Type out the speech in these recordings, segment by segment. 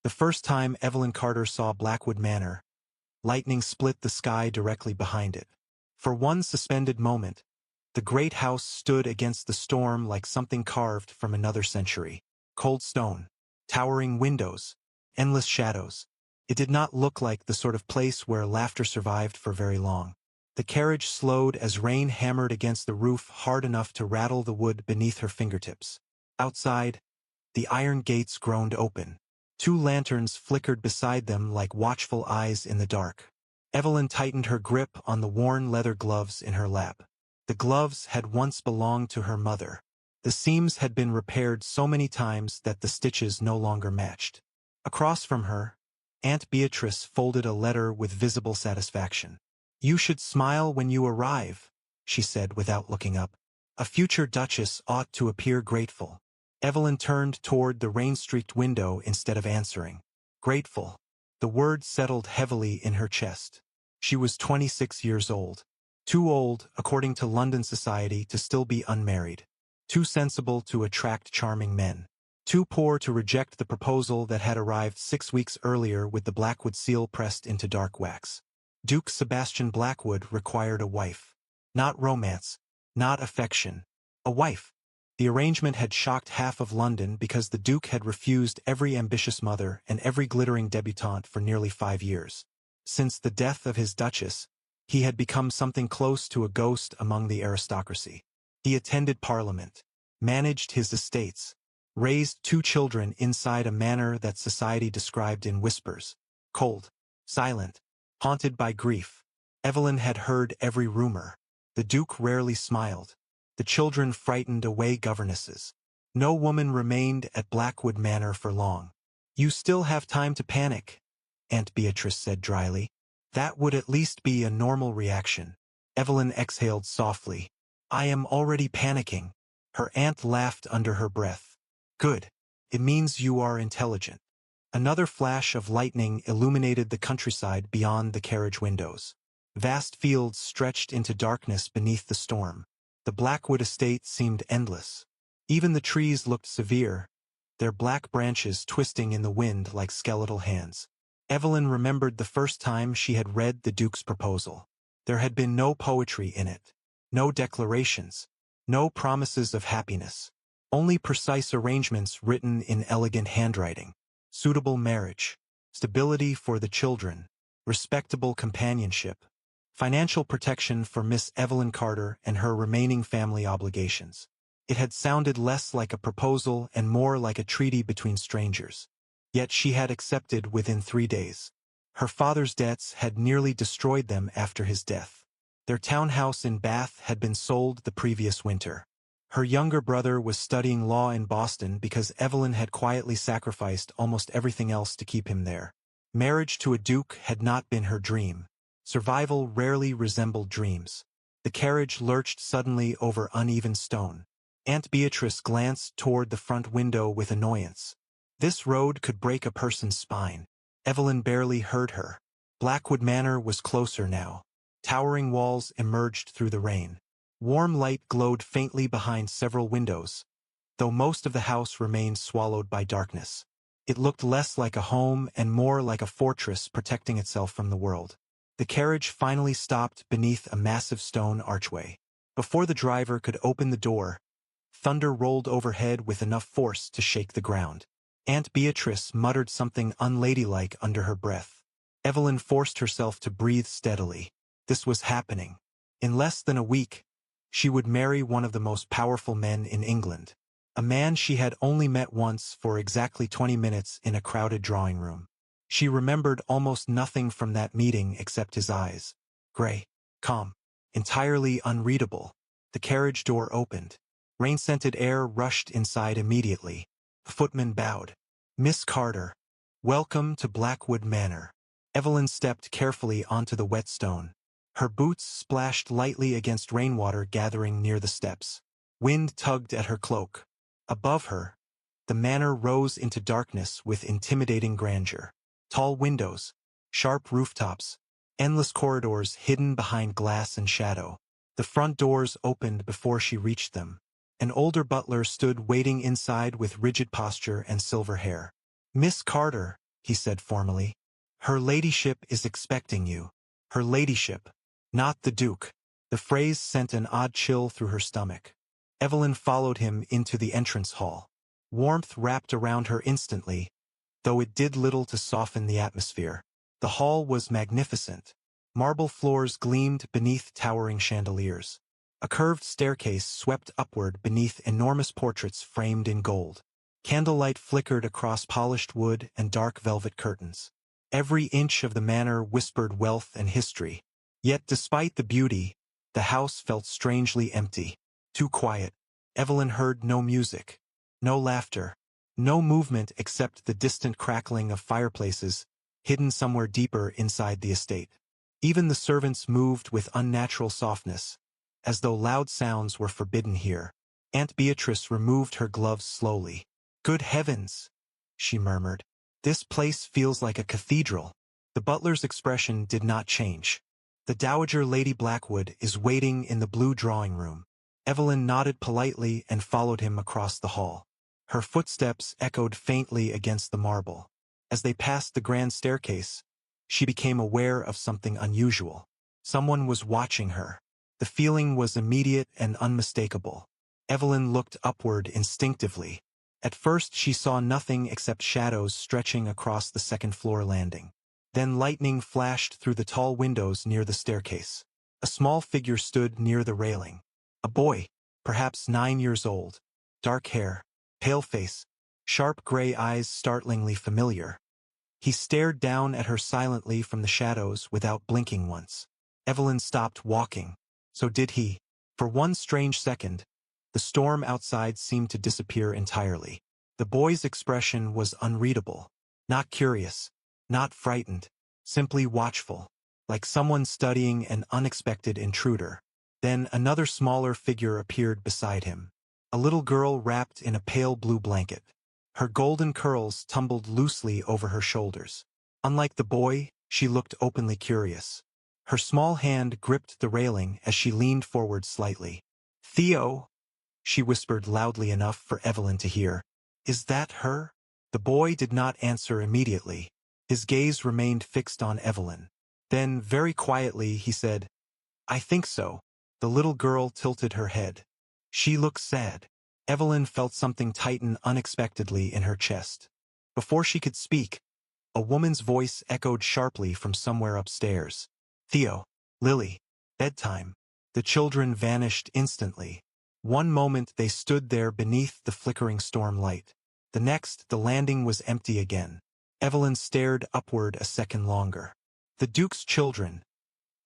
The first time Evelyn Carter saw Blackwood Manor, lightning split the sky directly behind it. For one suspended moment, the great house stood against the storm like something carved from another century. Cold stone, towering windows, endless shadows. It did not look like the sort of place where laughter survived for very long. The carriage slowed as rain hammered against the roof hard enough to rattle the wood beneath her fingertips. Outside, the iron gates groaned open. 2 lanterns flickered beside them like watchful eyes in the dark. Evelyn tightened her grip on the worn leather gloves in her lap. The gloves had once belonged to her mother. The seams had been repaired so many times that the stitches no longer matched. Across from her, Aunt Beatrice folded a letter with visible satisfaction. "You should smile when you arrive," she said without looking up. "A future duchess ought to appear grateful." Evelyn turned toward the rain-streaked window instead of answering. Grateful. The word settled heavily in her chest. She was 26 years old. Too old, according to London society, to still be unmarried. Too sensible to attract charming men. Too poor to reject the proposal that had arrived 6 weeks earlier with the Blackwood seal pressed into dark wax. Duke Sebastian Blackwood required a wife. Not romance. Not affection. A wife. The arrangement had shocked half of London because the Duke had refused every ambitious mother and every glittering debutante for nearly 5 years. Since the death of his duchess, he had become something close to a ghost among the aristocracy. He attended Parliament, managed his estates, raised 2 children inside a manor that society described in whispers. Cold, silent, haunted by grief. Evelyn had heard every rumor. The Duke rarely smiled. The children frightened away governesses. No woman remained at Blackwood Manor for long. "You still have time to panic," Aunt Beatrice said dryly. "That would at least be a normal reaction." Evelyn exhaled softly. "I am already panicking." Her aunt laughed under her breath. "Good. It means you are intelligent." Another flash of lightning illuminated the countryside beyond the carriage windows. Vast fields stretched into darkness beneath the storm. The Blackwood estate seemed endless. Even the trees looked severe, their black branches twisting in the wind like skeletal hands. Evelyn remembered the first time she had read the Duke's proposal. There had been no poetry in it, no declarations, no promises of happiness, only precise arrangements written in elegant handwriting. Suitable marriage, stability for the children, respectable companionship, financial protection for Miss Evelyn Carter and her remaining family obligations. It had sounded less like a proposal and more like a treaty between strangers. Yet she had accepted within 3 days. Her father's debts had nearly destroyed them after his death. Their townhouse in Bath had been sold the previous winter. Her younger brother was studying law in Boston because Evelyn had quietly sacrificed almost everything else to keep him there. Marriage to a duke had not been her dream. Survival rarely resembled dreams. The carriage lurched suddenly over uneven stone. Aunt Beatrice glanced toward the front window with annoyance. This road could break a person's spine. Evelyn barely heard her. Blackwood Manor was closer now. Towering walls emerged through the rain. Warm light glowed faintly behind several windows, though most of the house remained swallowed by darkness. It looked less like a home and more like a fortress protecting itself from the world. The carriage finally stopped beneath a massive stone archway. Before the driver could open the door, thunder rolled overhead with enough force to shake the ground. Aunt Beatrice muttered something unladylike under her breath. Evelyn forced herself to breathe steadily. This was happening. In less than a week, she would marry one of the most powerful men in England. A man she had only met once for exactly 20 minutes in a crowded drawing room. She remembered almost nothing from that meeting except his eyes. Gray, calm, entirely unreadable. The carriage door opened. Rain-scented air rushed inside immediately. The footman bowed. "Miss Carter, welcome to Blackwood Manor." Evelyn stepped carefully onto the wet stone. Her boots splashed lightly against rainwater gathering near the steps. Wind tugged at her cloak. Above her, the manor rose into darkness with intimidating grandeur. Tall windows, sharp rooftops, endless corridors hidden behind glass and shadow. The front doors opened before she reached them. An older butler stood waiting inside with rigid posture and silver hair. "Miss Carter," he said formally. Her ladyship is expecting you. Her ladyship, not the Duke. The phrase sent an odd chill through her stomach. Evelyn followed him into the entrance hall. Warmth wrapped around her instantly, though it did little to soften the atmosphere. The hall was magnificent. Marble floors gleamed beneath towering chandeliers. A curved staircase swept upward beneath enormous portraits framed in gold. Candlelight flickered across polished wood and dark velvet curtains. Every inch of the manor whispered wealth and history. Yet despite the beauty, the house felt strangely empty. Too quiet. Evelyn heard no music, no laughter, no movement except the distant crackling of fireplaces, hidden somewhere deeper inside the estate. Even the servants moved with unnatural softness, as though loud sounds were forbidden here. Aunt Beatrice removed her gloves slowly. "Good heavens," she murmured. "This place feels like a cathedral." The butler's expression did not change. "The Dowager Lady Blackwood is waiting in the blue drawing room." Evelyn nodded politely and followed him across the hall. Her footsteps echoed faintly against the marble. As they passed the grand staircase, she became aware of something unusual. Someone was watching her. The feeling was immediate and unmistakable. Evelyn looked upward instinctively. At first she saw nothing except shadows stretching across the second-floor landing. Then lightning flashed through the tall windows near the staircase. A small figure stood near the railing. A boy, perhaps 9 years old. Dark hair, pale face, sharp gray eyes startlingly familiar. He stared down at her silently from the shadows without blinking once. Evelyn stopped walking. So did he. For one strange second, the storm outside seemed to disappear entirely. The boy's expression was unreadable. Not curious, not frightened, simply watchful, like someone studying an unexpected intruder. Then another smaller figure appeared beside him. A little girl wrapped in a pale blue blanket. Her golden curls tumbled loosely over her shoulders. Unlike the boy, she looked openly curious. Her small hand gripped the railing as she leaned forward slightly. "Theo," she whispered loudly enough for Evelyn to hear. "Is that her?" The boy did not answer immediately. His gaze remained fixed on Evelyn. Then, very quietly, he said, "I think so." The little girl tilted her head. She looked sad. Evelyn felt something tighten unexpectedly in her chest. Before she could speak, a woman's voice echoed sharply from somewhere upstairs. "Theo, Lily, bedtime." The children vanished instantly. One moment they stood there beneath the flickering storm light. The next, the landing was empty again. Evelyn stared upward a second longer. "The Duke's children,"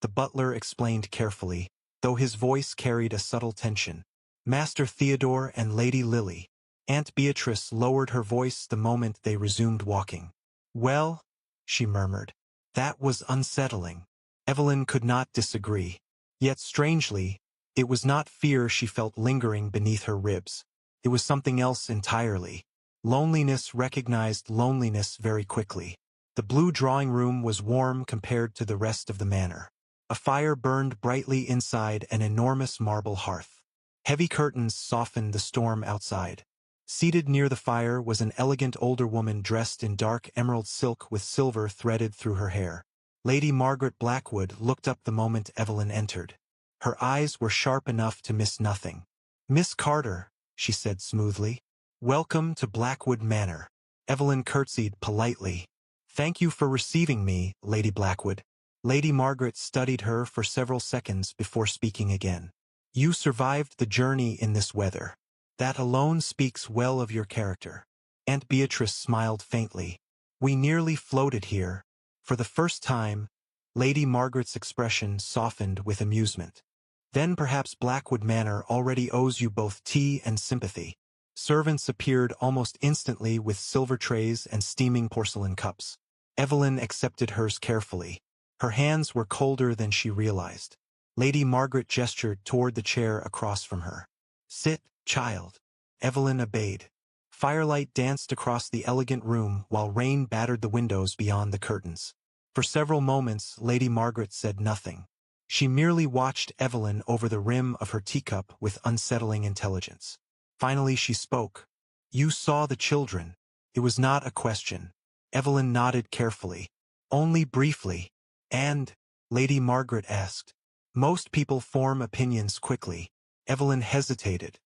the butler explained carefully, though his voice carried a subtle tension. "Master Theodore and Lady Lily." Aunt Beatrice lowered her voice the moment they resumed walking. "Well," she murmured, "that was unsettling." Evelyn could not disagree. Yet strangely, it was not fear she felt lingering beneath her ribs. It was something else entirely. Loneliness recognized loneliness very quickly. The blue drawing room was warm compared to the rest of the manor. A fire burned brightly inside an enormous marble hearth. Heavy curtains softened the storm outside. Seated near the fire was an elegant older woman dressed in dark emerald silk with silver threaded through her hair. Lady Margaret Blackwood looked up the moment Evelyn entered. Her eyes were sharp enough to miss nothing. "Miss Carter," she said smoothly. "Welcome to Blackwood Manor." Evelyn curtsied politely. "Thank you for receiving me, Lady Blackwood." Lady Margaret studied her for several seconds before speaking again. "You survived the journey in this weather. That alone speaks well of your character." Aunt Beatrice smiled faintly. "We nearly floated here." For the first time, Lady Margaret's expression softened with amusement. "Then perhaps Blackwood Manor already owes you both tea and sympathy." Servants appeared almost instantly with silver trays and steaming porcelain cups. Evelyn accepted hers carefully. Her hands were colder than she realized. Lady Margaret gestured toward the chair across from her. "Sit, child." Evelyn obeyed. Firelight danced across the elegant room while rain battered the windows beyond the curtains. For several moments, Lady Margaret said nothing. She merely watched Evelyn over the rim of her teacup with unsettling intelligence. Finally she spoke. "You saw the children." It was not a question. Evelyn nodded carefully. Only briefly. And? Lady Margaret asked. Most people form opinions quickly. Evelyn hesitated.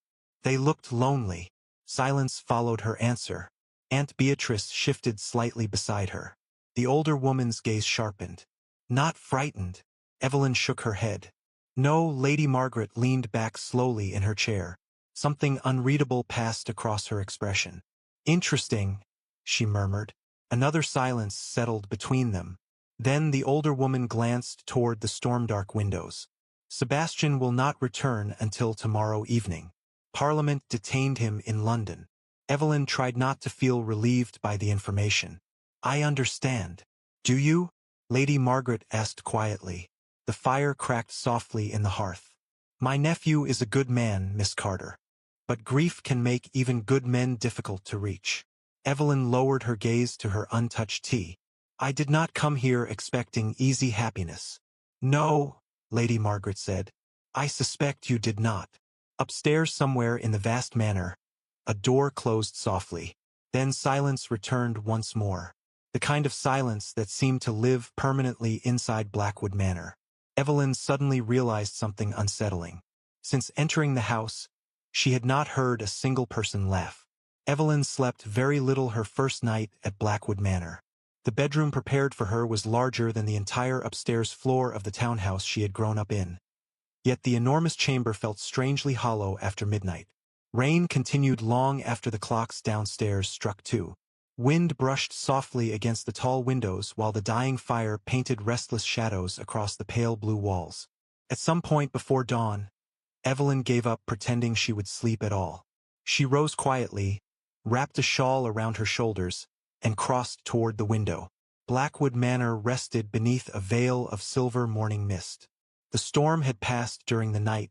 They looked lonely. Silence followed her answer. Aunt Beatrice shifted slightly beside her. The older woman's gaze sharpened. Not frightened. Evelyn shook her head. No, Lady Margaret leaned back slowly in her chair. Something unreadable passed across her expression. Interesting, she murmured. Another silence settled between them. Then the older woman glanced toward the storm-dark windows. Sebastian will not return until tomorrow evening. Parliament detained him in London. Evelyn tried not to feel relieved by the information. I understand. Do you? Lady Margaret asked quietly. The fire cracked softly in the hearth. My nephew is a good man, Miss Carter. But grief can make even good men difficult to reach. Evelyn lowered her gaze to her untouched tea. I did not come here expecting easy happiness. No, Lady Margaret said. I suspect you did not. Upstairs somewhere in the vast manor, a door closed softly. Then silence returned once more. The kind of silence that seemed to live permanently inside Blackwood Manor. Evelyn suddenly realized something unsettling. Since entering the house, she had not heard a single person laugh. Evelyn slept very little her first night at Blackwood Manor. The bedroom prepared for her was larger than the entire upstairs floor of the townhouse she had grown up in. Yet the enormous chamber felt strangely hollow after midnight. Rain continued long after the clocks downstairs struck 2. Wind brushed softly against the tall windows while the dying fire painted restless shadows across the pale blue walls. At some point before dawn, Evelyn gave up pretending she would sleep at all. She rose quietly, wrapped a shawl around her shoulders, and crossed toward the window. Blackwood Manor rested beneath a veil of silver morning mist. The storm had passed during the night,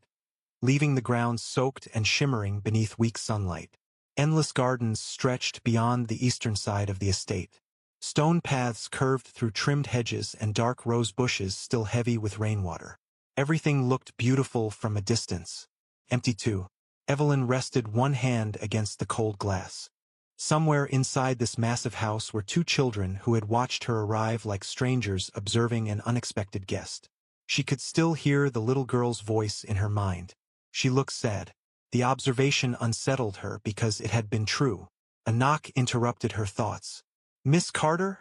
leaving the grounds soaked and shimmering beneath weak sunlight. Endless gardens stretched beyond the eastern side of the estate. Stone paths curved through trimmed hedges and dark rose bushes still heavy with rainwater. Everything looked beautiful from a distance. Empty too. Evelyn rested one hand against the cold glass. Somewhere inside this massive house were 2 children who had watched her arrive like strangers observing an unexpected guest. She could still hear the little girl's voice in her mind. She looked sad. The observation unsettled her because it had been true. A knock interrupted her thoughts. Miss Carter?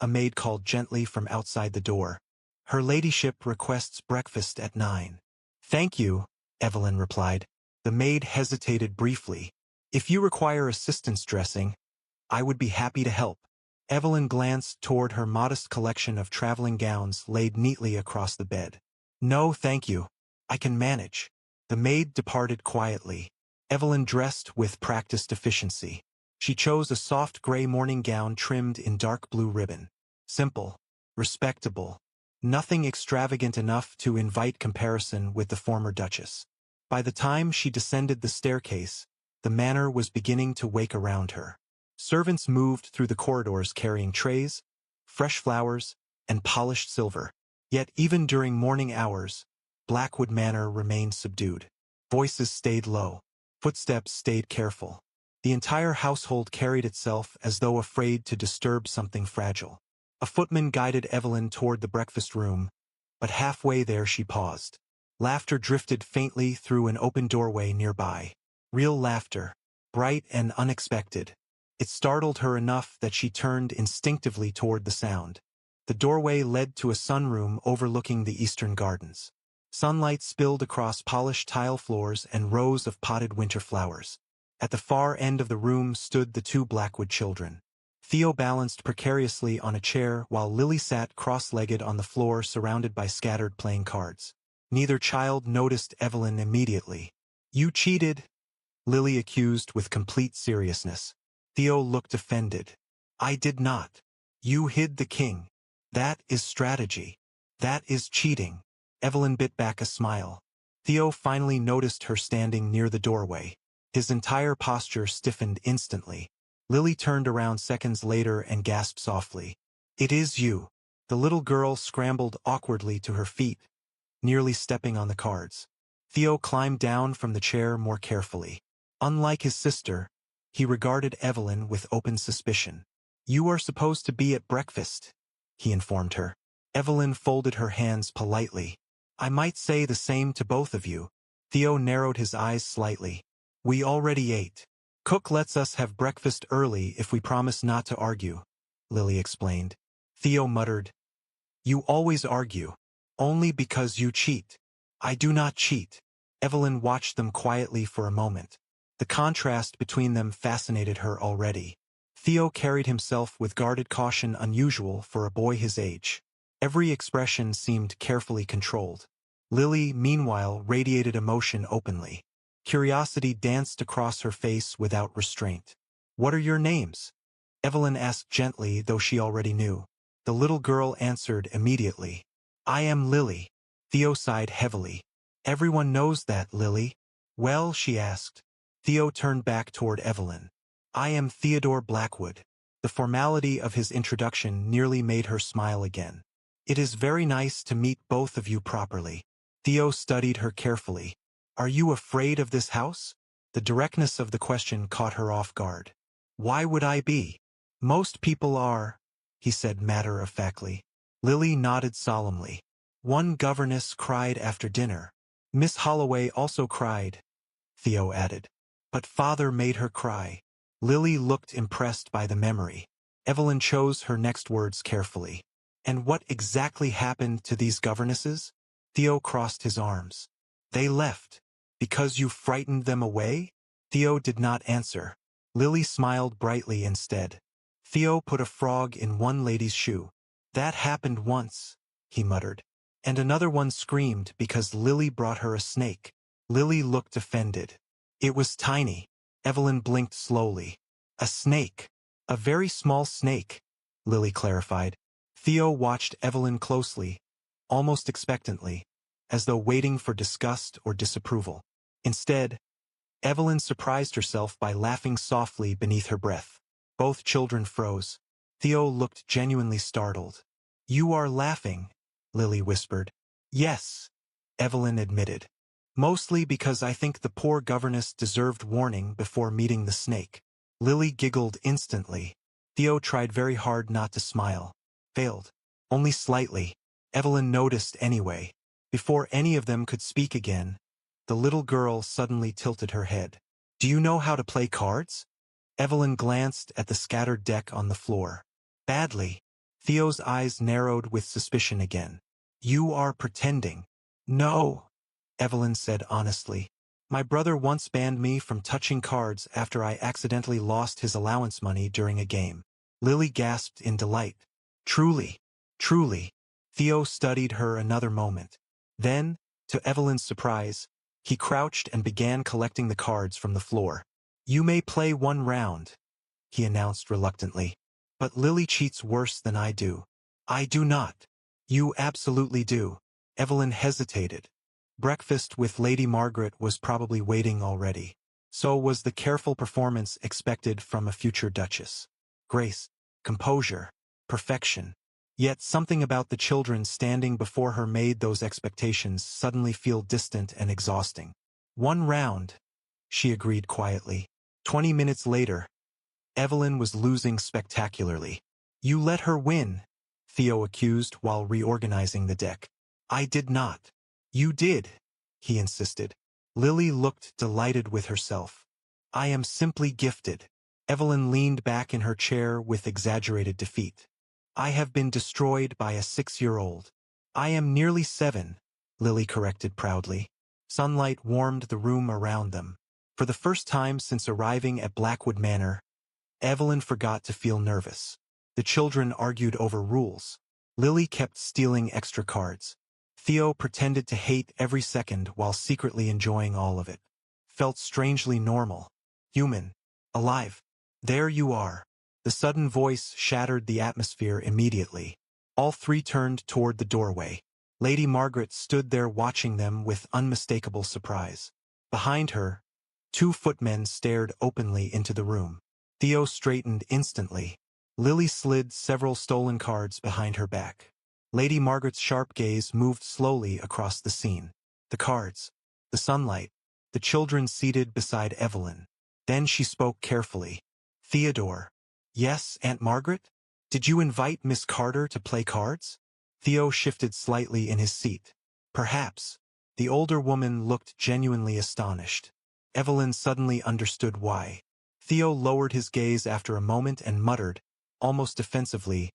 A maid called gently from outside the door. Her ladyship requests breakfast at 9. Thank you, Evelyn replied. The maid hesitated briefly. If you require assistance dressing, I would be happy to help. Evelyn glanced toward her modest collection of traveling gowns laid neatly across the bed. No, thank you. I can manage. The maid departed quietly. Evelyn dressed with practiced efficiency. She chose a soft gray morning gown trimmed in dark blue ribbon. Simple, respectable, nothing extravagant enough to invite comparison with the former Duchess. By the time she descended the staircase, the manor was beginning to wake around her. Servants moved through the corridors carrying trays, fresh flowers, and polished silver. Yet even during morning hours, Blackwood Manor remained subdued. Voices stayed low. Footsteps stayed careful. The entire household carried itself as though afraid to disturb something fragile. A footman guided Evelyn toward the breakfast room, but halfway there she paused. Laughter drifted faintly through an open doorway nearby. Real laughter, bright and unexpected. It startled her enough that she turned instinctively toward the sound. The doorway led to a sunroom overlooking the eastern gardens. Sunlight spilled across polished tile floors and rows of potted winter flowers. At the far end of the room stood the 2 Blackwood children. Theo balanced precariously on a chair while Lily sat cross-legged on the floor surrounded by scattered playing cards. Neither child noticed Evelyn immediately. You cheated, Lily accused with complete seriousness. Theo looked offended. I did not. You hid the king. That is strategy. That is cheating. Evelyn bit back a smile. Theo finally noticed her standing near the doorway. His entire posture stiffened instantly. Lily turned around seconds later and gasped softly. It is you. The little girl scrambled awkwardly to her feet, nearly stepping on the cards. Theo climbed down from the chair more carefully. Unlike his sister, he regarded Evelyn with open suspicion. You are supposed to be at breakfast, he informed her. Evelyn folded her hands politely. I might say the same to both of you. Theo narrowed his eyes slightly. We already ate. Cook lets us have breakfast early if we promise not to argue, Lily explained. Theo muttered, You always argue. Only because you cheat. I do not cheat. Evelyn watched them quietly for a moment. The contrast between them fascinated her already. Theo carried himself with guarded caution unusual for a boy his age. Every expression seemed carefully controlled. Lily, meanwhile, radiated emotion openly. Curiosity danced across her face without restraint. What are your names? Evelyn asked gently, though she already knew. The little girl answered immediately. I am Lily. Theo sighed heavily. Everyone knows that, Lily. Well, she asked. Theo turned back toward Evelyn. I am Theodore Blackwood. The formality of his introduction nearly made her smile again. It is very nice to meet both of you properly. Theo studied her carefully. Are you afraid of this house? The directness of the question caught her off guard. Why would I be? Most people are, he said matter-of-factly. Lily nodded solemnly. One governess cried after dinner. Miss Holloway also cried, Theo added. But father made her cry. Lily looked impressed by the memory. Evelyn chose her next words carefully. And what exactly happened to these governesses? Theo crossed his arms. They left. Because you frightened them away? Theo did not answer. Lily smiled brightly instead. Theo put a frog in one lady's shoe. That happened once, he muttered. And another one screamed because Lily brought her a snake. Lily looked offended. It was tiny. Evelyn blinked slowly. A snake. A very small snake, Lily clarified. Theo watched Evelyn closely, almost expectantly, as though waiting for disgust or disapproval. Instead, Evelyn surprised herself by laughing softly beneath her breath. Both children froze. Theo looked genuinely startled. You are laughing, Lily whispered. Yes, Evelyn admitted. Mostly because I think the poor governess deserved warning before meeting the snake. Lily giggled instantly. Theo tried very hard not to smile. Failed. Only slightly. Evelyn noticed anyway. Before any of them could speak again, the little girl suddenly tilted her head. Do you know how to play cards? Evelyn glanced at the scattered deck on the floor. Badly. Theo's eyes narrowed with suspicion again. You are pretending. No, Evelyn said honestly. My brother once banned me from touching cards after I accidentally lost his allowance money during a game. Lily gasped in delight. Truly, truly. Theo studied her another moment. Then, to Evelyn's surprise, he crouched and began collecting the cards from the floor. You may play one round, he announced reluctantly. But Lily cheats worse than I do. I do not. You absolutely do. Evelyn hesitated. Breakfast with Lady Margaret was probably waiting already. So was the careful performance expected from a future duchess. Grace, composure, perfection. Yet something about the children standing before her made those expectations suddenly feel distant and exhausting. One round, she agreed quietly. 20 minutes later, Evelyn was losing spectacularly. You let her win, Theo accused while reorganizing the deck. I did not. You did, he insisted. Lily looked delighted with herself. I am simply gifted. Evelyn leaned back in her chair with exaggerated defeat. I have been destroyed by a 6-year-old. I am nearly 7, Lily corrected proudly. Sunlight warmed the room around them. For the first time since arriving at Blackwood Manor, Evelyn forgot to feel nervous. The children argued over rules. Lily kept stealing extra cards. Theo pretended to hate every second while secretly enjoying all of it. Felt strangely normal. Human. Alive. There you are. The sudden voice shattered the atmosphere immediately. All three turned toward the doorway. Lady Margaret stood there watching them with unmistakable surprise. Behind her, 2 footmen stared openly into the room. Theo straightened instantly. Lily slid several stolen cards behind her back. Lady Margaret's sharp gaze moved slowly across the scene. The cards, the sunlight, the children seated beside Evelyn. Then she spoke carefully. Theodore, Yes, Aunt Margaret? Did you invite Miss Carter to play cards? Theo shifted slightly in his seat. Perhaps. The older woman looked genuinely astonished. Evelyn suddenly understood why. Theo lowered his gaze after a moment and muttered, almost defensively,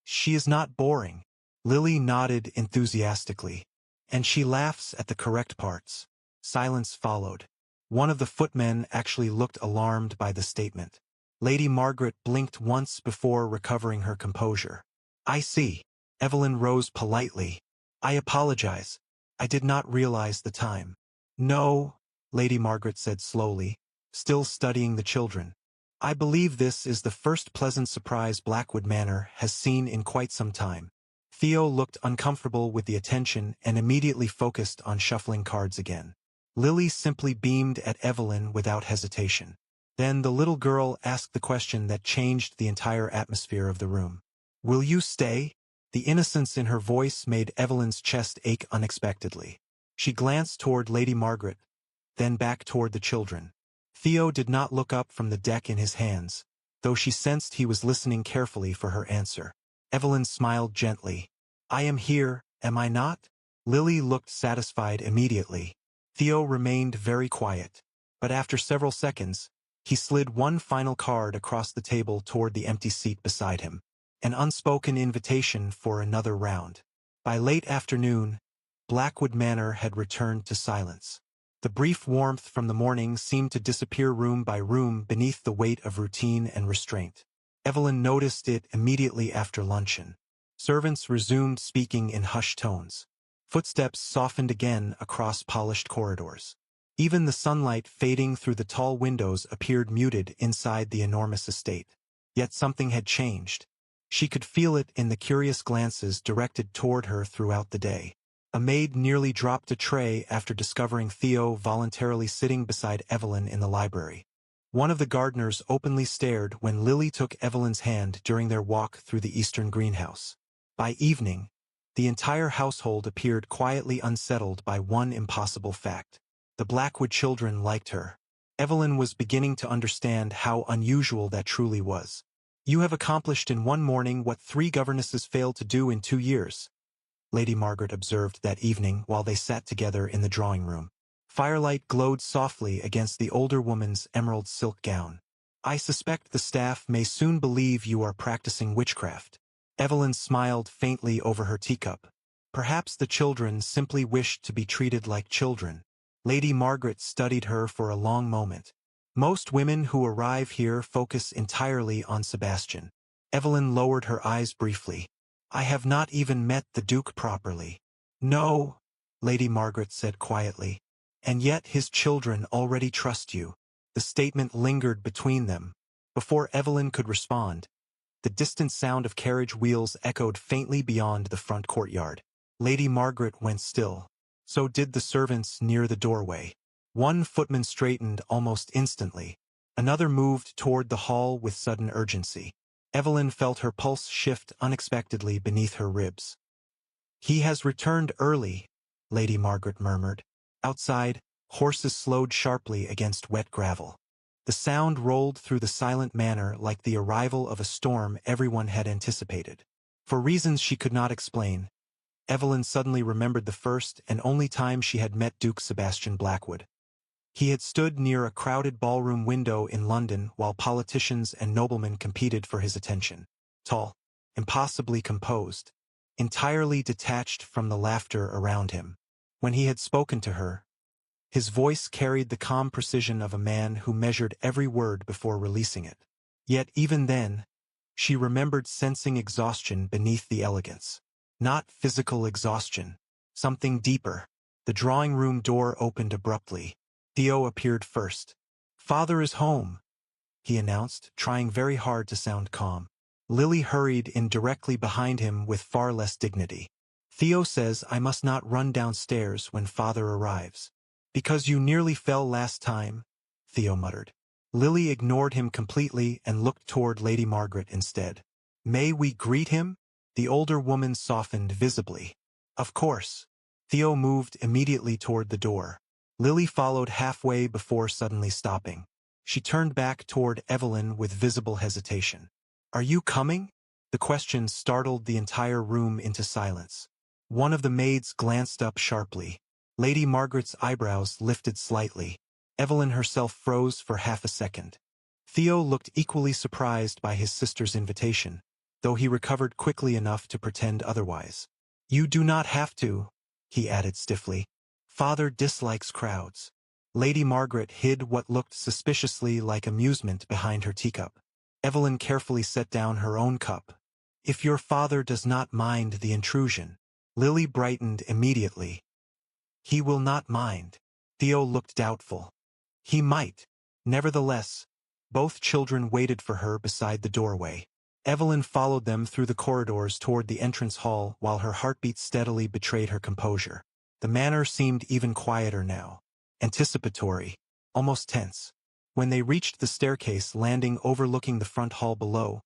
"She is not boring." Lily nodded enthusiastically. "And she laughs at the correct parts." Silence followed. One of the footmen actually looked alarmed by the statement. Lady Margaret blinked once before recovering her composure. "I see." Evelyn rose politely. "I apologize. I did not realize the time." "No," Lady Margaret said slowly, still studying the children. "I believe this is the first pleasant surprise Blackwood Manor has seen in quite some time." Theo looked uncomfortable with the attention and immediately focused on shuffling cards again. Lily simply beamed at Evelyn without hesitation. Then the little girl asked the question that changed the entire atmosphere of the room. "Will you stay?" The innocence in her voice made Evelyn's chest ache unexpectedly. She glanced toward Lady Margaret, then back toward the children. Theo did not look up from the deck in his hands, though she sensed he was listening carefully for her answer. Evelyn smiled gently. "I am here, am I not?" Lily looked satisfied immediately. Theo remained very quiet, but after several seconds, he slid one final card across the table toward the empty seat beside him. An unspoken invitation for another round. By late afternoon, Blackwood Manor had returned to silence. The brief warmth from the morning seemed to disappear room by room beneath the weight of routine and restraint. Evelyn noticed it immediately after luncheon. Servants resumed speaking in hushed tones. Footsteps softened again across polished corridors. Even the sunlight fading through the tall windows appeared muted inside the enormous estate. Yet something had changed. She could feel it in the curious glances directed toward her throughout the day. A maid nearly dropped a tray after discovering Theo voluntarily sitting beside Evelyn in the library. One of the gardeners openly stared when Lily took Evelyn's hand during their walk through the eastern greenhouse. By evening, the entire household appeared quietly unsettled by one impossible fact. The Blackwood children liked her. Evelyn was beginning to understand how unusual that truly was. "You have accomplished in one morning what 3 governesses failed to do in 2 years," Lady Margaret observed that evening while they sat together in the drawing room. Firelight glowed softly against the older woman's emerald silk gown. "I suspect the staff may soon believe you are practicing witchcraft." Evelyn smiled faintly over her teacup. Perhaps the children simply wished to be treated like children. Lady Margaret studied her for a long moment. "Most women who arrive here focus entirely on Sebastian." Evelyn lowered her eyes briefly. "I have not even met the Duke properly." "No," Lady Margaret said quietly. "And yet his children already trust you." The statement lingered between them. Before Evelyn could respond, the distant sound of carriage wheels echoed faintly beyond the front courtyard. Lady Margaret went still. So did the servants near the doorway. One footman straightened almost instantly. Another moved toward the hall with sudden urgency. Evelyn felt her pulse shift unexpectedly beneath her ribs. "He has returned early," Lady Margaret murmured. Outside, horses slowed sharply against wet gravel. The sound rolled through the silent manor like the arrival of a storm everyone had anticipated. For reasons she could not explain, Evelyn suddenly remembered the first and only time she had met Duke Sebastian Blackwood. He had stood near a crowded ballroom window in London while politicians and noblemen competed for his attention. Tall, impossibly composed, entirely detached from the laughter around him. When he had spoken to her, his voice carried the calm precision of a man who measured every word before releasing it. Yet even then, she remembered sensing exhaustion beneath the elegance. Not physical exhaustion, something deeper. The drawing room door opened abruptly. Theo appeared first. "Father is home," he announced, trying very hard to sound calm. Lily hurried in directly behind him with far less dignity. "Theo says I must not run downstairs when father arrives." "Because you nearly fell last time," Theo muttered. Lily ignored him completely and looked toward Lady Margaret instead. "May we greet him?" The older woman softened visibly. "Of course." Theo moved immediately toward the door. Lily followed halfway before suddenly stopping. She turned back toward Evelyn with visible hesitation. "Are you coming?" The question startled the entire room into silence. One of the maids glanced up sharply. Lady Margaret's eyebrows lifted slightly. Evelyn herself froze for half a second. Theo looked equally surprised by his sister's invitation, though he recovered quickly enough to pretend otherwise. "You do not have to," he added stiffly. "Father dislikes crowds." Lady Margaret hid what looked suspiciously like amusement behind her teacup. Evelyn carefully set down her own cup. "If your father does not mind the intrusion." Lily brightened immediately. "He will not mind." Theo looked doubtful. "He might." Nevertheless, both children waited for her beside the doorway. Evelyn followed them through the corridors toward the entrance hall while her heartbeat steadily betrayed her composure. The manor seemed even quieter now. Anticipatory, almost tense. When they reached the staircase landing overlooking the front hall below,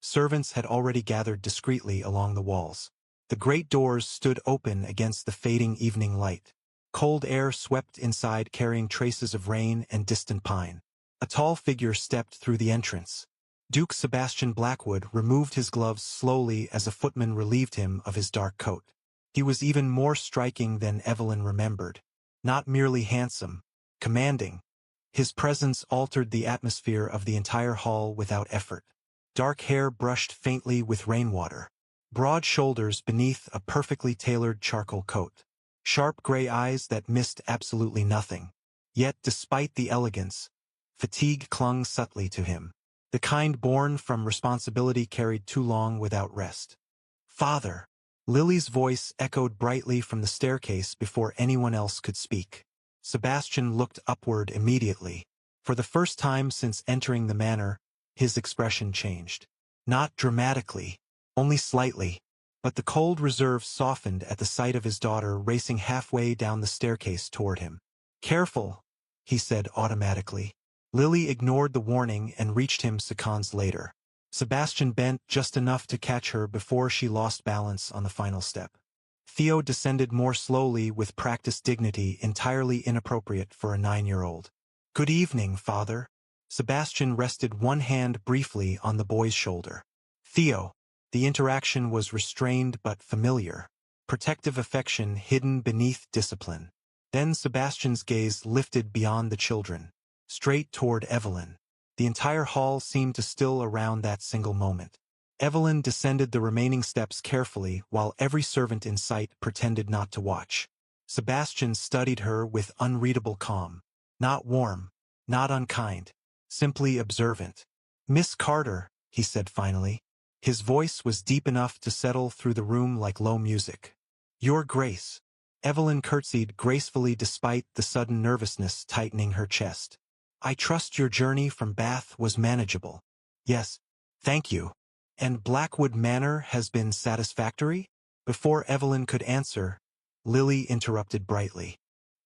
servants had already gathered discreetly along the walls. The great doors stood open against the fading evening light. Cold air swept inside carrying traces of rain and distant pine. A tall figure stepped through the entrance. Duke Sebastian Blackwood removed his gloves slowly as a footman relieved him of his dark coat. He was even more striking than Evelyn remembered. Not merely handsome, commanding. His presence altered the atmosphere of the entire hall without effort. Dark hair brushed faintly with rainwater. Broad shoulders beneath a perfectly tailored charcoal coat. Sharp gray eyes that missed absolutely nothing. Yet despite the elegance, fatigue clung subtly to him. The kind born from responsibility carried too long without rest. "Father!" Lily's voice echoed brightly from the staircase before anyone else could speak. Sebastian looked upward immediately. For the first time since entering the manor, his expression changed. Not dramatically, only slightly, but the cold reserve softened at the sight of his daughter racing halfway down the staircase toward him. "Careful," he said automatically. Lily ignored the warning and reached him seconds later. Sebastian bent just enough to catch her before she lost balance on the final step. Theo descended more slowly with practiced dignity entirely inappropriate for a 9-year-old. "Good evening, father." Sebastian rested one hand briefly on the boy's shoulder. "Theo." The interaction was restrained but familiar. Protective affection hidden beneath discipline. Then Sebastian's gaze lifted beyond the children, straight toward Evelyn. The entire hall seemed to still around that single moment. Evelyn descended the remaining steps carefully while every servant in sight pretended not to watch. Sebastian studied her with unreadable calm. Not warm, not unkind, simply observant. "Miss Carter," he said finally. His voice was deep enough to settle through the room like low music. "Your Grace." Evelyn curtsied gracefully despite the sudden nervousness tightening her chest. "I trust your journey from Bath was manageable." "Yes, thank you." "And Blackwood Manor has been satisfactory?" Before Evelyn could answer, Lily interrupted brightly.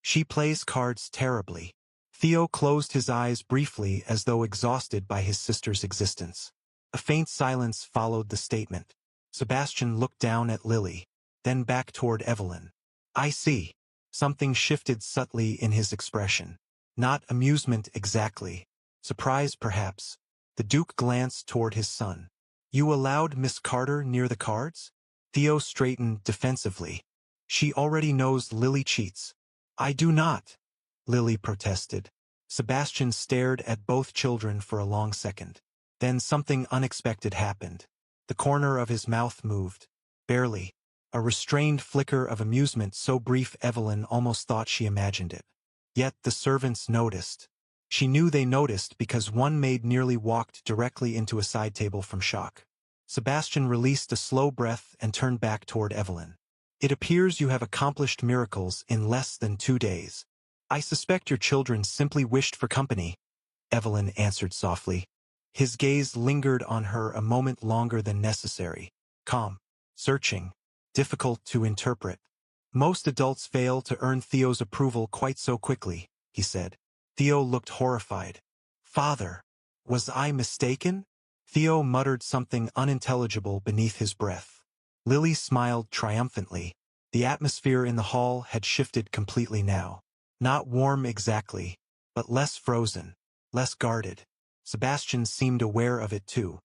"She plays cards terribly." Theo closed his eyes briefly as though exhausted by his sister's existence. A faint silence followed the statement. Sebastian looked down at Lily, then back toward Evelyn. "I see." Something shifted subtly in his expression. Not amusement exactly. Surprise, perhaps. The Duke glanced toward his son. "You allowed Miss Carter near the cards?" Theo straightened defensively. "She already knows Lily cheats." "I do not," Lily protested. Sebastian stared at both children for a long second. Then something unexpected happened. The corner of his mouth moved. Barely. A restrained flicker of amusement so brief Evelyn almost thought she imagined it. Yet the servants noticed. She knew they noticed because one maid nearly walked directly into a side table from shock. Sebastian released a slow breath and turned back toward Evelyn. "It appears you have accomplished miracles in less than 2 days. I suspect your children simply wished for company," Evelyn answered softly. His gaze lingered on her a moment longer than necessary. Calm, searching, difficult to interpret. "Most adults fail to earn Theo's approval quite so quickly," he said. Theo looked horrified. "Father, was I mistaken?" Theo muttered something unintelligible beneath his breath. Lily smiled triumphantly. The atmosphere in the hall had shifted completely now. Not warm exactly, but less frozen. less guarded. Sebastian seemed aware of it too.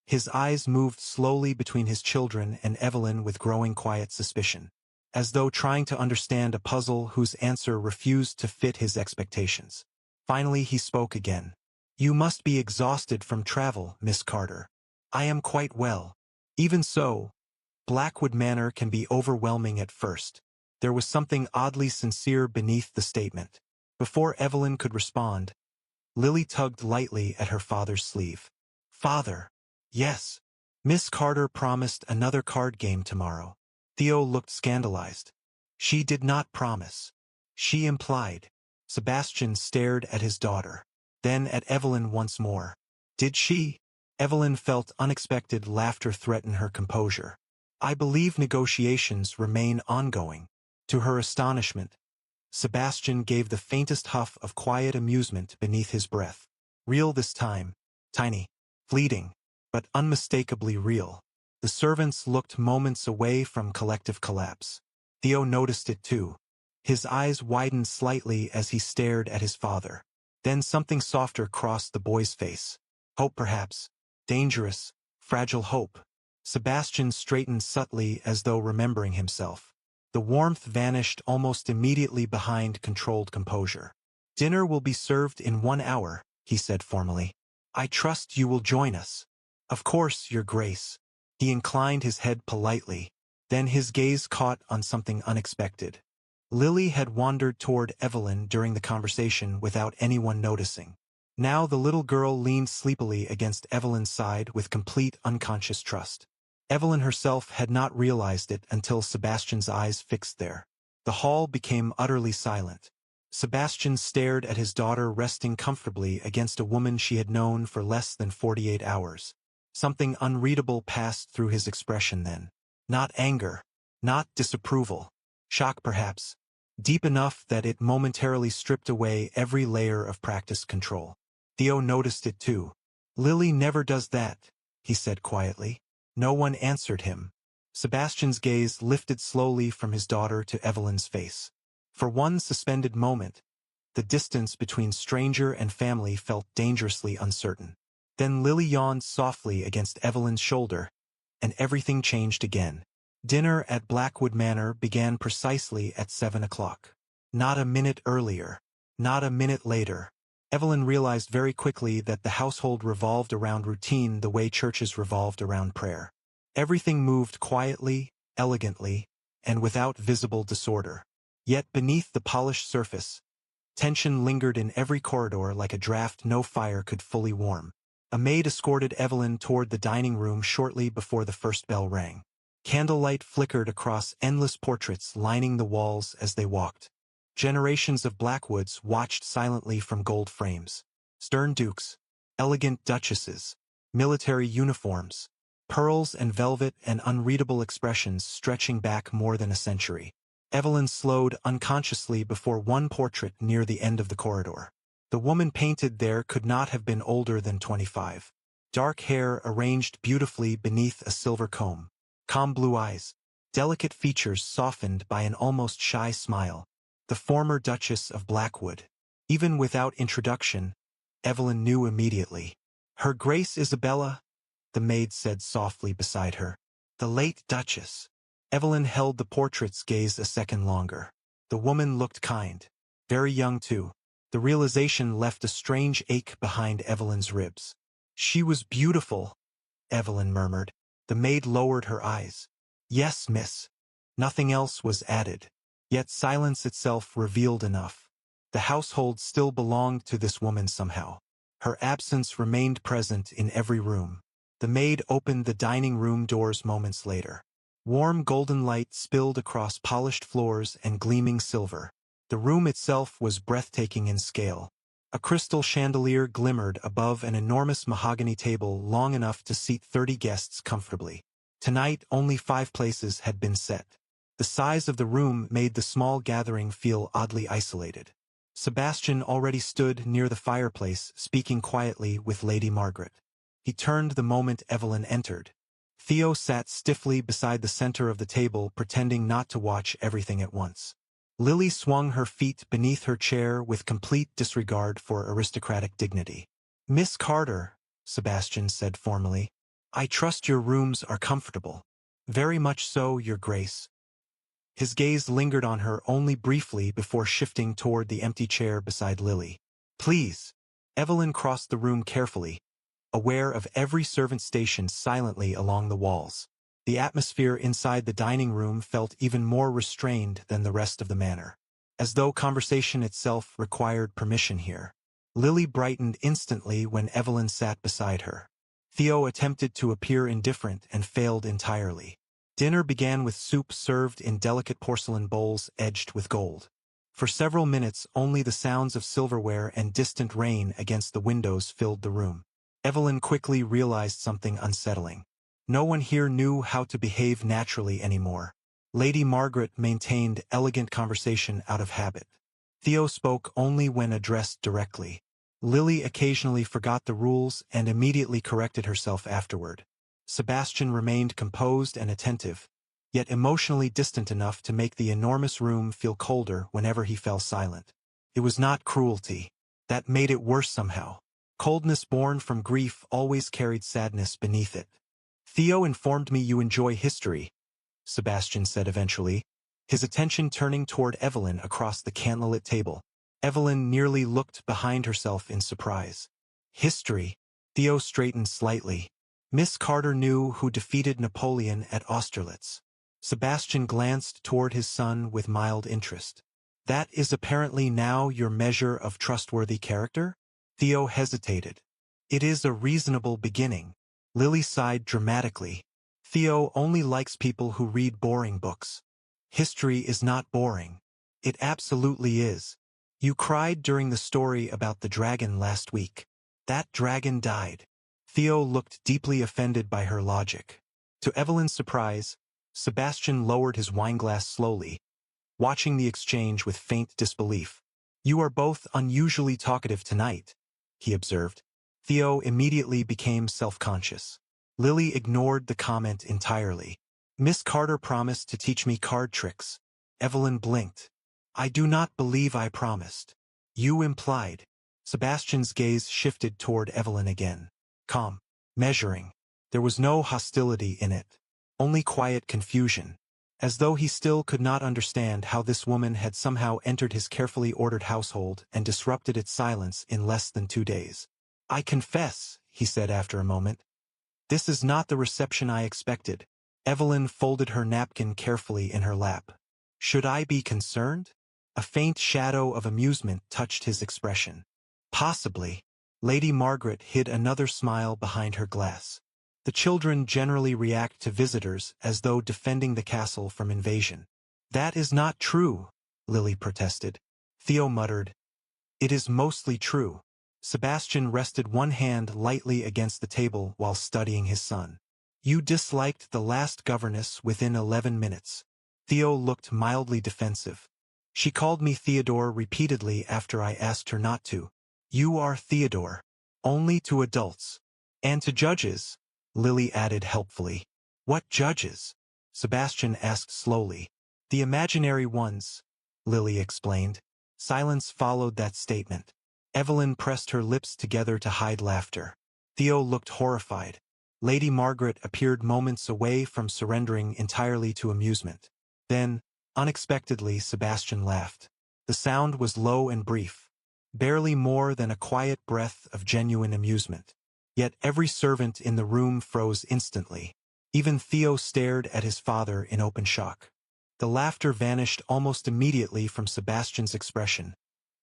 His eyes moved slowly between his children and Evelyn with growing quiet suspicion, as though trying to understand a puzzle whose answer refused to fit his expectations. Finally he spoke again. "You must be exhausted from travel, Miss Carter." "I am quite well." "Even so, Blackwood Manor can be overwhelming at first." There was something oddly sincere beneath the statement. Before Evelyn could respond, Lily tugged lightly at her father's sleeve. "Father." "Yes. Miss Carter promised another card game tomorrow." Theo looked scandalized. "She did not promise. She implied." Sebastian stared at his daughter, then at Evelyn once more. "Did she?" Evelyn felt unexpected laughter threaten her composure. "I believe negotiations remain ongoing." To her astonishment, Sebastian gave the faintest huff of quiet amusement beneath his breath. Real this time. Tiny. Fleeting. But unmistakably real. The servants looked moments away from collective collapse. Theo noticed it too. His eyes widened slightly as he stared at his father. Then something softer crossed the boy's face. Hope perhaps. Dangerous, fragile hope. Sebastian straightened subtly as though remembering himself. The warmth vanished almost immediately behind controlled composure. "Dinner will be served in 1 hour," he said formally. "I trust you will join us." "Of course, Your Grace." He inclined his head politely. Then his gaze caught on something unexpected. Lily had wandered toward Evelyn during the conversation without anyone noticing. Now the little girl leaned sleepily against Evelyn's side with complete unconscious trust. Evelyn herself had not realized it until Sebastian's eyes fixed there. The hall became utterly silent. Sebastian stared at his daughter resting comfortably against a woman she had known for less than 48 hours. Something unreadable passed through his expression then. Not anger. Not disapproval. Shock perhaps. Deep enough that it momentarily stripped away every layer of practiced control. Theo noticed it too. "Lily never does that," he said quietly. No one answered him. Sebastian's gaze lifted slowly from his daughter to Evelyn's face. For one suspended moment, the distance between stranger and family felt dangerously uncertain. Then Lily yawned softly against Evelyn's shoulder, and everything changed again. Dinner at Blackwood Manor began precisely at 7 o'clock. Not a minute earlier. Not a minute later. Evelyn realized very quickly that the household revolved around routine the way churches revolved around prayer. Everything moved quietly, elegantly, and without visible disorder. Yet beneath the polished surface, tension lingered in every corridor like a draft no fire could fully warm. A maid escorted Evelyn toward the dining room shortly before the first bell rang. Candlelight flickered across endless portraits lining the walls as they walked. Generations of Blackwoods watched silently from gold frames. Stern dukes, elegant duchesses, military uniforms, pearls and velvet and unreadable expressions stretching back more than a century. Evelyn slowed unconsciously before one portrait near the end of the corridor. The woman painted there could not have been older than 25. Dark hair arranged beautifully beneath a silver comb. Calm blue eyes. Delicate features softened by an almost shy smile. The former Duchess of Blackwood. Even without introduction, Evelyn knew immediately. "Her Grace Isabella," the maid said softly beside her. "The late Duchess." Evelyn held the portrait's gaze a second longer. The woman looked kind. Very young too. The realization left a strange ache behind Evelyn's ribs. "She was beautiful," Evelyn murmured. The maid lowered her eyes. "Yes, miss." Nothing else was added. Yet silence itself revealed enough. The household still belonged to this woman somehow. Her absence remained present in every room. The maid opened the dining room doors moments later. Warm golden light spilled across polished floors and gleaming silver. The room itself was breathtaking in scale. A crystal chandelier glimmered above an enormous mahogany table long enough to seat 30 guests comfortably. Tonight only 5 places had been set. The size of the room made the small gathering feel oddly isolated. Sebastian already stood near the fireplace, speaking quietly with Lady Margaret. He turned the moment Evelyn entered. Theo sat stiffly beside the center of the table, pretending not to watch everything at once. Lily swung her feet beneath her chair with complete disregard for aristocratic dignity. "Miss Carter," Sebastian said formally, "I trust your rooms are comfortable." "Very much so, Your Grace." His gaze lingered on her only briefly before shifting toward the empty chair beside Lily. "Please." Evelyn crossed the room carefully, aware of every servant stationed silently along the walls. The atmosphere inside the dining room felt even more restrained than the rest of the manor, as though conversation itself required permission here. Lily brightened instantly when Evelyn sat beside her. Theo attempted to appear indifferent and failed entirely. Dinner began with soup served in delicate porcelain bowls edged with gold. For several minutes only the sounds of silverware and distant rain against the windows filled the room. Evelyn quickly realized something unsettling. No one here knew how to behave naturally anymore. Lady Margaret maintained elegant conversation out of habit. Theo spoke only when addressed directly. Lily occasionally forgot the rules and immediately corrected herself afterward. Sebastian remained composed and attentive, yet emotionally distant enough to make the enormous room feel colder whenever he fell silent. It was not cruelty. That made it worse somehow. Coldness born from grief always carried sadness beneath it. "Theo informed me you enjoy history," Sebastian said eventually, his attention turning toward Evelyn across the candlelit table. Evelyn nearly looked behind herself in surprise. "History?" Theo straightened slightly. "Miss Carter knew who defeated Napoleon at Austerlitz." Sebastian glanced toward his son with mild interest. "That is apparently now your measure of trustworthy character?" Theo hesitated. "It is a reasonable beginning." Lily sighed dramatically. "Theo only likes people who read boring books. History is not boring. It absolutely is. You cried during the story about the dragon last week. That dragon died." Theo looked deeply offended by her logic. To Evelyn's surprise, Sebastian lowered his wineglass slowly, watching the exchange with faint disbelief. "You are both unusually talkative tonight," he observed. Theo immediately became self-conscious. Lily ignored the comment entirely. "Miss Carter promised to teach me card tricks." Evelyn blinked. "I do not believe I promised." "You implied." Sebastian's gaze shifted toward Evelyn again. Calm. Measuring. There was no hostility in it. Only quiet confusion. As though he still could not understand how this woman had somehow entered his carefully ordered household and disrupted its silence in less than 2 days. "I confess," he said after a moment, "this is not the reception I expected." Evelyn folded her napkin carefully in her lap. "Should I be concerned?" A faint shadow of amusement touched his expression. "Possibly." Lady Margaret hid another smile behind her glass. "The children generally react to visitors as though defending the castle from invasion." "That is not true," Lily protested. Theo muttered, "It is mostly true." Sebastian rested one hand lightly against the table while studying his son. "You disliked the last governess within 11 minutes. Theo looked mildly defensive. "She called me Theodore repeatedly after I asked her not to." "You are Theodore. Only to adults. And to judges," Lily added helpfully. "What judges?" Sebastian asked slowly. "The imaginary ones," Lily explained. Silence followed that statement. Evelyn pressed her lips together to hide laughter. Theo looked horrified. Lady Margaret appeared moments away from surrendering entirely to amusement. Then, unexpectedly, Sebastian laughed. The sound was low and brief, barely more than a quiet breath of genuine amusement. Yet every servant in the room froze instantly. Even Theo stared at his father in open shock. The laughter vanished almost immediately from Sebastian's expression,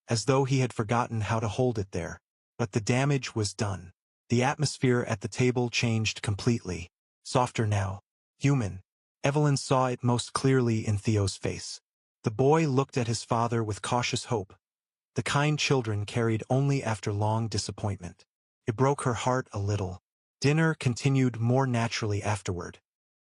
as though he had forgotten how to hold it there. But the damage was done. The atmosphere at the table changed completely. Softer now. Human. Evelyn saw it most clearly in Theo's face. The boy looked at his father with cautious hope, the kind children carried only after long disappointment. It broke her heart a little. Dinner continued more naturally afterward.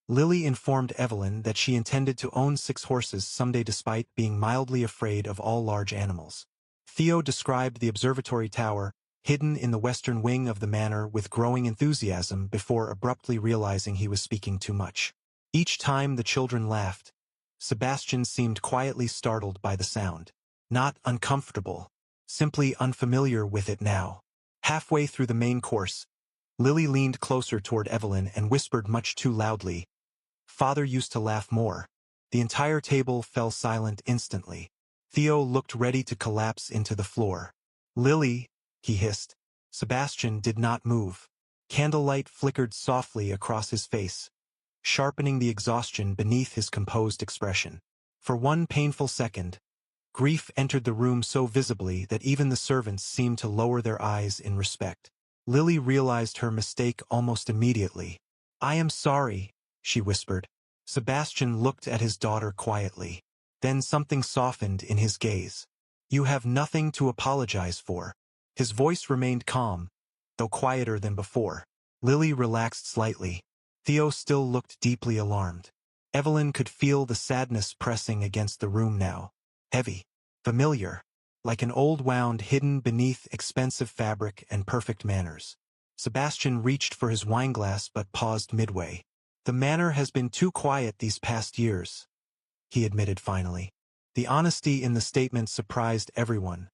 Lily informed Evelyn that she intended to own 6 horses someday despite being mildly afraid of all large animals. Theo described the observatory tower, hidden in the western wing of the manor, with growing enthusiasm before abruptly realizing he was speaking too much. Each time the children laughed, Sebastian seemed quietly startled by the sound. Not uncomfortable. Simply unfamiliar with it now. Halfway through the main course, Lily leaned closer toward Evelyn and whispered much too loudly, "Father used to laugh more." The entire table fell silent instantly. Theo looked ready to collapse into the floor. "Lily," he hissed. Sebastian did not move. Candlelight flickered softly across his face, sharpening the exhaustion beneath his composed expression. For one painful second, grief entered the room so visibly that even the servants seemed to lower their eyes in respect. Lily realized her mistake almost immediately. "I am sorry," she whispered. Sebastian looked at his daughter quietly. Then something softened in his gaze. "You have nothing to apologize for." His voice remained calm, though quieter than before. Lily relaxed slightly. Theo still looked deeply alarmed. Evelyn could feel the sadness pressing against the room now. Heavy. Familiar. Like an old wound hidden beneath expensive fabric and perfect manners. Sebastian reached for his wineglass but paused midway. "The manor has been too quiet these past years," he admitted finally. The honesty in the statement surprised everyone,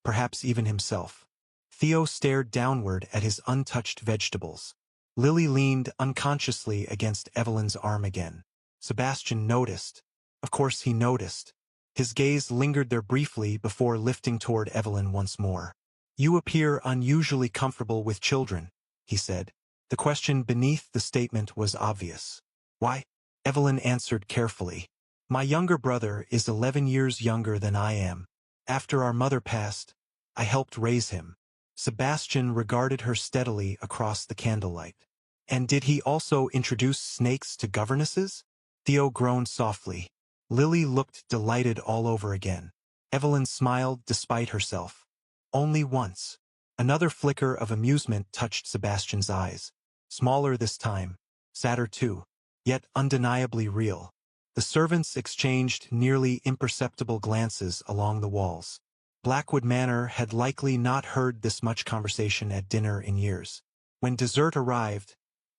perhaps even himself. Theo stared downward at his untouched vegetables. Lily leaned unconsciously against Evelyn's arm again. Sebastian noticed. Of course he noticed. His gaze lingered there briefly before lifting toward Evelyn once more. "You appear unusually comfortable with children," he said. The question beneath the statement was obvious. "Why?" Evelyn answered carefully. "My younger brother is 11 years younger than I am. After our mother passed, I helped raise him." Sebastian regarded her steadily across the candlelight. "And did he also introduce snakes to governesses?" Theo groaned softly. Lily looked delighted all over again. Evelyn smiled despite herself. "Only once." Another flicker of amusement touched Sebastian's eyes. Smaller this time, sadder too, yet undeniably real. The servants exchanged nearly imperceptible glances along the walls. Blackwood Manor had likely not heard this much conversation at dinner in years. When dessert arrived,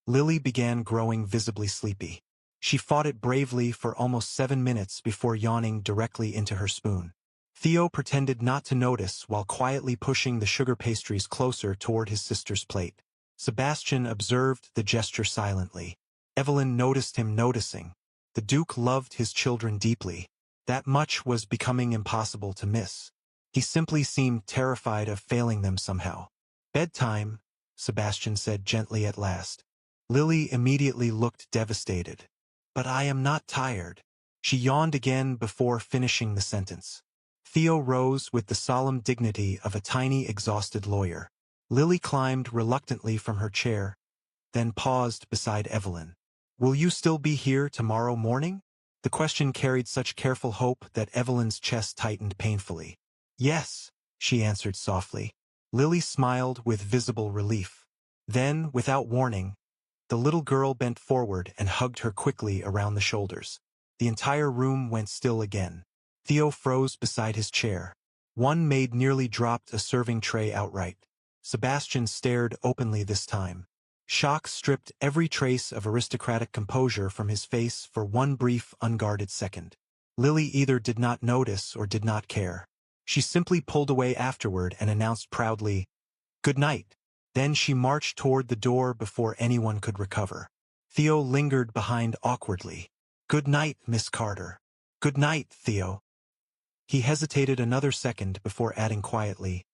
Lily began growing visibly sleepy. She fought it bravely for almost 7 minutes before yawning directly into her spoon. Theo pretended not to notice while quietly pushing the sugar pastries closer toward his sister's plate. Sebastian observed the gesture silently. Evelyn noticed him noticing. The Duke loved his children deeply. That much was becoming impossible to miss. He simply seemed terrified of failing them somehow. "Bedtime," Sebastian said gently at last. Lily immediately looked devastated. "But I am not tired." She yawned again before finishing the sentence. Theo rose with the solemn dignity of a tiny, exhausted lawyer. Lily climbed reluctantly from her chair, then paused beside Evelyn. "Will you still be here tomorrow morning?" The question carried such careful hope that Evelyn's chest tightened painfully. "Yes," she answered softly. Lily smiled with visible relief. Then, without warning, the little girl bent forward and hugged her quickly around the shoulders. The entire room went still again. Theo froze beside his chair. One maid nearly dropped a serving tray outright. Sebastian stared openly this time. Shock stripped every trace of aristocratic composure from his face for one brief, unguarded second. Lily either did not notice or did not care. She simply pulled away afterward and announced proudly, "Good night." Then she marched toward the door before anyone could recover. Theo lingered behind awkwardly. "Good night, Miss Carter." "Good night, Theo." He hesitated another second before adding quietly,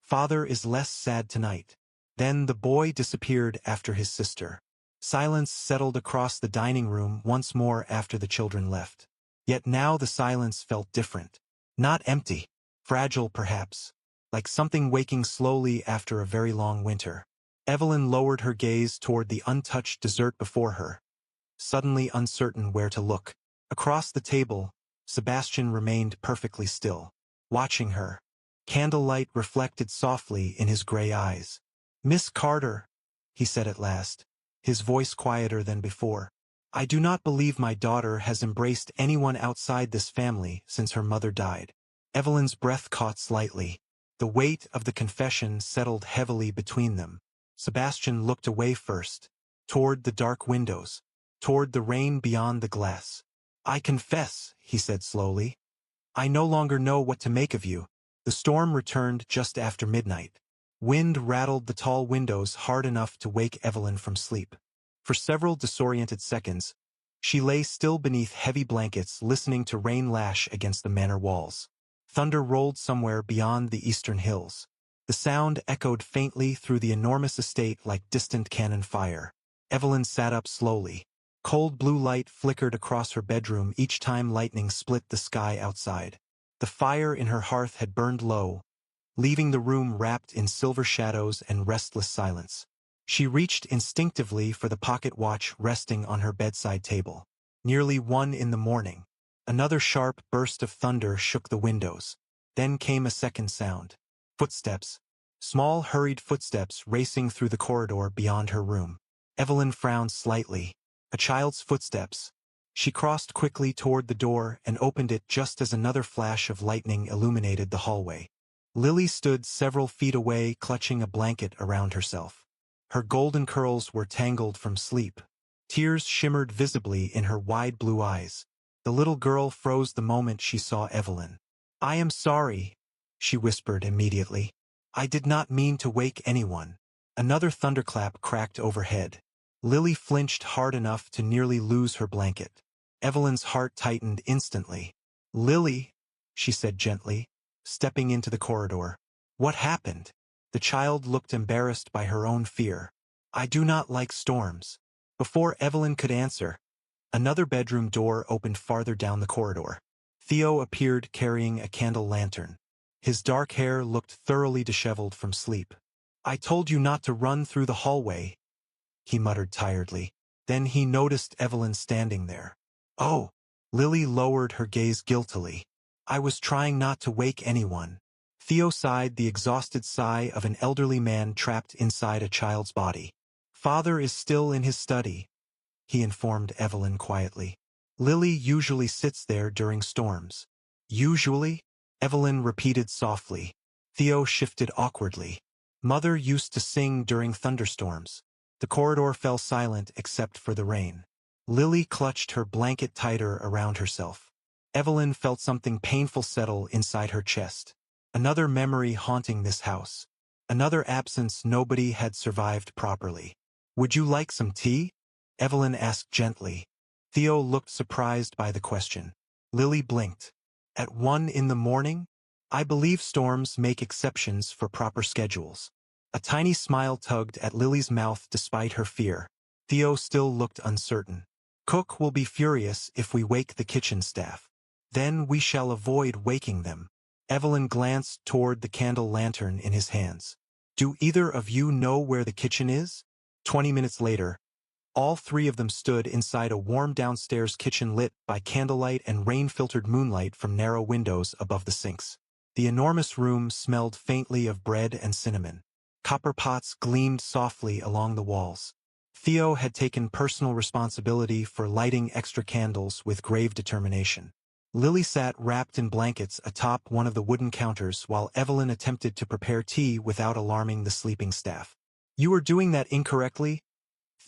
"Father is less sad tonight." Then the boy disappeared after his sister. Silence settled across the dining room once more after the children left. Yet now the silence felt different. Not empty. Fragile, perhaps. Like something waking slowly after a very long winter. Evelyn lowered her gaze toward the untouched dessert before her, suddenly uncertain where to look. Across the table, Sebastian remained perfectly still, watching her. Candlelight reflected softly in his gray eyes. "Miss Carter," he said at last, his voice quieter than before, "I do not believe my daughter has embraced anyone outside this family since her mother died." Evelyn's breath caught slightly. The weight of the confession settled heavily between them. Sebastian looked away first, toward the dark windows, toward the rain beyond the glass. I confess, he said slowly. I no longer know what to make of you. The storm returned just after midnight. Wind rattled the tall windows hard enough to wake Evelyn from sleep. For several disoriented seconds, she lay still beneath heavy blankets listening to rain lash against the manor walls. Thunder rolled somewhere beyond the eastern hills. The sound echoed faintly through the enormous estate like distant cannon fire. Evelyn sat up slowly. Cold blue light flickered across her bedroom each time lightning split the sky outside. The fire in her hearth had burned low, leaving the room wrapped in silver shadows and restless silence. She reached instinctively for the pocket watch resting on her bedside table. Nearly 1 in the morning. Another sharp burst of thunder shook the windows. Then came a second sound. Footsteps. Small, hurried footsteps racing through the corridor beyond her room. Evelyn frowned slightly. A child's footsteps. She crossed quickly toward the door and opened it just as another flash of lightning illuminated the hallway. Lily stood several feet away, clutching a blanket around herself. Her golden curls were tangled from sleep. Tears shimmered visibly in her wide blue eyes. The little girl froze the moment she saw Evelyn. I am sorry, she whispered immediately. I did not mean to wake anyone. Another thunderclap cracked overhead. Lily flinched hard enough to nearly lose her blanket. Evelyn's heart tightened instantly. Lily, she said gently, stepping into the corridor. What happened? The child looked embarrassed by her own fear. I do not like storms. Before Evelyn could answer, another bedroom door opened farther down the corridor. Theo appeared carrying a candle lantern. His dark hair looked thoroughly disheveled from sleep. I told you not to run through the hallway, he muttered tiredly. Then he noticed Evelyn standing there. Oh! Lily lowered her gaze guiltily. I was trying not to wake anyone. Theo sighed, the exhausted sigh of an elderly man trapped inside a child's body. Father is still in his study, he informed Evelyn quietly. Lily usually sits there during storms. Usually? Evelyn repeated softly. Theo shifted awkwardly. Mother used to sing during thunderstorms. The corridor fell silent except for the rain. Lily clutched her blanket tighter around herself. Evelyn felt something painful settle inside her chest. Another memory haunting this house. Another absence nobody had survived properly. Would you like some tea? Evelyn asked gently. Theo looked surprised by the question. Lily blinked. At 1 in the morning? I believe storms make exceptions for proper schedules. A tiny smile tugged at Lily's mouth despite her fear. Theo still looked uncertain. Cook will be furious if we wake the kitchen staff. Then we shall avoid waking them. Evelyn glanced toward the candle lantern in his hands. Do either of you know where the kitchen is? 20 minutes later, all three of them stood inside a warm downstairs kitchen lit by candlelight and rain-filtered moonlight from narrow windows above the sinks. The enormous room smelled faintly of bread and cinnamon. Copper pots gleamed softly along the walls. Theo had taken personal responsibility for lighting extra candles with grave determination. Lily sat wrapped in blankets atop one of the wooden counters while Evelyn attempted to prepare tea without alarming the sleeping staff. You are doing that incorrectly,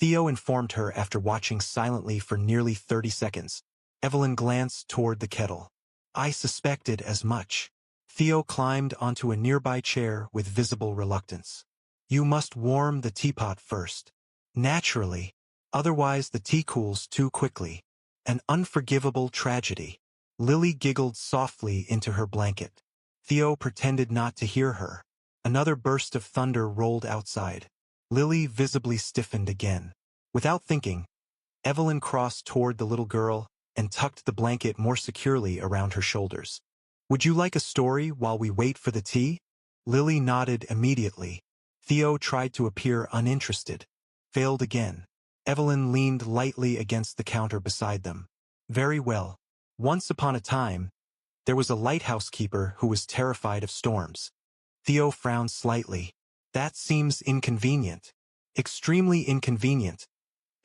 Theo informed her after watching silently for nearly 30 seconds. Evelyn glanced toward the kettle. I suspected as much. Theo climbed onto a nearby chair with visible reluctance. You must warm the teapot first. Naturally. Otherwise the tea cools too quickly. An unforgivable tragedy. Lily giggled softly into her blanket. Theo pretended not to hear her. Another burst of thunder rolled outside. Lily visibly stiffened again. Without thinking, Evelyn crossed toward the little girl and tucked the blanket more securely around her shoulders. Would you like a story while we wait for the tea? Lily nodded immediately. Theo tried to appear uninterested. Failed again. Evelyn leaned lightly against the counter beside them. Very well. Once upon a time, there was a lighthouse keeper who was terrified of storms. Theo frowned slightly. That seems inconvenient. Extremely inconvenient,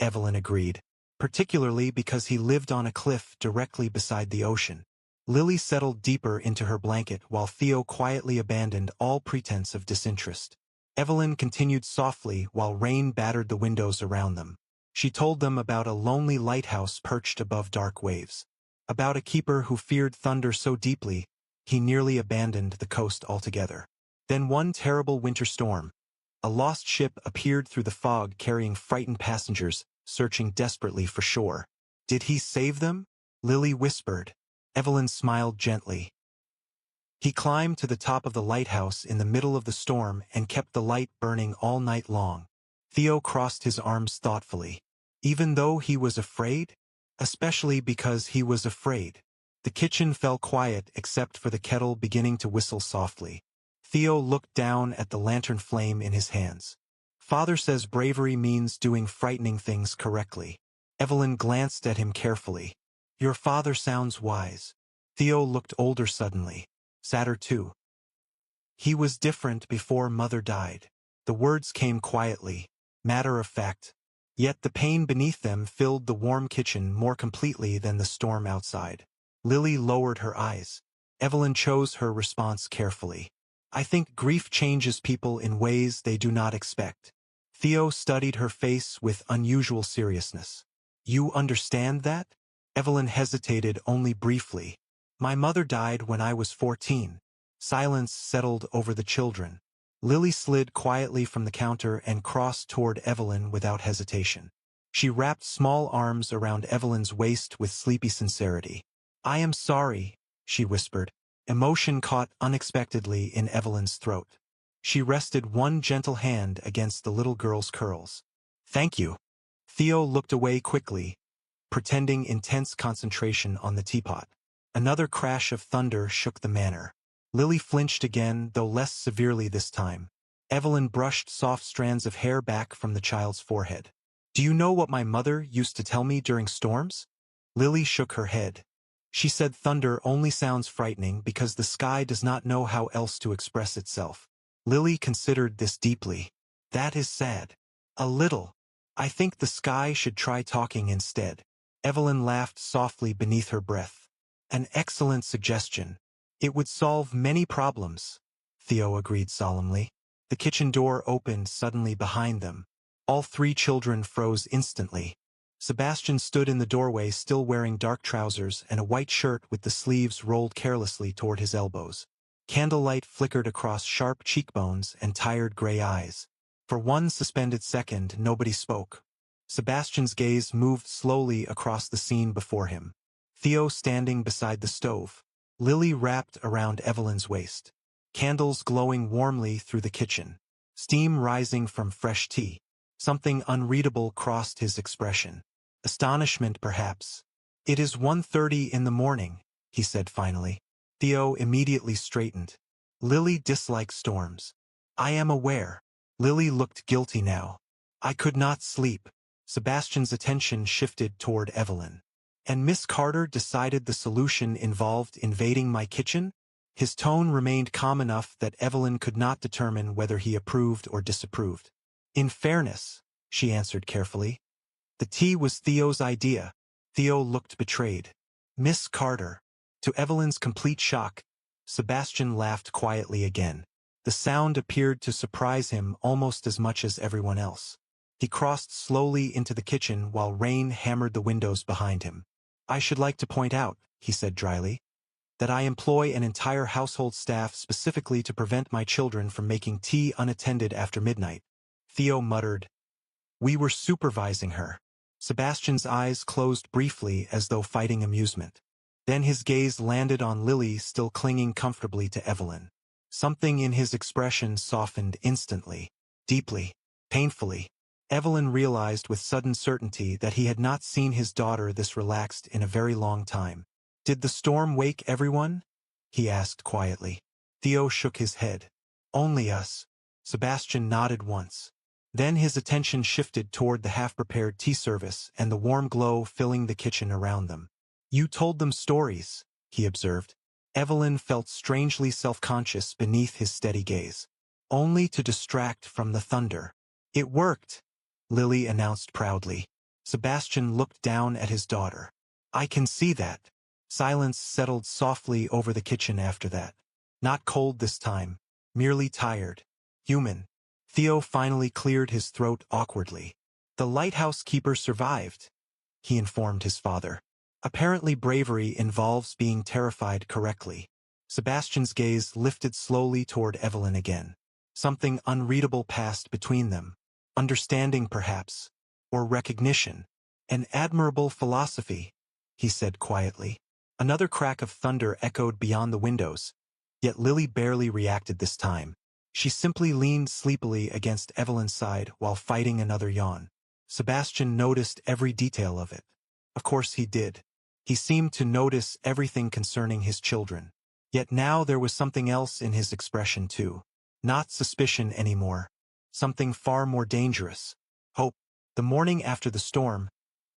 Evelyn agreed, particularly because he lived on a cliff directly beside the ocean. Lily settled deeper into her blanket while Theo quietly abandoned all pretense of disinterest. Evelyn continued softly while rain battered the windows around them. She told them about a lonely lighthouse perched above dark waves. About a keeper who feared thunder so deeply, he nearly abandoned the coast altogether. Then one terrible winter storm. A lost ship appeared through the fog carrying frightened passengers, searching desperately for shore. Did he save them? Lily whispered. Evelyn smiled gently. He climbed to the top of the lighthouse in the middle of the storm and kept the light burning all night long. Theo crossed his arms thoughtfully. Even though he was afraid? Especially because he was afraid. The kitchen fell quiet except for the kettle beginning to whistle softly. Theo looked down at the lantern flame in his hands. Father says bravery means doing frightening things correctly. Evelyn glanced at him carefully. Your father sounds wise. Theo looked older suddenly. Sadder too. He was different before Mother died. The words came quietly, matter of fact. Yet the pain beneath them filled the warm kitchen more completely than the storm outside. Lily lowered her eyes. Evelyn chose her response carefully. I think grief changes people in ways they do not expect. Theo studied her face with unusual seriousness. You understand that? Evelyn hesitated only briefly. My mother died when I was 14. Silence settled over the children. Lily slid quietly from the counter and crossed toward Evelyn without hesitation. She wrapped small arms around Evelyn's waist with sleepy sincerity. I am sorry, she whispered. Emotion caught unexpectedly in Evelyn's throat. She rested one gentle hand against the little girl's curls. Thank you. Theo looked away quickly, pretending intense concentration on the teapot. Another crash of thunder shook the manor. Lily flinched again, though less severely this time. Evelyn brushed soft strands of hair back from the child's forehead. Do you know what my mother used to tell me during storms? Lily shook her head. She said thunder only sounds frightening because the sky does not know how else to express itself. Lily considered this deeply. That is sad. A little. I think the sky should try talking instead. Evelyn laughed softly beneath her breath. An excellent suggestion. It would solve many problems, Theo agreed solemnly. The kitchen door opened suddenly behind them. All three children froze instantly. Sebastian stood in the doorway still wearing dark trousers and a white shirt with the sleeves rolled carelessly toward his elbows. Candlelight flickered across sharp cheekbones and tired gray eyes. For one suspended second, nobody spoke. Sebastian's gaze moved slowly across the scene before him. Theo standing beside the stove. Lily wrapped around Evelyn's waist. Candles glowing warmly through the kitchen. Steam rising from fresh tea. Something unreadable crossed his expression. Astonishment, perhaps. It is 1:30 in the morning, he said finally. Theo immediately straightened. Lily dislikes storms. I am aware. Lily looked guilty now. I could not sleep. Sebastian's attention shifted toward Evelyn. And Miss Carter decided the solution involved invading my kitchen? His tone remained calm enough that Evelyn could not determine whether he approved or disapproved. In fairness, she answered carefully. The tea was Theo's idea. Theo looked betrayed. Miss Carter. To Evelyn's complete shock, Sebastian laughed quietly again. The sound appeared to surprise him almost as much as everyone else. He crossed slowly into the kitchen while rain hammered the windows behind him. I should like to point out, he said dryly, that I employ an entire household staff specifically to prevent my children from making tea unattended after midnight. Theo muttered. We were supervising her. Sebastian's eyes closed briefly as though fighting amusement. Then his gaze landed on Lily still clinging comfortably to Evelyn. Something in his expression softened instantly, deeply, painfully. Evelyn realized with sudden certainty that he had not seen his daughter this relaxed in a very long time. Did the storm wake everyone? He asked quietly. Theo shook his head. Only us. Sebastian nodded once. Then his attention shifted toward the half-prepared tea service and the warm glow filling the kitchen around them. You told them stories, he observed. Evelyn felt strangely self-conscious beneath his steady gaze. Only to distract from the thunder. It worked, Lily announced proudly. Sebastian looked down at his daughter. I can see that. Silence settled softly over the kitchen after that. Not cold this time, merely tired. Human. Theo finally cleared his throat awkwardly. The lighthouse keeper survived, he informed his father. Apparently bravery involves being terrified correctly. Sebastian's gaze lifted slowly toward Evelyn again. Something unreadable passed between them. Understanding, perhaps. Or recognition. An admirable philosophy, he said quietly. Another crack of thunder echoed beyond the windows. Yet Lily barely reacted this time. She simply leaned sleepily against Evelyn's side while fighting another yawn. Sebastian noticed every detail of it. Of course he did. He seemed to notice everything concerning his children. Yet now there was something else in his expression too. Not suspicion anymore. Something far more dangerous. Hope. The morning after the storm,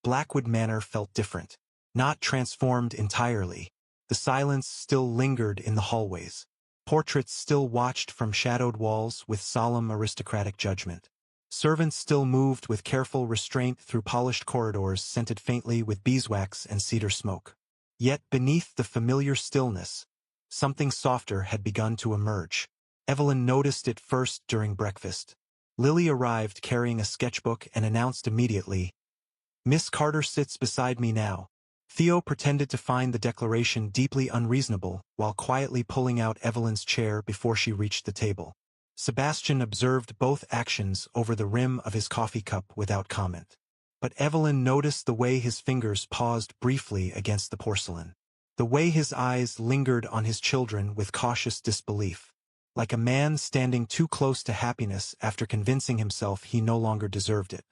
Blackwood Manor felt different. Not transformed entirely. The silence still lingered in the hallways. Portraits still watched from shadowed walls with solemn aristocratic judgment. Servants still moved with careful restraint through polished corridors scented faintly with beeswax and cedar smoke. Yet beneath the familiar stillness, something softer had begun to emerge. Evelyn noticed it first during breakfast. Lily arrived carrying a sketchbook and announced immediately, "Miss Carter sits beside me now." Theo pretended to find the declaration deeply unreasonable while quietly pulling out Evelyn's chair before she reached the table. Sebastian observed both actions over the rim of his coffee cup without comment. But Evelyn noticed the way his fingers paused briefly against the porcelain. The way his eyes lingered on his children with cautious disbelief. Like a man standing too close to happiness after convincing himself he no longer deserved it.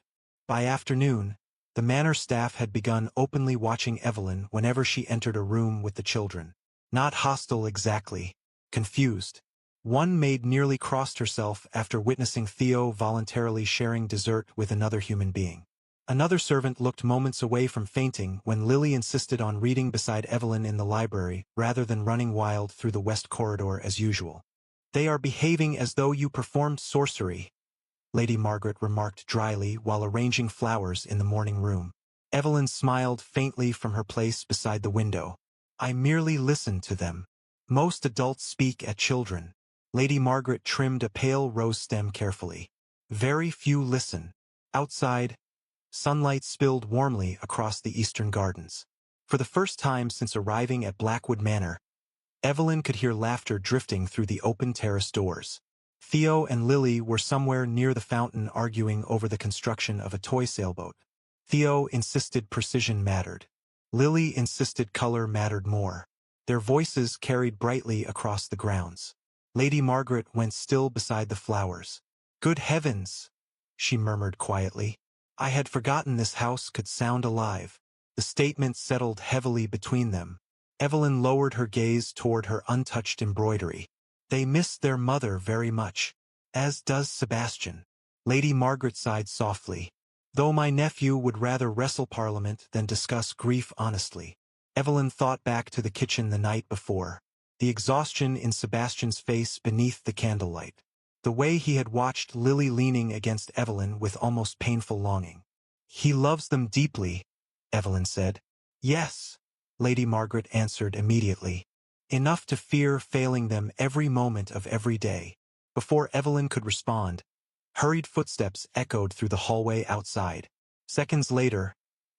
By afternoon, the manor staff had begun openly watching Evelyn whenever she entered a room with the children. Not hostile exactly. Confused. One maid nearly crossed herself after witnessing Theo voluntarily sharing dessert with another human being. Another servant looked moments away from fainting when Lily insisted on reading beside Evelyn in the library rather than running wild through the west corridor as usual. "They are behaving as though you performed sorcery," Lady Margaret remarked dryly while arranging flowers in the morning room. Evelyn smiled faintly from her place beside the window. "I merely listened to them. Most adults speak at children." Lady Margaret trimmed a pale rose stem carefully. "Very few listen." Outside, sunlight spilled warmly across the eastern gardens. For the first time since arriving at Blackwood Manor, Evelyn could hear laughter drifting through the open terrace doors. Theo and Lily were somewhere near the fountain arguing over the construction of a toy sailboat. Theo insisted precision mattered. Lily insisted color mattered more. Their voices carried brightly across the grounds. Lady Margaret went still beside the flowers. "Good heavens," she murmured quietly. "I had forgotten this house could sound alive." The statement settled heavily between them. Evelyn lowered her gaze toward her untouched embroidery. "They miss their mother very much. As does Sebastian." Lady Margaret sighed softly. "Though my nephew would rather wrestle Parliament than discuss grief honestly." Evelyn thought back to the kitchen the night before. The exhaustion in Sebastian's face beneath the candlelight. The way he had watched Lily leaning against Evelyn with almost painful longing. "He loves them deeply," Evelyn said. "Yes," Lady Margaret answered immediately. "Enough to fear failing them every moment of every day." Before Evelyn could respond, hurried footsteps echoed through the hallway outside. Seconds later,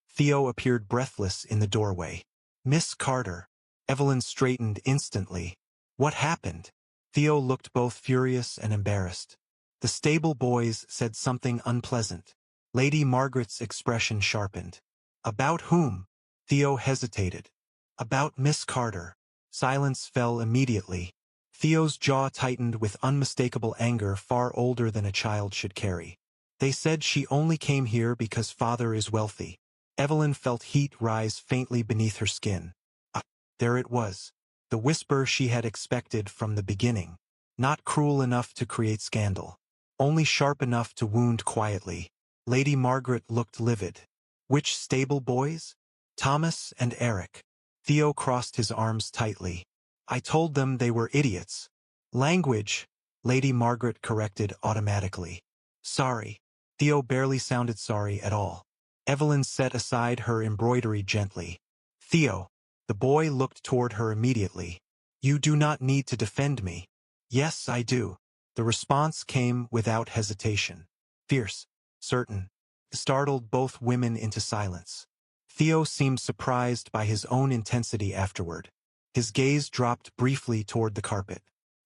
Theo appeared breathless in the doorway. "Miss Carter." Evelyn straightened instantly. "What happened?" Theo looked both furious and embarrassed. "The stable boys said something unpleasant." Lady Margaret's expression sharpened. "About whom?" Theo hesitated. "About Miss Carter." Silence fell immediately. Theo's jaw tightened with unmistakable anger far older than a child should carry. "They said she only came here because father is wealthy." Evelyn felt heat rise faintly beneath her skin. Ah, there it was. The whisper she had expected from the beginning. Not cruel enough to create scandal. Only sharp enough to wound quietly. Lady Margaret looked livid. "Which stable boys?" "Thomas and Eric." Theo crossed his arms tightly. "I told them they were idiots." "Language," Lady Margaret corrected automatically. "Sorry." Theo barely sounded sorry at all. Evelyn set aside her embroidery gently. "Theo." The boy looked toward her immediately. "You do not need to defend me." "Yes, I do." The response came without hesitation. Fierce, certain. Startled both women into silence. Theo seemed surprised by his own intensity afterward. His gaze dropped briefly toward the carpet.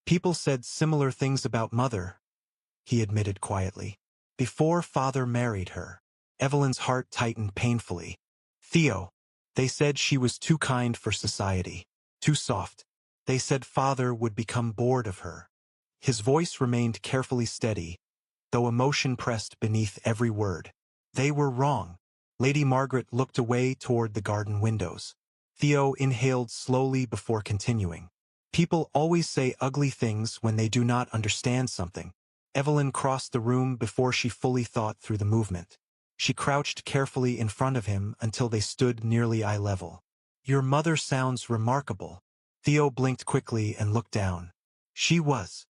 People said similar things about Mother, he admitted quietly. Before Father married her. Evelyn's heart tightened painfully. Theo. They said she was too kind for society. Too soft. They said Father would become bored of her. His voice remained carefully steady, though emotion pressed beneath every word. They were wrong. Lady Margaret looked away toward the garden windows. Theo inhaled slowly before continuing. People always say ugly things when they do not understand something. Evelyn crossed the room before she fully thought through the movement. She crouched carefully in front of him until they stood nearly eye level. Your mother sounds remarkable. Theo blinked quickly and looked down. She was.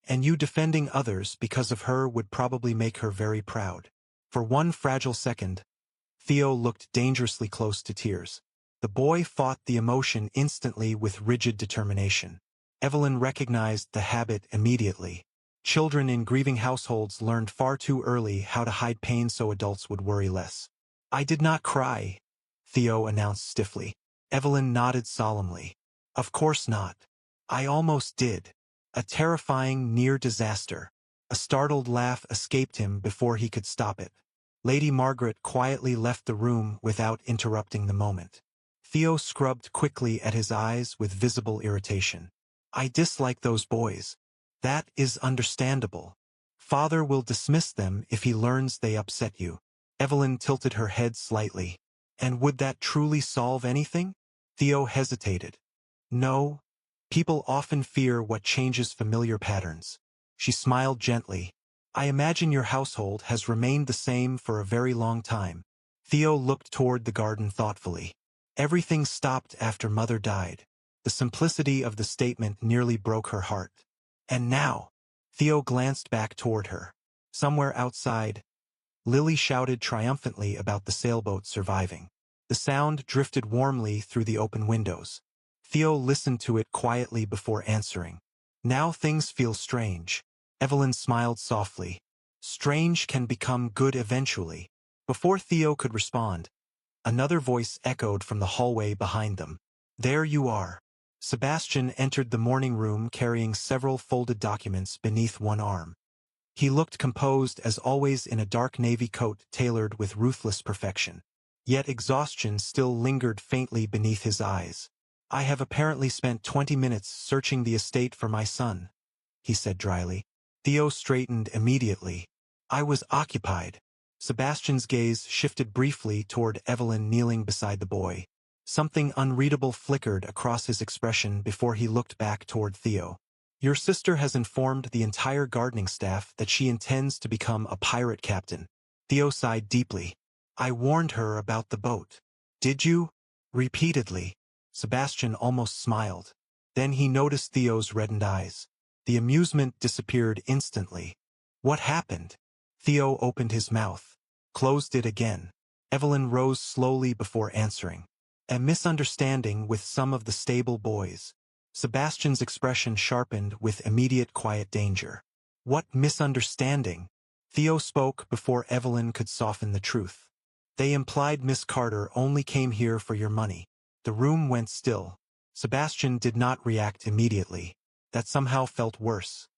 And you defending others because of her would probably make her very proud. For one fragile second, Theo looked dangerously close to tears. The boy fought the emotion instantly with rigid determination. Evelyn recognized the habit immediately. Children in grieving households learned far too early how to hide pain so adults would worry less. I did not cry, Theo announced stiffly. Evelyn nodded solemnly. Of course not. I almost did. A terrifying near disaster. A startled laugh escaped him before he could stop it. Lady Margaret quietly left the room without interrupting the moment. Theo scrubbed quickly at his eyes with visible irritation. I dislike those boys. That is understandable. Father will dismiss them if he learns they upset you. Evelyn tilted her head slightly. And would that truly solve anything? Theo hesitated. No. People often fear what changes familiar patterns. She smiled gently. I imagine your household has remained the same for a very long time. Theo looked toward the garden thoughtfully. Everything stopped after Mother died. The simplicity of the statement nearly broke her heart. And now, Theo glanced back toward her. Somewhere outside, Lily shouted triumphantly about the sailboat surviving. The sound drifted warmly through the open windows. Theo listened to it quietly before answering. Now things feel strange. Evelyn smiled softly. Strange can become good eventually. Before Theo could respond, another voice echoed from the hallway behind them. There you are. Sebastian entered the morning room carrying several folded documents beneath one arm. He looked composed as always in a dark navy coat tailored with ruthless perfection. Yet exhaustion still lingered faintly beneath his eyes. I have apparently spent 20 minutes searching the estate for my son, he said dryly. Theo straightened immediately. I was occupied. Sebastian's gaze shifted briefly toward Evelyn kneeling beside the boy. Something unreadable flickered across his expression before he looked back toward Theo. Your sister has informed the entire gardening staff that she intends to become a pirate captain. Theo sighed deeply. I warned her about the boat. Did you? Repeatedly. Sebastian almost smiled. Then he noticed Theo's reddened eyes. The amusement disappeared instantly. What happened? Theo opened his mouth, closed it again. Evelyn rose slowly before answering. A misunderstanding with some of the stable boys. Sebastian's expression sharpened with immediate quiet danger. What misunderstanding? Theo spoke before Evelyn could soften the truth. They implied Miss Carter only came here for your money. The room went still. Sebastian did not react immediately. That somehow felt worse.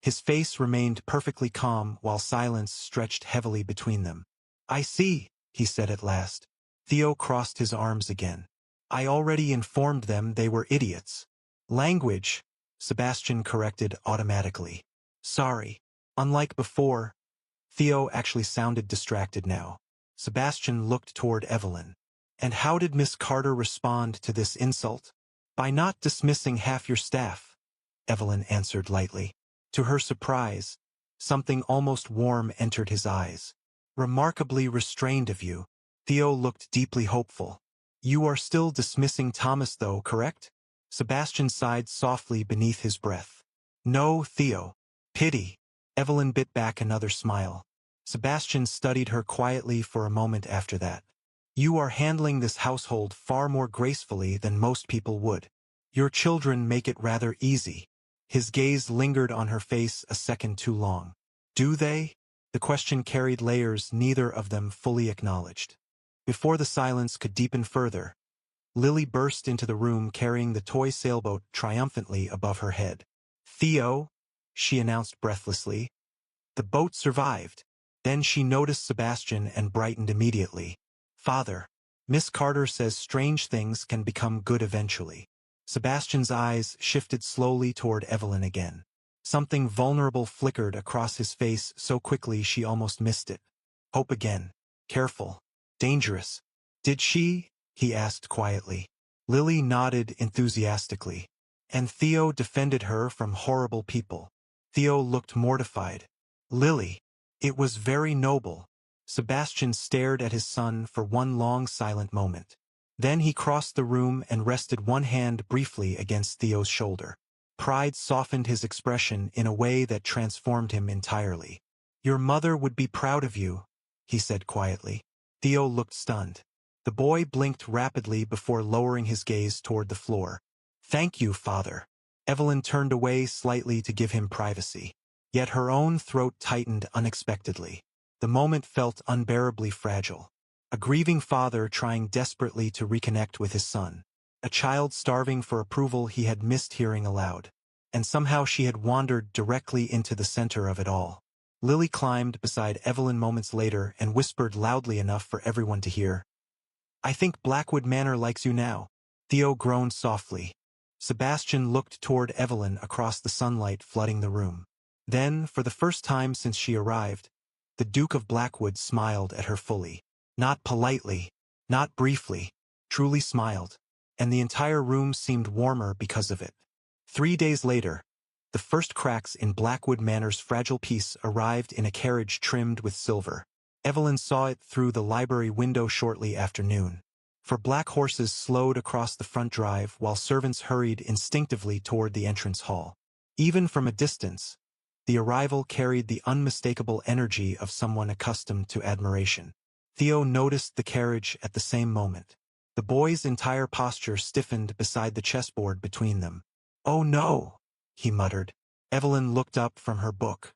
His face remained perfectly calm while silence stretched heavily between them. I see, he said at last. Theo crossed his arms again. I already informed them they were idiots. Language, Sebastian corrected automatically. Sorry. Unlike before, Theo actually sounded distracted now. Sebastian looked toward Evelyn. And how did Miss Carter respond to this insult? By not dismissing half your staff, Evelyn answered lightly. To her surprise, something almost warm entered his eyes. Remarkably restrained of you. Theo looked deeply hopeful. You are still dismissing Thomas though, correct? Sebastian sighed softly beneath his breath. No, Theo. Pity. Evelyn bit back another smile. Sebastian studied her quietly for a moment after that. You are handling this household far more gracefully than most people would. Your children make it rather easy. His gaze lingered on her face a second too long. Do they? The question carried layers neither of them fully acknowledged. Before the silence could deepen further, Lily burst into the room carrying the toy sailboat triumphantly above her head. "Theo," she announced breathlessly. "The boat survived." Then she noticed Sebastian and brightened immediately. "Father, Miss Carter says strange things can become good eventually." Sebastian's eyes shifted slowly toward Evelyn again. Something vulnerable flickered across his face so quickly she almost missed it. "Hope again. Careful. Dangerous." "Did she?" he asked quietly. Lily nodded enthusiastically. "And Theo defended her from horrible people." Theo looked mortified. "Lily, it was very noble." Sebastian stared at his son for one long silent moment. Then he crossed the room and rested one hand briefly against Theo's shoulder. Pride softened his expression in a way that transformed him entirely. "Your mother would be proud of you," he said quietly. Theo looked stunned. The boy blinked rapidly before lowering his gaze toward the floor. "Thank you, father." Evelyn turned away slightly to give him privacy. Yet her own throat tightened unexpectedly. The moment felt unbearably fragile. A grieving father trying desperately to reconnect with his son. A child starving for approval he had missed hearing aloud. And somehow she had wandered directly into the center of it all. Lily climbed beside Evelyn moments later and whispered loudly enough for everyone to hear. "I think Blackwood Manor likes you now." Theo groaned softly. Sebastian looked toward Evelyn across the sunlight flooding the room. Then, for the first time since she arrived, the Duke of Blackwood smiled at her fully. Not politely, not briefly, truly smiled. And the entire room seemed warmer because of it. 3 days later, the first cracks in Blackwood Manor's fragile peace arrived in a carriage trimmed with silver. Evelyn saw it through the library window shortly after noon. For black horses slowed across the front drive while servants hurried instinctively toward the entrance hall. Even from a distance, the arrival carried the unmistakable energy of someone accustomed to admiration. Theo noticed the carriage at the same moment. The boy's entire posture stiffened beside the chessboard between them. "Oh no," he muttered. Evelyn looked up from her book.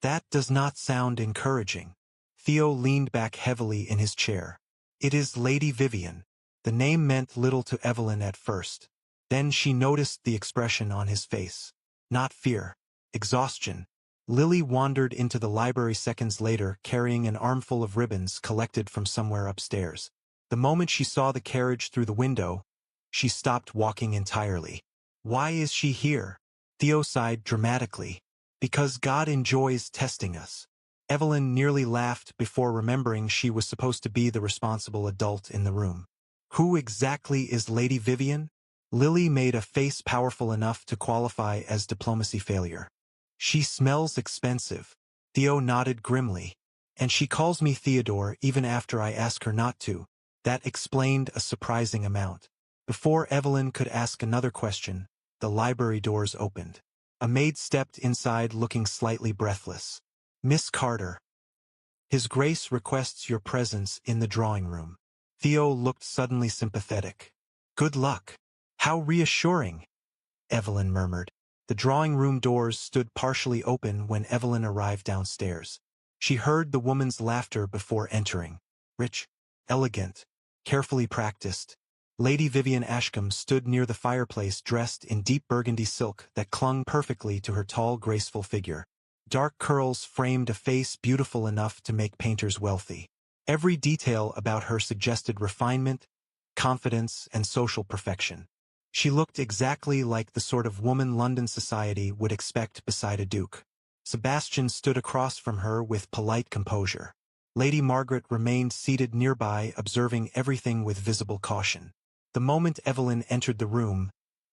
"That does not sound encouraging." Theo leaned back heavily in his chair. "It is Lady Vivian." The name meant little to Evelyn at first. Then she noticed the expression on his face. Not fear. Exhaustion. Lily wandered into the library seconds later carrying an armful of ribbons collected from somewhere upstairs. The moment she saw the carriage through the window, she stopped walking entirely. "Why is she here?" Theo sighed dramatically. "Because God enjoys testing us." Evelyn nearly laughed before remembering she was supposed to be the responsible adult in the room. "Who exactly is Lady Vivian?" Lily made a face powerful enough to qualify as diplomacy failure. "She smells expensive." Theo nodded grimly. "And she calls me Theodore even after I ask her not to." That explained a surprising amount. Before Evelyn could ask another question, the library doors opened. A maid stepped inside looking slightly breathless. "Miss Carter. His Grace requests your presence in the drawing room." Theo looked suddenly sympathetic. "Good luck." "How reassuring," Evelyn murmured. The drawing room doors stood partially open when Evelyn arrived downstairs. She heard the woman's laughter before entering. Rich, elegant, carefully practiced. Lady Vivian Ashcombe stood near the fireplace dressed in deep burgundy silk that clung perfectly to her tall, graceful figure. Dark curls framed a face beautiful enough to make painters wealthy. Every detail about her suggested refinement, confidence, and social perfection. She looked exactly like the sort of woman London society would expect beside a duke. Sebastian stood across from her with polite composure. Lady Margaret remained seated nearby, observing everything with visible caution. The moment Evelyn entered the room,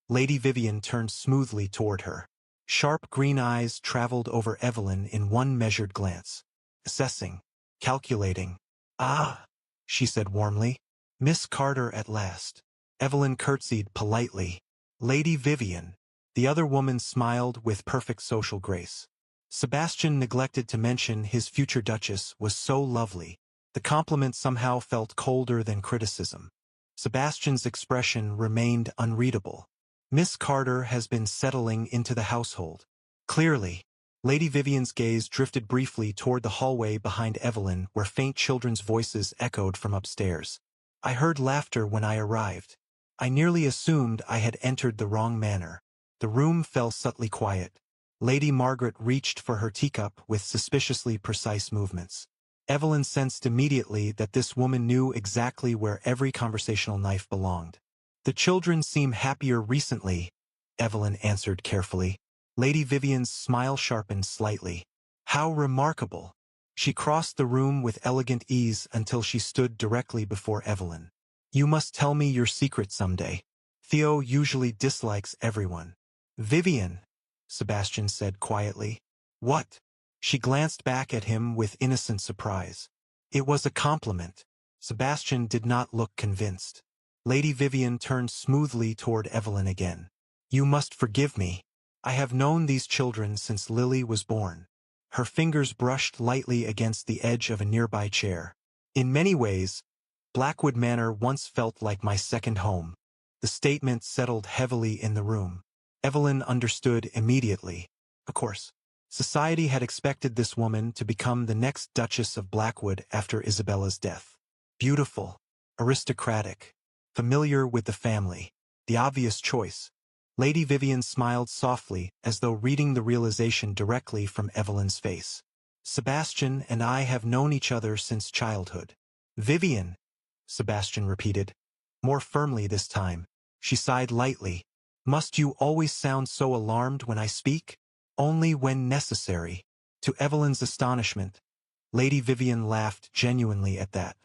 Lady Vivian turned smoothly toward her. Sharp green eyes traveled over Evelyn in one measured glance. Assessing. Calculating. "Ah," she said warmly. "Miss Carter at last." Evelyn curtsied politely. "Lady Vivian." The other woman smiled with perfect social grace. Sebastian neglected to mention his future duchess was so lovely. The compliment somehow felt colder than criticism. Sebastian's expression remained unreadable. "Miss Carter has been settling into the household." Clearly. Lady Vivian's gaze drifted briefly toward the hallway behind Evelyn where faint children's voices echoed from upstairs. I heard laughter when I arrived. I nearly assumed I had entered the wrong manor. The room fell subtly quiet. Lady Margaret reached for her teacup with suspiciously precise movements. Evelyn sensed immediately that this woman knew exactly where every conversational knife belonged. The children seem happier recently, Evelyn answered carefully. Lady Vivian's smile sharpened slightly. How remarkable! She crossed the room with elegant ease until she stood directly before Evelyn. You must tell me your secret someday. Theo usually dislikes everyone. Vivian, Sebastian said quietly. What? She glanced back at him with innocent surprise. It was a compliment. Sebastian did not look convinced. Lady Vivian turned smoothly toward Evelyn again. You must forgive me. I have known these children since Lily was born. Her fingers brushed lightly against the edge of a nearby chair. In many ways, Blackwood Manor once felt like my second home. The statement settled heavily in the room. Evelyn understood immediately. Of course, society had expected this woman to become the next Duchess of Blackwood after Isabella's death. Beautiful, aristocratic, familiar with the family, the obvious choice. Lady Vivian smiled softly as though reading the realization directly from Evelyn's face. Sebastian and I have known each other since childhood. Vivian, Sebastian repeated, more firmly this time. She sighed lightly. Must you always sound so alarmed when I speak? Only when necessary. To Evelyn's astonishment, Lady Vivian laughed genuinely at that.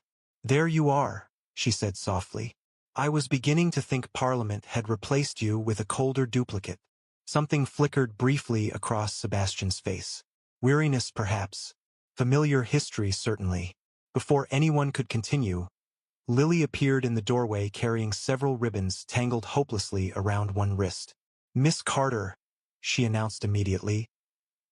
There you are, she said softly. I was beginning to think Parliament had replaced you with a colder duplicate. Something flickered briefly across Sebastian's face. Weariness, perhaps. Familiar history, certainly. Before anyone could continue, Lily appeared in the doorway carrying several ribbons tangled hopelessly around one wrist. Miss Carter, she announced immediately.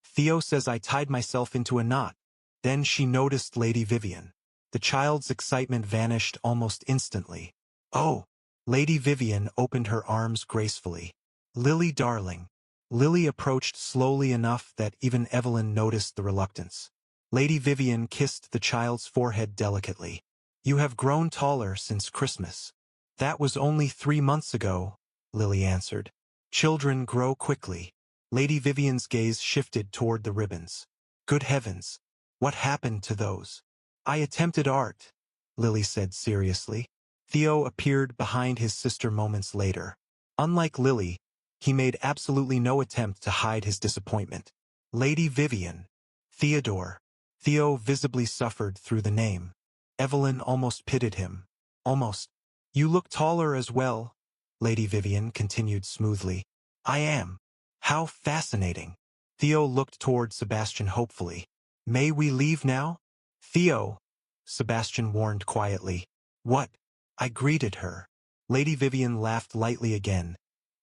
Theo says I tied myself into a knot. Then she noticed Lady Vivian. The child's excitement vanished almost instantly. Oh! Lady Vivian opened her arms gracefully. Lily, darling. Lily approached slowly enough that even Evelyn noticed the reluctance. Lady Vivian kissed the child's forehead delicately. You have grown taller since Christmas. That was only 3 months ago, Lily answered. Children grow quickly. Lady Vivian's gaze shifted toward the ribbons. Good heavens! What happened to those? I attempted art, Lily said seriously. Theo appeared behind his sister moments later. Unlike Lily, he made absolutely no attempt to hide his disappointment. Lady Vivian. Theodore. Theo visibly suffered through the name. Evelyn almost pitied him. Almost. You look taller as well, Lady Vivian continued smoothly. I am. How fascinating. Theo looked toward Sebastian hopefully. May we leave now? Theo, Sebastian warned quietly. What? I greeted her. Lady Vivian laughed lightly again,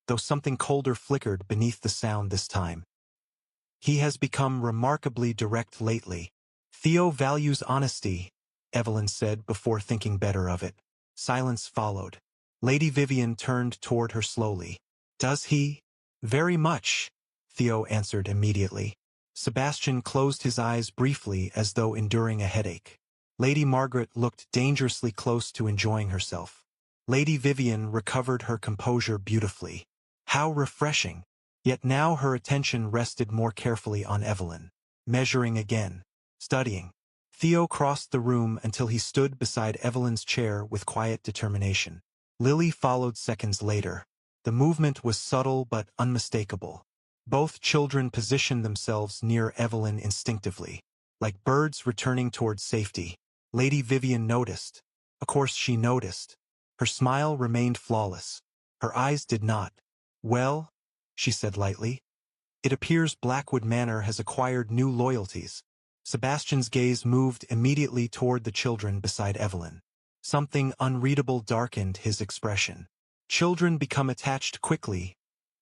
though something colder flickered beneath the sound this time. He has become remarkably direct lately. Theo values honesty, Evelyn said before thinking better of it. Silence followed. Lady Vivian turned toward her slowly. Does he? Very much, Theo answered immediately. Sebastian closed his eyes briefly as though enduring a headache. Lady Margaret looked dangerously close to enjoying herself. Lady Vivian recovered her composure beautifully. How refreshing! Yet now her attention rested more carefully on Evelyn. Measuring again. Studying. Theo crossed the room until he stood beside Evelyn's chair with quiet determination. Lily followed seconds later. The movement was subtle but unmistakable. Both children positioned themselves near Evelyn instinctively, like birds returning towards safety. Lady Vivian noticed. Of course she noticed. Her smile remained flawless. Her eyes did not. Well, she said lightly, it appears Blackwood Manor has acquired new loyalties. Sebastian's gaze moved immediately toward the children beside Evelyn. Something unreadable darkened his expression. Children become attached quickly,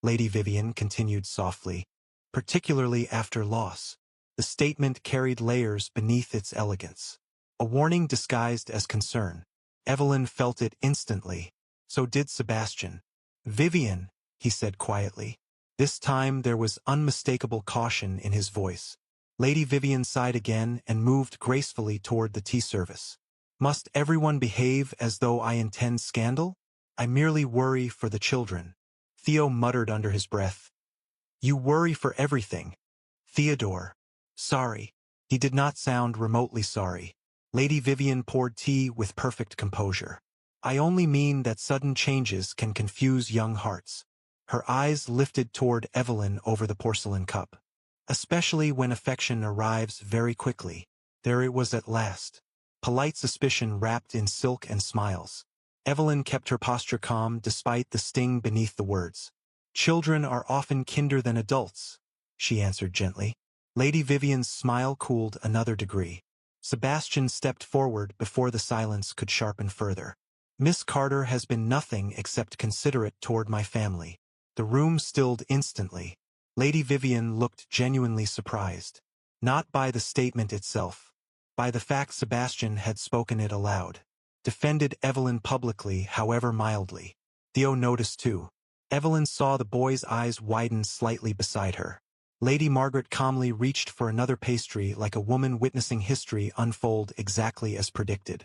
Lady Vivian continued softly, particularly after loss. The statement carried layers beneath its elegance. A warning disguised as concern. Evelyn felt it instantly. So did Sebastian. Vivian, he said quietly. This time there was unmistakable caution in his voice. Lady Vivian sighed again and moved gracefully toward the tea service. Must everyone behave as though I intend scandal? I merely worry for the children. Theo muttered under his breath. You worry for everything. Theodore. Sorry. He did not sound remotely sorry. Lady Vivian poured tea with perfect composure. I only mean that sudden changes can confuse young hearts. Her eyes lifted toward Evelyn over the porcelain cup. Especially when affection arrives very quickly. There it was at last. Polite suspicion wrapped in silk and smiles. Evelyn kept her posture calm despite the sting beneath the words. Children are often kinder than adults, she answered gently. Lady Vivian's smile cooled another degree. Sebastian stepped forward before the silence could sharpen further. Miss Carter has been nothing except considerate toward my family. The room stilled instantly. Lady Vivian looked genuinely surprised. Not by the statement itself. By the fact Sebastian had spoken it aloud. Defended Evelyn publicly, however mildly. Theo noticed too. Evelyn saw the boy's eyes widen slightly beside her. Lady Margaret calmly reached for another pastry like a woman witnessing history unfold exactly as predicted.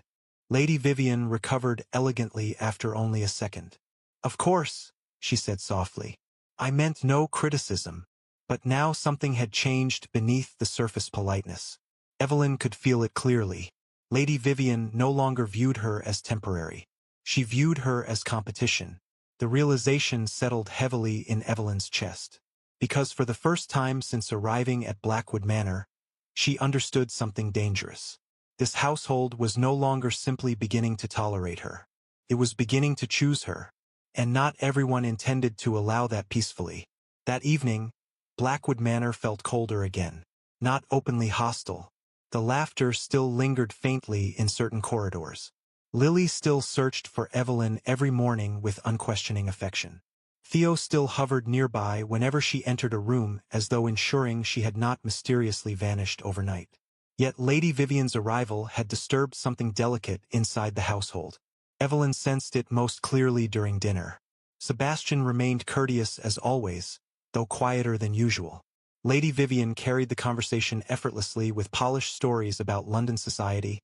Lady Vivian recovered elegantly after only a second. Of course, she said softly. I meant no criticism. But now something had changed beneath the surface politeness. Evelyn could feel it clearly. Lady Vivian no longer viewed her as temporary. She viewed her as competition. The realization settled heavily in Evelyn's chest. Because for the first time since arriving at Blackwood Manor, she understood something dangerous. This household was no longer simply beginning to tolerate her. It was beginning to choose her. And not everyone intended to allow that peacefully. That evening, Blackwood Manor felt colder again. Not openly hostile. The laughter still lingered faintly in certain corridors. Lily still searched for Evelyn every morning with unquestioning affection. Theo still hovered nearby whenever she entered a room as though ensuring she had not mysteriously vanished overnight. Yet Lady Vivian's arrival had disturbed something delicate inside the household. Evelyn sensed it most clearly during dinner. Sebastian remained courteous as always, though quieter than usual. Lady Vivian carried the conversation effortlessly with polished stories about London society,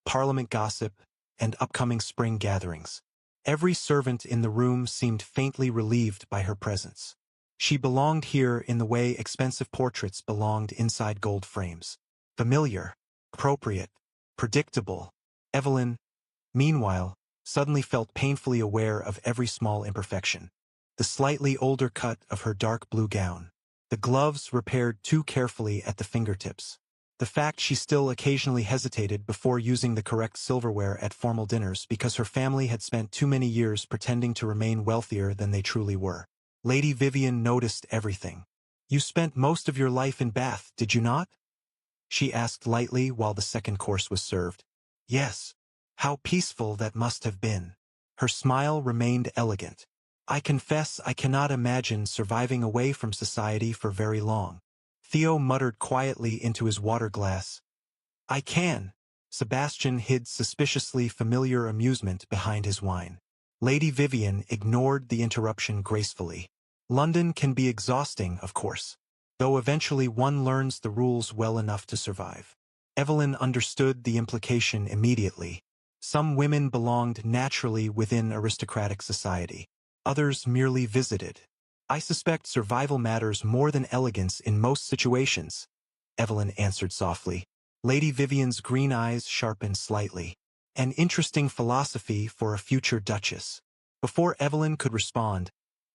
Parliament gossip, and upcoming spring gatherings. Every servant in the room seemed faintly relieved by her presence. She belonged here in the way expensive portraits belonged inside gold frames. Familiar, appropriate, predictable. Evelyn, meanwhile, suddenly felt painfully aware of every small imperfection. The slightly older cut of her dark blue gown. The gloves repaired too carefully at the fingertips. The fact she still occasionally hesitated before using the correct silverware at formal dinners because her family had spent too many years pretending to remain wealthier than they truly were. Lady Vivian noticed everything. You spent most of your life in Bath, did you not? She asked lightly while the second course was served. Yes. How peaceful that must have been. Her smile remained elegant. I confess I cannot imagine surviving away from society for very long. Theo muttered quietly into his water glass. I can. Sebastian hid suspiciously familiar amusement behind his wine. Lady Vivian ignored the interruption gracefully. London can be exhausting, of course, though eventually one learns the rules well enough to survive. Evelyn understood the implication immediately. Some women belonged naturally within aristocratic society. Others merely visited. I suspect survival matters more than elegance in most situations, Evelyn answered softly. Lady Vivian's green eyes sharpened slightly. An interesting philosophy for a future duchess. Before Evelyn could respond,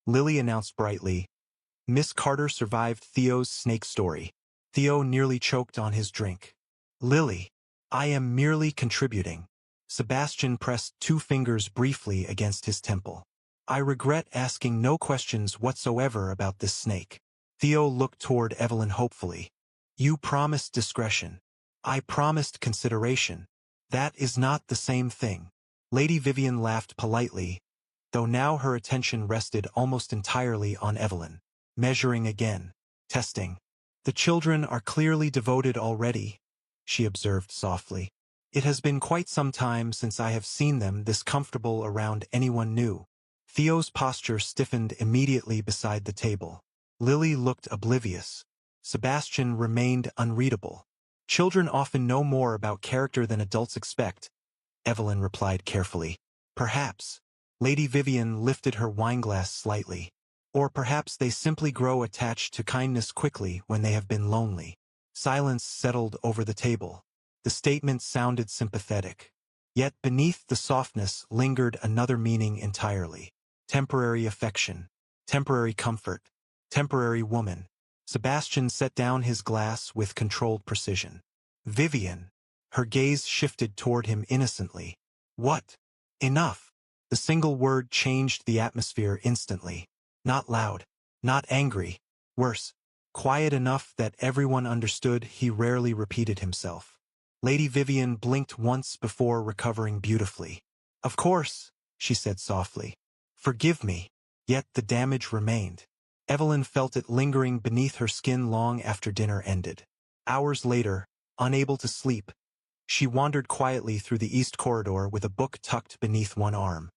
Lily announced brightly, Miss Carter survived Theo's snake story. Theo nearly choked on his drink. Lily, I am merely contributing. Sebastian pressed 2 fingers briefly against his temple. I regret asking no questions whatsoever about this snake. Theo looked toward Evelyn hopefully. You promised discretion. I promised consideration. That is not the same thing. Lady Vivian laughed politely, though now her attention rested almost entirely on Evelyn. Measuring again. Testing. The children are clearly devoted already, she observed softly. It has been quite some time since I have seen them this comfortable around anyone new. Theo's posture stiffened immediately beside the table. Lily looked oblivious. Sebastian remained unreadable. Children often know more about character than adults expect, Evelyn replied carefully. Perhaps. Lady Vivian lifted her wineglass slightly. Or perhaps they simply grow attached to kindness quickly when they have been lonely. Silence settled over the table. The statement sounded sympathetic. Yet beneath the softness lingered another meaning entirely. Temporary affection. Temporary comfort. Temporary woman. Sebastian set down his glass with controlled precision. Vivian. Her gaze shifted toward him innocently. What? Enough. The single word changed the atmosphere instantly. Not loud. Not angry. Worse. Quiet enough that everyone understood he rarely repeated himself. Lady Vivian blinked once before recovering beautifully. Of course, she said softly. Forgive me. Yet the damage remained. Evelyn felt it lingering beneath her skin long after dinner ended. Hours later, unable to sleep, she wandered quietly through the east corridor with a book tucked beneath one arm.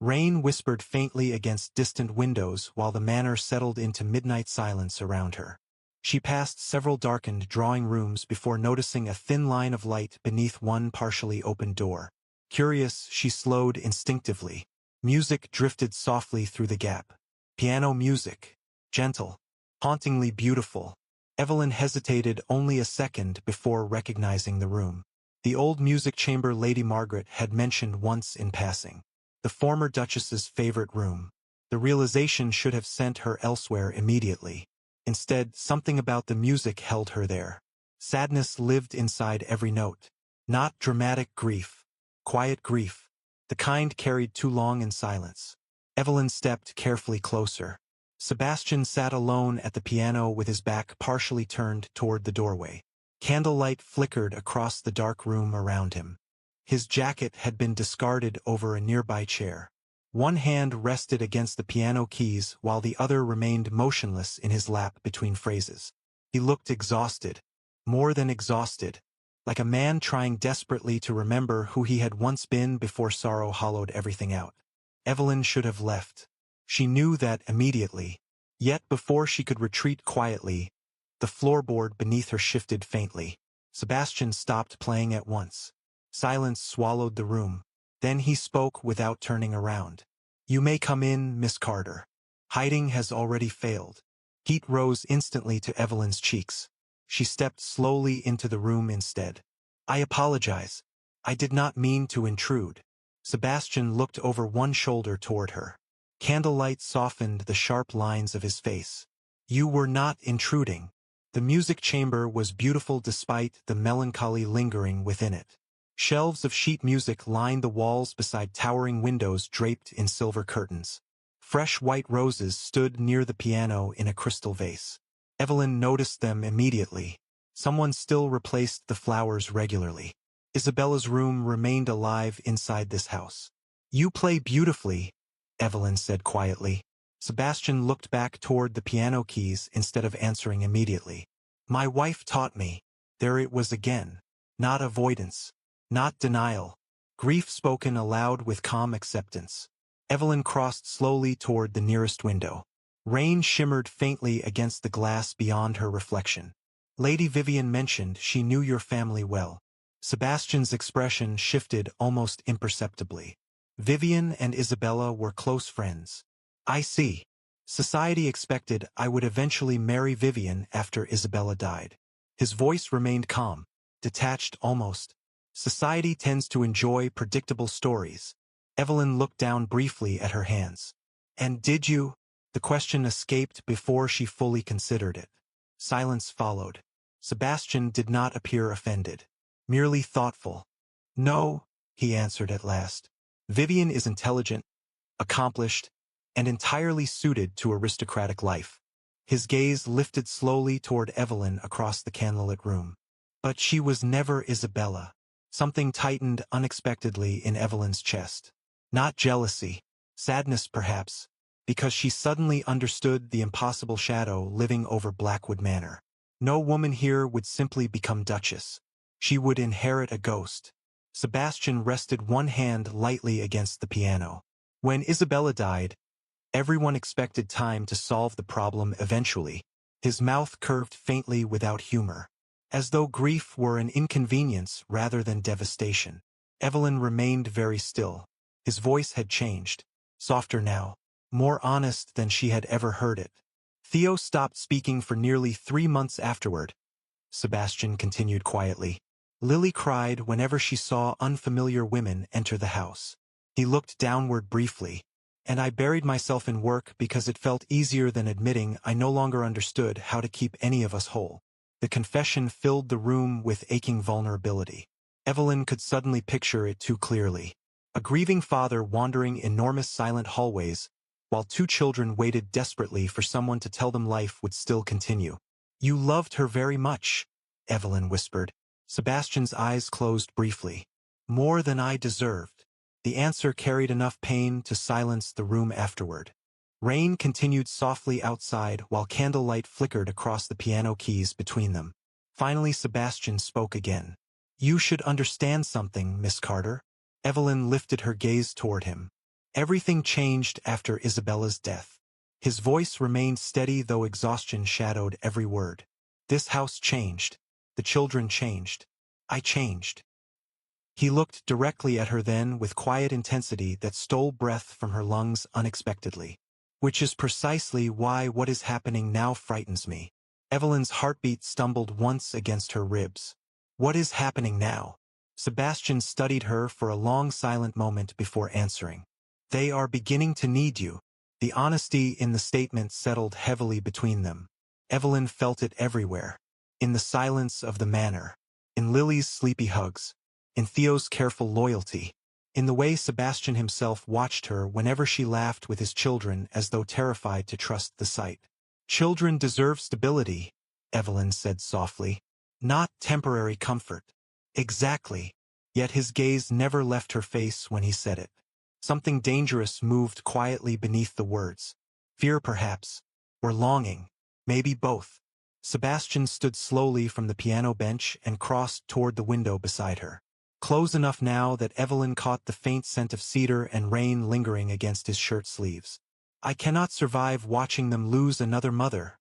Rain whispered faintly against distant windows while the manor settled into midnight silence around her. She passed several darkened drawing rooms before noticing a thin line of light beneath one partially opened door. Curious, she slowed instinctively. Music drifted softly through the gap. Piano music. Gentle. Hauntingly beautiful. Evelyn hesitated only a second before recognizing the room. The old music chamber Lady Margaret had mentioned once in passing. The former Duchess's favorite room. The realization should have sent her elsewhere immediately. Instead, something about the music held her there. Sadness lived inside every note. Not dramatic grief. Quiet grief. The kind carried too long in silence. Evelyn stepped carefully closer. Sebastian sat alone at the piano with his back partially turned toward the doorway. Candlelight flickered across the dark room around him. His jacket had been discarded over a nearby chair. One hand rested against the piano keys while the other remained motionless in his lap between phrases. He looked exhausted. More than exhausted. Like a man trying desperately to remember who he had once been before sorrow hollowed everything out. Evelyn should have left. She knew that immediately. Yet before she could retreat quietly, the floorboard beneath her shifted faintly. Sebastian stopped playing at once. Silence swallowed the room. Then he spoke without turning around. You may come in, Miss Carter. Hiding has already failed. Heat rose instantly to Evelyn's cheeks. She stepped slowly into the room instead. I apologize. I did not mean to intrude. Sebastian looked over one shoulder toward her. Candlelight softened the sharp lines of his face. You were not intruding. The music chamber was beautiful despite the melancholy lingering within it. Shelves of sheet music lined the walls beside towering windows draped in silver curtains. Fresh white roses stood near the piano in a crystal vase. Evelyn noticed them immediately. Someone still replaced the flowers regularly. Isabella's room remained alive inside this house. You play beautifully, Evelyn said quietly. Sebastian looked back toward the piano keys instead of answering immediately. My wife taught me. There it was again. Not avoidance. Not denial. Grief spoken aloud with calm acceptance. Evelyn crossed slowly toward the nearest window. Rain shimmered faintly against the glass beyond her reflection. Lady Vivian mentioned she knew your family well. Sebastian's expression shifted almost imperceptibly. Vivian and Isabella were close friends. I see. Society expected I would eventually marry Vivian after Isabella died. His voice remained calm, detached almost. Society tends to enjoy predictable stories. Evelyn looked down briefly at her hands. And did you? The question escaped before she fully considered it. Silence followed. Sebastian did not appear offended. Merely thoughtful. No, he answered at last. Vivian is intelligent, accomplished, and entirely suited to aristocratic life. His gaze lifted slowly toward Evelyn across the candlelit room. But she was never Isabella. Something tightened unexpectedly in Evelyn's chest. Not jealousy, sadness perhaps, because she suddenly understood the impossible shadow living over Blackwood Manor. No woman here would simply become Duchess. She would inherit a ghost. Sebastian rested one hand lightly against the piano. When Isabella died, Everyone expected time to solve the problem eventually. His mouth curved faintly without humor, as though grief were an inconvenience rather than devastation. Evelyn remained very still. His voice had changed, softer now, more honest than she had ever heard it. Theo stopped speaking for nearly 3 months afterward. Sebastian continued quietly. Lily cried whenever she saw unfamiliar women enter the house. He looked downward briefly, and I buried myself in work because it felt easier than admitting I no longer understood how to keep any of us whole. The confession filled the room with aching vulnerability. Evelyn could suddenly picture it too clearly. A grieving father wandering enormous silent hallways, while 2 children waited desperately for someone to tell them life would still continue. "You loved her very much," Evelyn whispered. Sebastian's eyes closed briefly. "More than I deserved." The answer carried enough pain to silence the room afterward. Rain continued softly outside while candlelight flickered across the piano keys between them. Finally Sebastian spoke again. "You should understand something, Miss Carter." Evelyn lifted her gaze toward him. "Everything changed after Isabella's death." His voice remained steady though exhaustion shadowed every word. "This house changed. The children changed. I changed." He looked directly at her then with quiet intensity that stole breath from her lungs unexpectedly. "Which is precisely why what is happening now frightens me." Evelyn's heartbeat stumbled once against her ribs. "What is happening now?" Sebastian studied her for a long silent moment before answering. "They are beginning to need you." The honesty in the statement settled heavily between them. Evelyn felt it everywhere. In the silence of the manor. In Lily's sleepy hugs. In Theo's careful loyalty. In the way Sebastian himself watched her whenever she laughed with his children as though terrified to trust the sight. "Children deserve stability," Evelyn said softly. "Not temporary comfort." "Exactly." Yet his gaze never left her face when he said it. Something dangerous moved quietly beneath the words. Fear perhaps. Or longing. Maybe both. Sebastian stood slowly from the piano bench and crossed toward the window beside her. Close enough now that Evelyn caught the faint scent of cedar and rain lingering against his shirt sleeves. "I cannot survive watching them lose another mother,"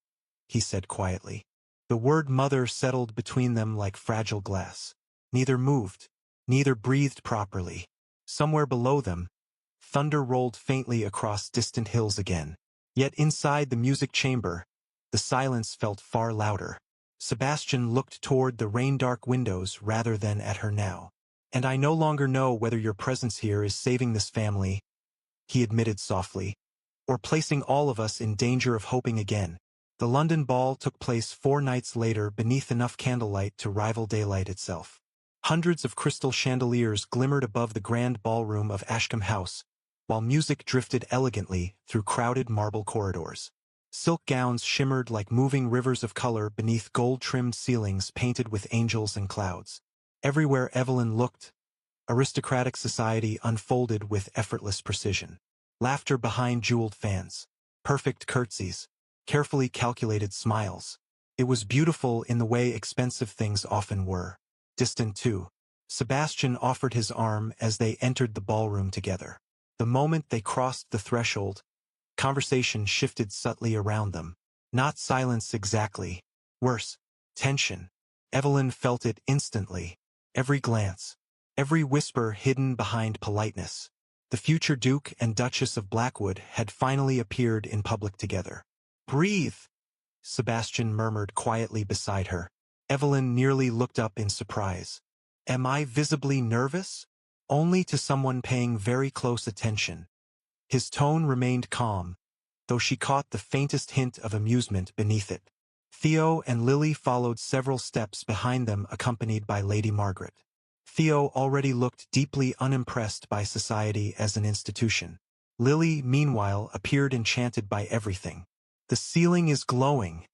he said quietly. The word mother settled between them like fragile glass. Neither moved. Neither breathed properly. Somewhere below them, thunder rolled faintly across distant hills again. Yet inside the music chamber, the silence felt far louder. Sebastian looked toward the rain-dark windows rather than at her now. "And I no longer know whether your presence here is saving this family," he admitted softly, "or placing all of us in danger of hoping again." The London ball took place 4 nights later beneath enough candlelight to rival daylight itself. Hundreds of crystal chandeliers glimmered above the grand ballroom of Ashcombe House, while music drifted elegantly through crowded marble corridors. Silk gowns shimmered like moving rivers of color beneath gold-trimmed ceilings painted with angels and clouds. Everywhere Evelyn looked, aristocratic society unfolded with effortless precision. Laughter behind jeweled fans. Perfect curtsies. Carefully calculated smiles. It was beautiful in the way expensive things often were. Distant too. Sebastian offered his arm as they entered the ballroom together. The moment they crossed the threshold, conversation shifted subtly around them. Not silence exactly. Worse, tension. Evelyn felt it instantly. Every glance. Every whisper hidden behind politeness. The future Duke and Duchess of Blackwood had finally appeared in public together. "Breathe," Sebastian murmured quietly beside her. Evelyn nearly looked up in surprise. "Am I visibly nervous?" Only to someone paying very close attention. His tone remained calm, though she caught the faintest hint of amusement beneath it. Theo and Lily followed several steps behind them accompanied by Lady Margaret. Theo already looked deeply unimpressed by society as an institution. Lily, meanwhile, appeared enchanted by everything. "The ceiling is glowing,"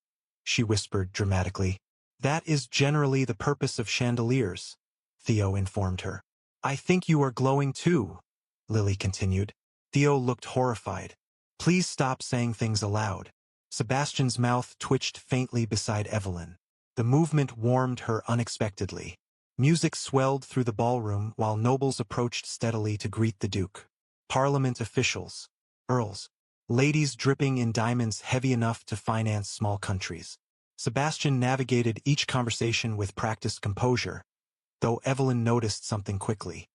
she whispered dramatically. "That is generally the purpose of chandeliers," Theo informed her. "I think you are glowing too," Lily continued. Theo looked horrified. "Please stop saying things aloud." Sebastian's mouth twitched faintly beside Evelyn. The movement warmed her unexpectedly. Music swelled through the ballroom while nobles approached steadily to greet the Duke. Parliament officials, earls, ladies dripping in diamonds heavy enough to finance small countries. Sebastian navigated each conversation with practiced composure, though Evelyn noticed something quickly.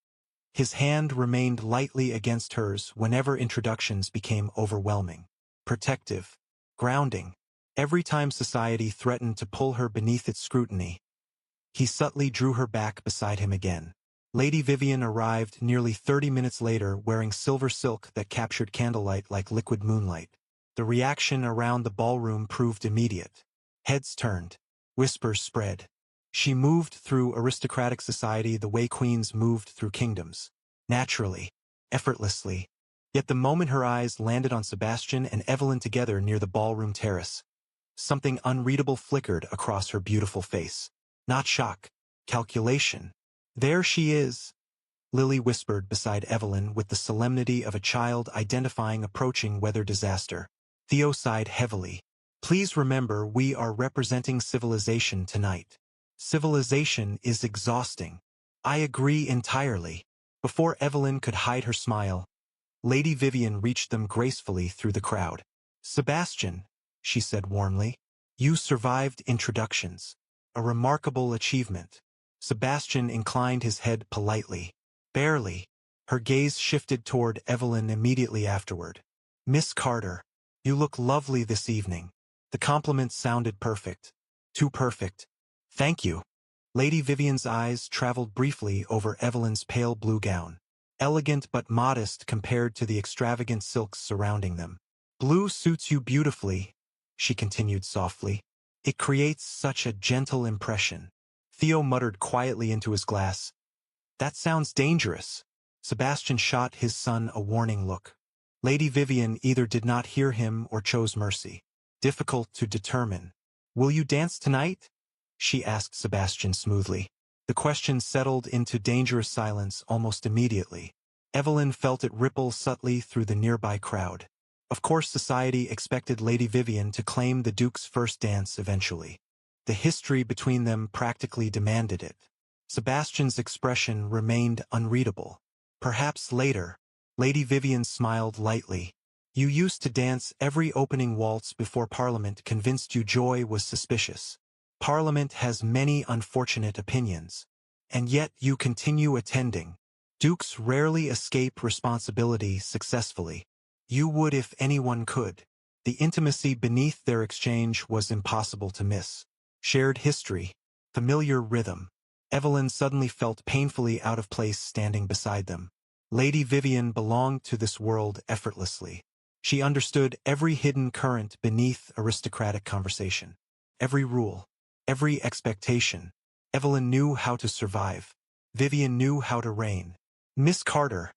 His hand remained lightly against hers whenever introductions became overwhelming, protective, grounding. Every time society threatened to pull her beneath its scrutiny, he subtly drew her back beside him again. Lady Vivian arrived nearly 30 minutes later wearing silver silk that captured candlelight like liquid moonlight. The reaction around the ballroom proved immediate. Heads turned. Whispers spread. She moved through aristocratic society the way queens moved through kingdoms. Naturally, effortlessly. Yet the moment her eyes landed on Sebastian and Evelyn together near the ballroom terrace, something unreadable flickered across her beautiful face. Not shock. Calculation. There she is, Lily whispered beside Evelyn with the solemnity of a child identifying approaching weather disaster. Theo sighed heavily. Please remember we are representing civilization tonight. Civilization is exhausting. I agree entirely. Before Evelyn could hide her smile, Lady Vivian reached them gracefully through the crowd. Sebastian, she said warmly, you survived introductions. A remarkable achievement. Sebastian inclined his head politely. Barely. Her gaze shifted toward Evelyn immediately afterward. Miss Carter, you look lovely this evening. The compliment sounded perfect. Too perfect. Thank you. Lady Vivian's eyes traveled briefly over Evelyn's pale blue gown. Elegant but modest compared to the extravagant silks surrounding them. Blue suits you beautifully, she continued softly. It creates such a gentle impression. Theo muttered quietly into his glass. That sounds dangerous. Sebastian shot his son a warning look. Lady Vivian either did not hear him or chose mercy. Difficult to determine. Will you dance tonight? She asked Sebastian smoothly. The question settled into dangerous silence almost immediately. Evelyn felt it ripple subtly through the nearby crowd. Of course society expected Lady Vivian to claim the Duke's first dance eventually. The history between them practically demanded it. Sebastian's expression remained unreadable. Perhaps later. Lady Vivian smiled lightly. You used to dance every opening waltz before Parliament convinced you joy was suspicious. Parliament has many unfortunate opinions. And yet you continue attending. Dukes rarely escape responsibility successfully. You would if anyone could. The intimacy beneath their exchange was impossible to miss. Shared history, familiar rhythm. Evelyn suddenly felt painfully out of place standing beside them. Lady Vivian belonged to this world effortlessly. She understood every hidden current beneath aristocratic conversation. Every rule, every expectation. Evelyn knew how to survive. Vivian knew how to reign. Miss Carter,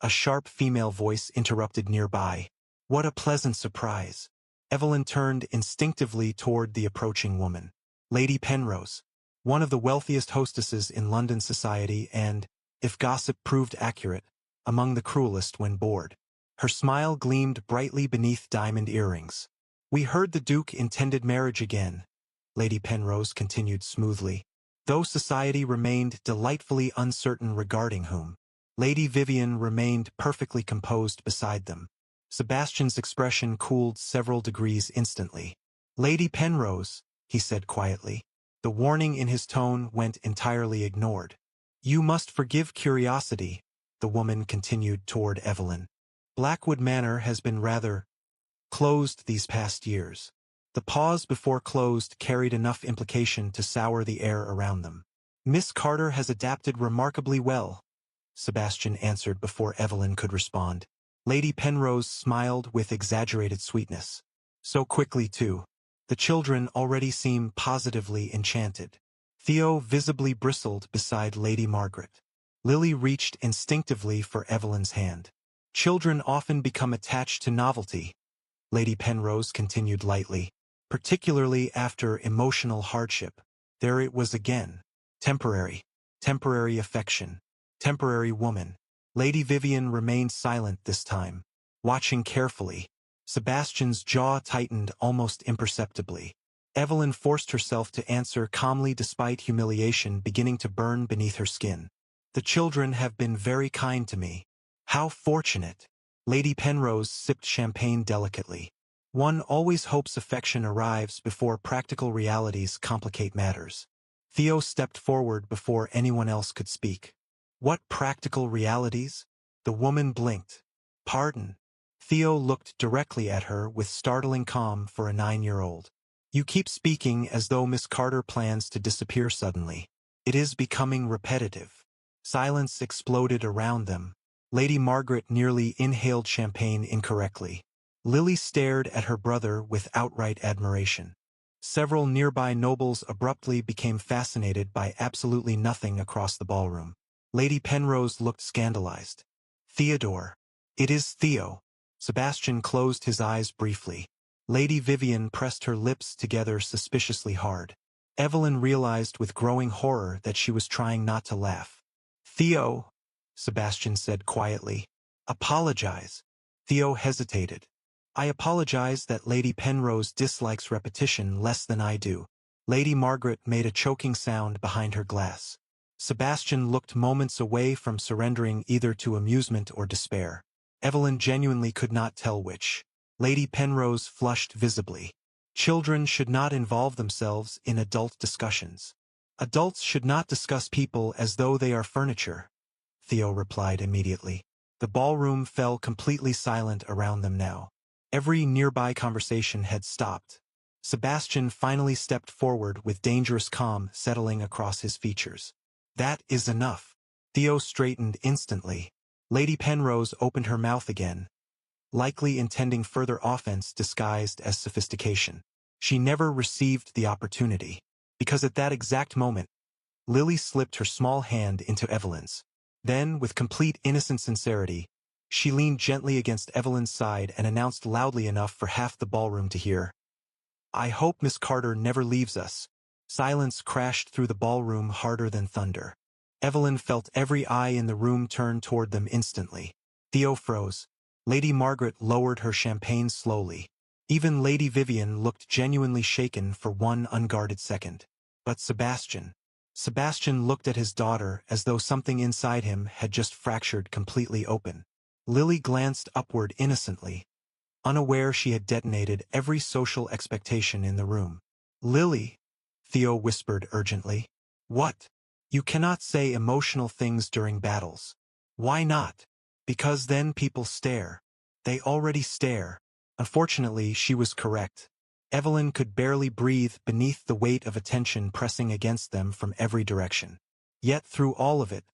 a sharp female voice interrupted nearby. What a pleasant surprise. Evelyn turned instinctively toward the approaching woman. Lady Penrose, one of the wealthiest hostesses in London society and, if gossip proved accurate, among the cruelest when bored. Her smile gleamed brightly beneath diamond earrings. We heard the Duke intended marriage again, Lady Penrose continued smoothly, though society remained delightfully uncertain regarding whom. Lady Vivian remained perfectly composed beside them. Sebastian's expression cooled several degrees instantly. Lady Penrose, he said quietly. The warning in his tone went entirely ignored. You must forgive curiosity, the woman continued toward Evelyn. Blackwood Manor has been rather closed these past years. The pause before closed carried enough implication to sour the air around them. Miss Carter has adapted remarkably well, Sebastian answered before Evelyn could respond. Lady Penrose smiled with exaggerated sweetness. So quickly, too. The children already seem positively enchanted. Theo visibly bristled beside Lady Margaret. Lily reached instinctively for Evelyn's hand. Children often become attached to novelty, Lady Penrose continued lightly, particularly after emotional hardship. There it was again. Temporary. Temporary affection. Temporary woman. Lady Vivian remained silent this time, watching carefully. Sebastian's jaw tightened almost imperceptibly. Evelyn forced herself to answer calmly despite humiliation beginning to burn beneath her skin. The children have been very kind to me. How fortunate. Lady Penrose sipped champagne delicately. One always hopes affection arrives before practical realities complicate matters. Theo stepped forward before anyone else could speak. What practical realities? The woman blinked. Pardon. Theo looked directly at her with startling calm for a 9-year-old. You keep speaking as though Miss Carter plans to disappear suddenly. It is becoming repetitive. Silence exploded around them. Lady Margaret nearly inhaled champagne incorrectly. Lily stared at her brother with outright admiration. Several nearby nobles abruptly became fascinated by absolutely nothing across the ballroom. Lady Penrose looked scandalized. Theodore. It is Theo. Sebastian closed his eyes briefly. Lady Vivian pressed her lips together suspiciously hard. Evelyn realized with growing horror that she was trying not to laugh. Theo, Sebastian said quietly. Apologize. Theo hesitated. I apologize that Lady Penrose dislikes repetition less than I do. Lady Margaret made a choking sound behind her glass. Sebastian looked moments away from surrendering either to amusement or despair. Evelyn genuinely could not tell which. Lady Penrose flushed visibly. Children should not involve themselves in adult discussions. Adults should not discuss people as though they are furniture. Theo replied immediately. The ballroom fell completely silent around them now. Every nearby conversation had stopped. Sebastian finally stepped forward with dangerous calm settling across his features. That is enough. Theo straightened instantly. Lady Penrose opened her mouth again, likely intending further offense disguised as sophistication. She never received the opportunity, because at that exact moment, Lily slipped her small hand into Evelyn's. Then, with complete innocent sincerity, she leaned gently against Evelyn's side and announced loudly enough for half the ballroom to hear. I hope Miss Carter never leaves us. Silence crashed through the ballroom harder than thunder. Evelyn felt every eye in the room turn toward them instantly. Theo froze. Lady Margaret lowered her champagne slowly. Even Lady Vivian looked genuinely shaken for one unguarded second. But Sebastian looked at his daughter as though something inside him had just fractured completely open. Lily glanced upward innocently, unaware she had detonated every social expectation in the room. Lily, Theo whispered urgently. What? You cannot say emotional things during battles. Why not? Because then people stare. They already stare. Unfortunately, she was correct. Evelyn could barely breathe beneath the weight of attention pressing against them from every direction. Yet through all of it,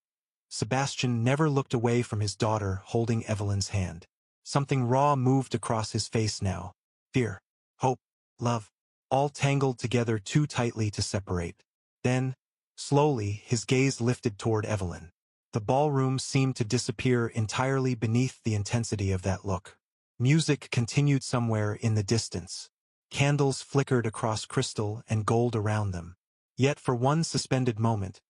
Sebastian never looked away from his daughter holding Evelyn's hand. Something raw moved across his face now. Fear, hope, love, all tangled together too tightly to separate. Then, slowly, his gaze lifted toward Evelyn. The ballroom seemed to disappear entirely beneath the intensity of that look. Music continued somewhere in the distance. Candles flickered across crystal and gold around them. Yet for one suspended moment,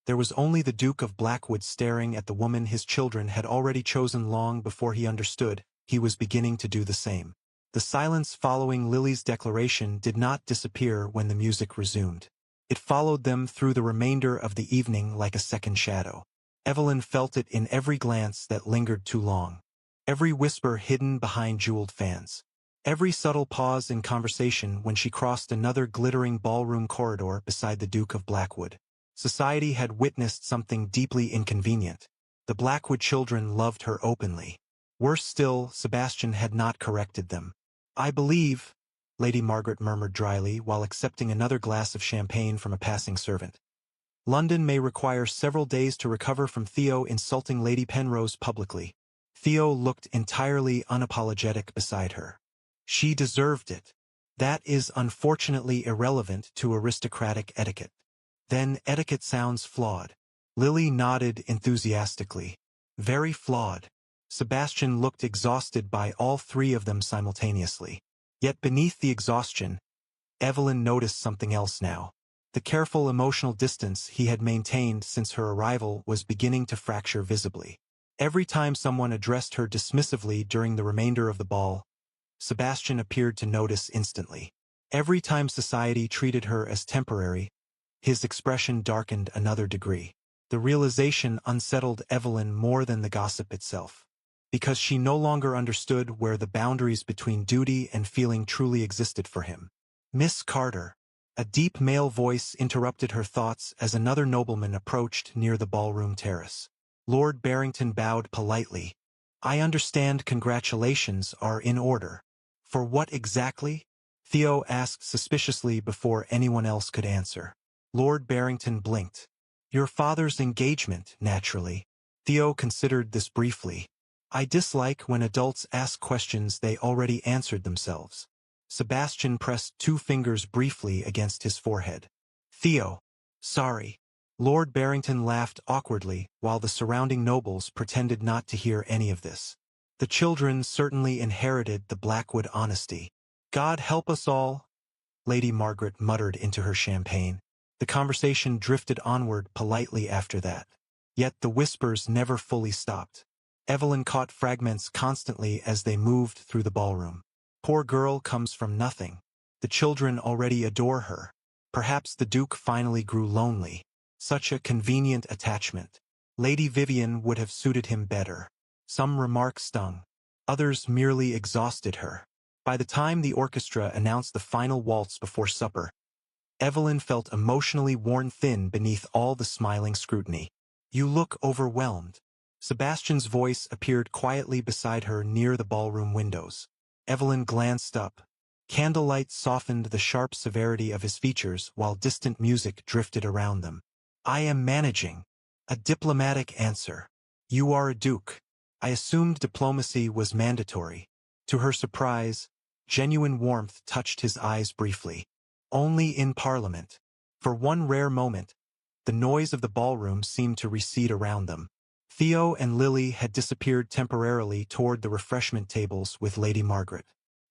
there was only the Duke of Blackwood staring at the woman his children had already chosen long before he understood he was beginning to do the same. The silence following Lily's declaration did not disappear when the music resumed. It followed them through the remainder of the evening like a second shadow. Evelyn felt it in every glance that lingered too long, every whisper hidden behind jeweled fans, every subtle pause in conversation when she crossed another glittering ballroom corridor beside the Duke of Blackwood. Society had witnessed something deeply inconvenient. The Blackwood children loved her openly. Worse still, Sebastian had not corrected them. I believe, Lady Margaret murmured dryly while accepting another glass of champagne from a passing servant. London may require several days to recover from Theo insulting Lady Penrose publicly. Theo looked entirely unapologetic beside her. She deserved it. That is unfortunately irrelevant to aristocratic etiquette. Then etiquette sounds flawed. Lily nodded enthusiastically. Very flawed. Sebastian looked exhausted by all three of them simultaneously. Yet beneath the exhaustion, Evelyn noticed something else now. The careful emotional distance he had maintained since her arrival was beginning to fracture visibly. Every time someone addressed her dismissively during the remainder of the ball, Sebastian appeared to notice instantly. Every time society treated her as temporary, his expression darkened another degree. The realization unsettled Evelyn more than the gossip itself. because she no longer understood where the boundaries between duty and feeling truly existed for him. "Miss Carter." A deep male voice interrupted her thoughts as another nobleman approached near the ballroom terrace. Lord Barrington bowed politely. "I understand congratulations are in order." "For what exactly?" Theo asked suspiciously before anyone else could answer. Lord Barrington blinked. "Your father's engagement, naturally." Theo considered this briefly. "I dislike when adults ask questions they already answered themselves." Sebastian pressed 2 fingers briefly against his forehead. "Theo. Sorry." Lord Barrington laughed awkwardly, while the surrounding nobles pretended not to hear any of this. The children certainly inherited the Blackwood honesty. "God help us all," Lady Margaret muttered into her champagne. The conversation drifted onward politely after that. Yet the whispers never fully stopped. Evelyn caught fragments constantly as they moved through the ballroom. "Poor girl comes from nothing. The children already adore her. Perhaps the Duke finally grew lonely. Such a convenient attachment. Lady Vivian would have suited him better." Some remarks stung. Others merely exhausted her. By the time the orchestra announced the final waltz before supper, Evelyn felt emotionally worn thin beneath all the smiling scrutiny. "You look overwhelmed." Sebastian's voice appeared quietly beside her near the ballroom windows. Evelyn glanced up. Candlelight softened the sharp severity of his features while distant music drifted around them. "I am managing." A diplomatic answer. "You are a duke." I assumed diplomacy was mandatory. To her surprise, genuine warmth touched his eyes briefly. "Only in Parliament." For one rare moment, the noise of the ballroom seemed to recede around them. Theo and Lily had disappeared temporarily toward the refreshment tables with Lady Margaret.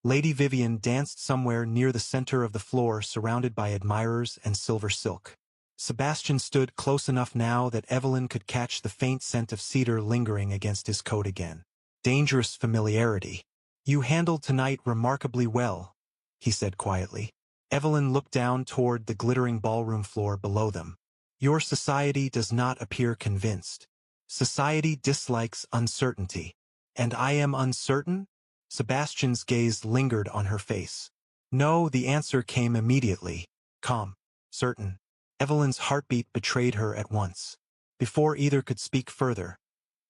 Lady Vivian danced somewhere near the center of the floor surrounded by admirers and silver silk. Sebastian stood close enough now that Evelyn could catch the faint scent of cedar lingering against his coat again. Dangerous familiarity. "You handled tonight remarkably well," he said quietly. Evelyn looked down toward the glittering ballroom floor below them. "Your society does not appear convinced. Society dislikes uncertainty." "And I am uncertain?" Sebastian's gaze lingered on her face. "No," the answer came immediately. "Calm. Certain." Evelyn's heartbeat betrayed her at once. Before either could speak further,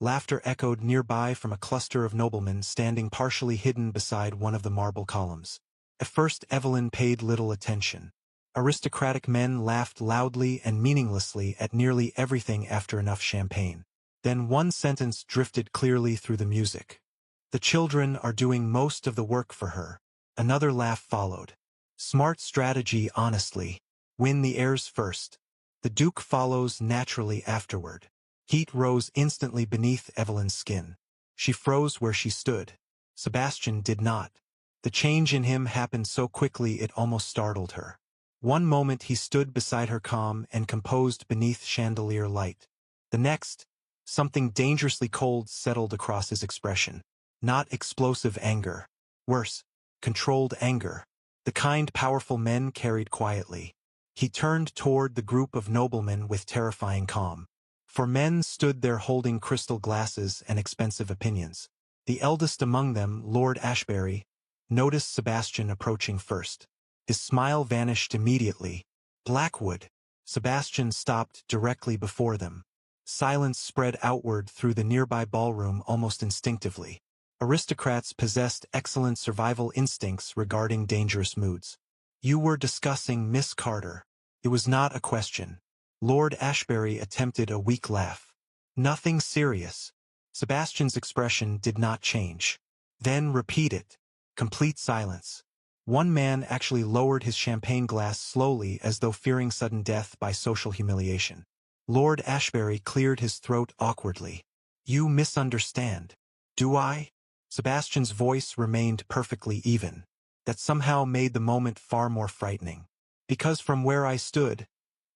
laughter echoed nearby from a cluster of noblemen standing partially hidden beside one of the marble columns. At first Evelyn paid little attention. Aristocratic men laughed loudly and meaninglessly at nearly everything after enough champagne. Then one sentence drifted clearly through the music. "The children are doing most of the work for her." Another laugh followed. "Smart strategy, honestly. Win the heirs first. The Duke follows naturally afterward." Heat rose instantly beneath Evelyn's skin. She froze where she stood. Sebastian did not. The change in him happened so quickly it almost startled her. One moment he stood beside her calm and composed beneath chandelier light. The next, something dangerously cold settled across his expression. Not explosive anger. Worse, controlled anger. The kind powerful men carried quietly. He turned toward the group of noblemen with terrifying calm. For men stood there holding crystal glasses and expensive opinions. The eldest among them, Lord Ashbury, noticed Sebastian approaching first. His smile vanished immediately. "Blackwood." Sebastian stopped directly before them. Silence spread outward through the nearby ballroom almost instinctively. Aristocrats possessed excellent survival instincts regarding dangerous moods. "You were discussing Miss Carter." It was not a question. Lord Ashbury attempted a weak laugh. "Nothing serious." Sebastian's expression did not change. "Then repeat it." Complete silence. One man actually lowered his champagne glass slowly as though fearing sudden death by social humiliation. Lord Ashbury cleared his throat awkwardly. "You misunderstand." "Do I?" Sebastian's voice remained perfectly even. That somehow made the moment far more frightening. "Because from where I stood,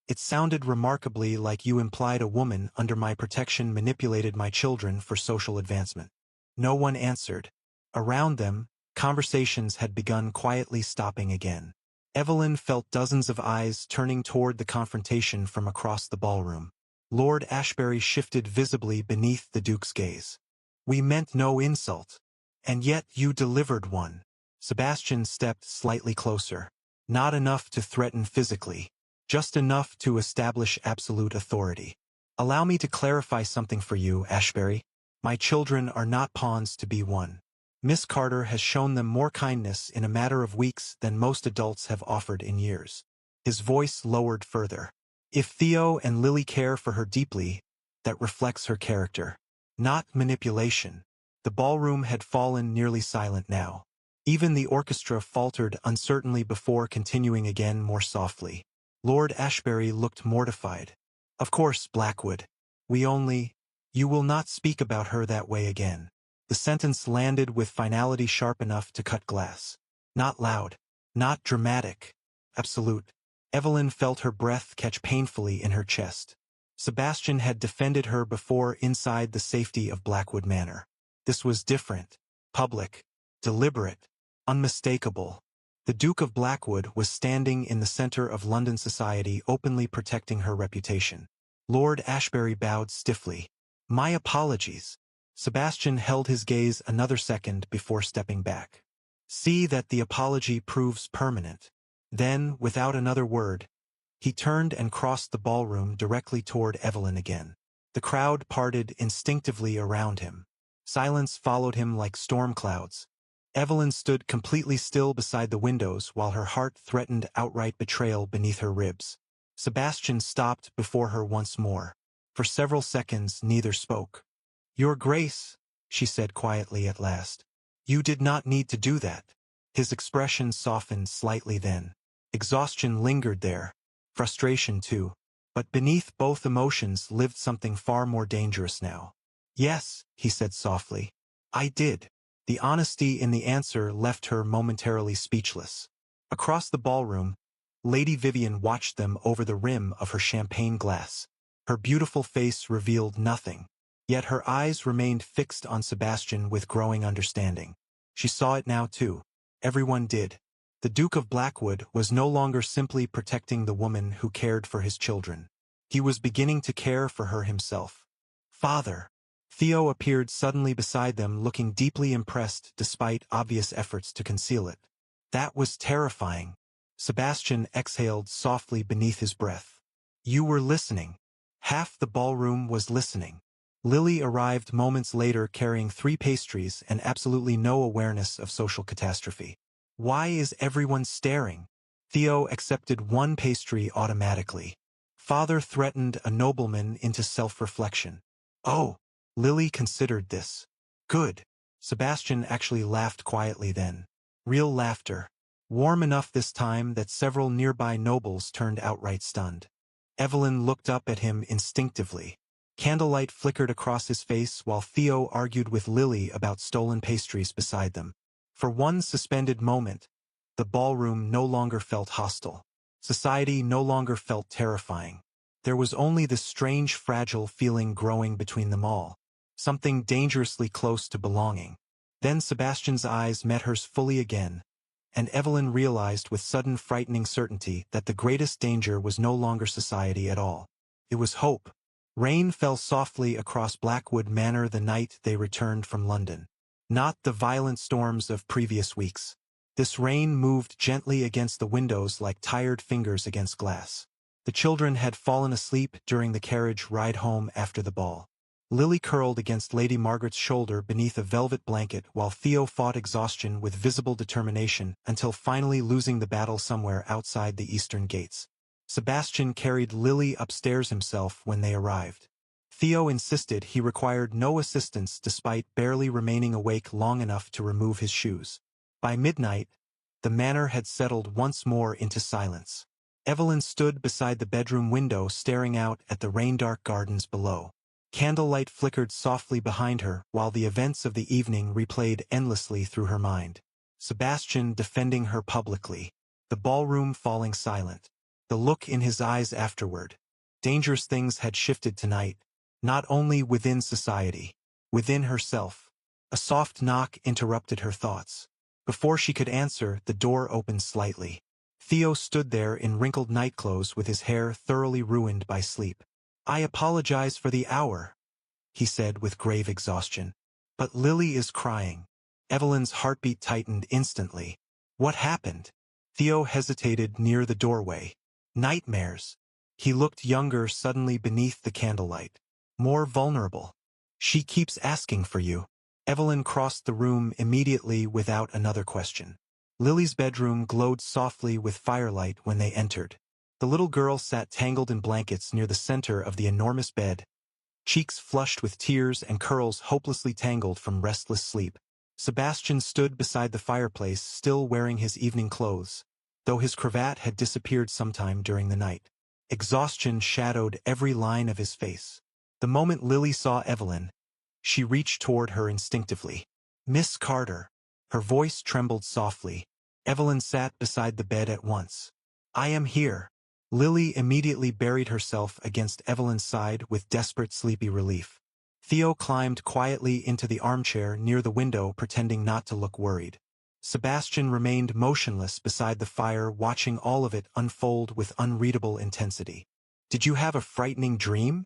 it sounded remarkably like you implied a woman under my protection manipulated my children for social advancement." No one answered. Around them, conversations had begun quietly stopping again. Evelyn felt dozens of eyes turning toward the confrontation from across the ballroom. Lord Ashbury shifted visibly beneath the Duke's gaze. We meant no insult. And yet you delivered one. Sebastian stepped slightly closer. Not enough to threaten physically. Just enough to establish absolute authority. Allow me to clarify something for you, Ashbury. My children are not pawns to be won. Miss Carter has shown them more kindness in a matter of weeks than most adults have offered in years. His voice lowered further. If Theo and Lily care for her deeply, that reflects her character. Not manipulation. The ballroom had fallen nearly silent now. Even the orchestra faltered uncertainly before continuing again more softly. Lord Ashbury looked mortified. Of course, Blackwood. You will not speak about her that way again. The sentence landed with finality sharp enough to cut glass. Not loud. Not dramatic. Absolute. Evelyn felt her breath catch painfully in her chest. Sebastian had defended her before inside the safety of Blackwood Manor. This was different. Public. Deliberate. Unmistakable. The Duke of Blackwood was standing in the center of London society, openly protecting her reputation. Lord Ashbury bowed stiffly. My apologies. Sebastian held his gaze another second before stepping back. See that the apology proves permanent. Then, without another word, he turned and crossed the ballroom directly toward Evelyn again. The crowd parted instinctively around him. Silence followed him like storm clouds. Evelyn stood completely still beside the windows while her heart threatened outright betrayal beneath her ribs. Sebastian stopped before her once more. For several seconds neither spoke. Your Grace, she said quietly at last. You did not need to do that. His expression softened slightly then. Exhaustion lingered there. Frustration too. But beneath both emotions lived something far more dangerous now. Yes, he said softly. I did. The honesty in the answer left her momentarily speechless. Across the ballroom, Lady Vivian watched them over the rim of her champagne glass. Her beautiful face revealed nothing, yet her eyes remained fixed on Sebastian with growing understanding. She saw it now too. Everyone did. The Duke of Blackwood was no longer simply protecting the woman who cared for his children. He was beginning to care for her himself. Father. Theo appeared suddenly beside them, looking deeply impressed despite obvious efforts to conceal it. That was terrifying. Sebastian exhaled softly beneath his breath. You were listening. Half the ballroom was listening. Lily arrived moments later carrying 3 pastries and absolutely no awareness of social catastrophe. Why is everyone staring? Theo accepted 1 pastry automatically. Father threatened a nobleman into self-reflection. Oh. Lily considered this. Good. Sebastian actually laughed quietly then. Real laughter. Warm enough this time that several nearby nobles turned outright stunned. Evelyn looked up at him instinctively. Candlelight flickered across his face while Theo argued with Lily about stolen pastries beside them. For one suspended moment, the ballroom no longer felt hostile. Society no longer felt terrifying. There was only this strange, fragile feeling growing between them all. Something dangerously close to belonging. Then Sebastian's eyes met hers fully again, and Evelyn realized with sudden frightening certainty that the greatest danger was no longer society at all. It was hope. Rain fell softly across Blackwood Manor the night they returned from London. Not the violent storms of previous weeks. This rain moved gently against the windows like tired fingers against glass. The children had fallen asleep during the carriage ride home after the ball. Lily curled against Lady Margaret's shoulder beneath a velvet blanket while Theo fought exhaustion with visible determination until finally losing the battle somewhere outside the eastern gates. Sebastian carried Lily upstairs himself when they arrived. Theo insisted he required no assistance despite barely remaining awake long enough to remove his shoes. By midnight, the manor had settled once more into silence. Evelyn stood beside the bedroom window staring out at the rain-dark gardens below. Candlelight flickered softly behind her while the events of the evening replayed endlessly through her mind. Sebastian defending her publicly. The ballroom falling silent. The look in his eyes afterward. Dangerous things had shifted tonight, not only within society, within herself. A soft knock interrupted her thoughts. Before she could answer, the door opened slightly. Theo stood there in wrinkled nightclothes with his hair thoroughly ruined by sleep. I apologize for the hour, he said with grave exhaustion. But Lily is crying. Evelyn's heartbeat tightened instantly. What happened? Theo hesitated near the doorway. Nightmares. He looked younger suddenly beneath the candlelight. More vulnerable. She keeps asking for you. Evelyn crossed the room immediately without another question. Lily's bedroom glowed softly with firelight when they entered. The little girl sat tangled in blankets near the center of the enormous bed, cheeks flushed with tears and curls hopelessly tangled from restless sleep. Sebastian stood beside the fireplace, still wearing his evening clothes, though his cravat had disappeared sometime during the night. Exhaustion shadowed every line of his face. The moment Lily saw Evelyn, she reached toward her instinctively. "Miss Carter." Her voice trembled softly. Evelyn sat beside the bed at once. "I am here." Lily immediately buried herself against Evelyn's side with desperate sleepy relief. Theo climbed quietly into the armchair near the window, pretending not to look worried. Sebastian remained motionless beside the fire, watching all of it unfold with unreadable intensity. "Did you have a frightening dream?"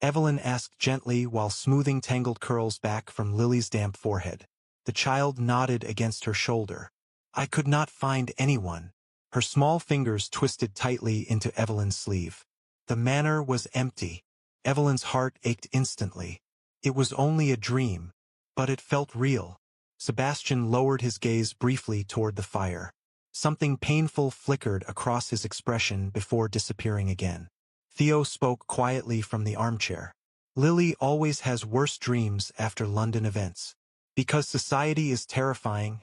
Evelyn asked gently while smoothing tangled curls back from Lily's damp forehead. The child nodded against her shoulder. "I could not find anyone." Her small fingers twisted tightly into Evelyn's sleeve. The manor was empty. Evelyn's heart ached instantly. It was only a dream, but it felt real. Sebastian lowered his gaze briefly toward the fire. Something painful flickered across his expression before disappearing again. Theo spoke quietly from the armchair. "Lily always has worse dreams after London events. Because society is terrifying,"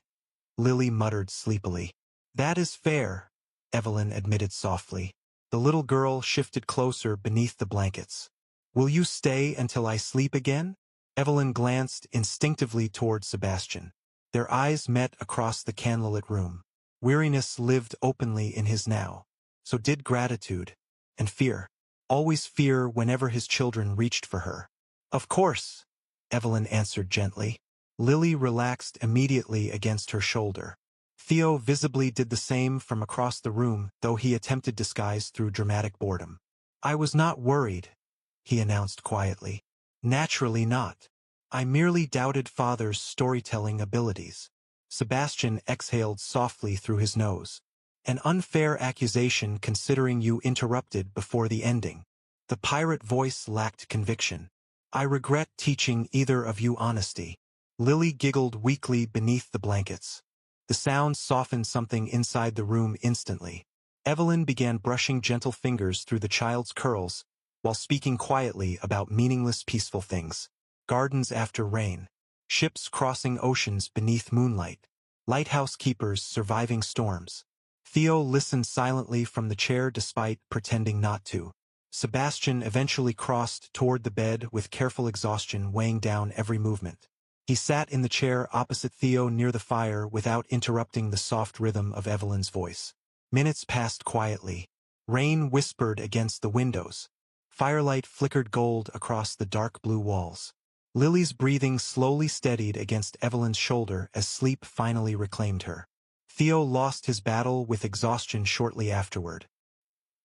Lily muttered sleepily. "That is fair," Evelyn admitted softly. The little girl shifted closer beneath the blankets. "Will you stay until I sleep again?" Evelyn glanced instinctively toward Sebastian. Their eyes met across the candlelit room. Weariness lived openly in his now. So did gratitude. And fear. Always fear whenever his children reached for her. "Of course," Evelyn answered gently. Lily relaxed immediately against her shoulder. Theo visibly did the same from across the room, though he attempted disguise through dramatic boredom. "I was not worried," he announced quietly. "Naturally not. I merely doubted Father's storytelling abilities." Sebastian exhaled softly through his nose. "An unfair accusation considering you interrupted before the ending." The pirate voice lacked conviction. "I regret teaching either of you honesty." Lily giggled weakly beneath the blankets. The sound softened something inside the room instantly. Evelyn began brushing gentle fingers through the child's curls, while speaking quietly about meaningless peaceful things. Gardens after rain. Ships crossing oceans beneath moonlight. Lighthouse keepers surviving storms. Theo listened silently from the chair despite pretending not to. Sebastian eventually crossed toward the bed with careful exhaustion weighing down every movement. He sat in the chair opposite Theo near the fire without interrupting the soft rhythm of Evelyn's voice. Minutes passed quietly. Rain whispered against the windows. Firelight flickered gold across the dark blue walls. Lily's breathing slowly steadied against Evelyn's shoulder as sleep finally reclaimed her. Theo lost his battle with exhaustion shortly afterward.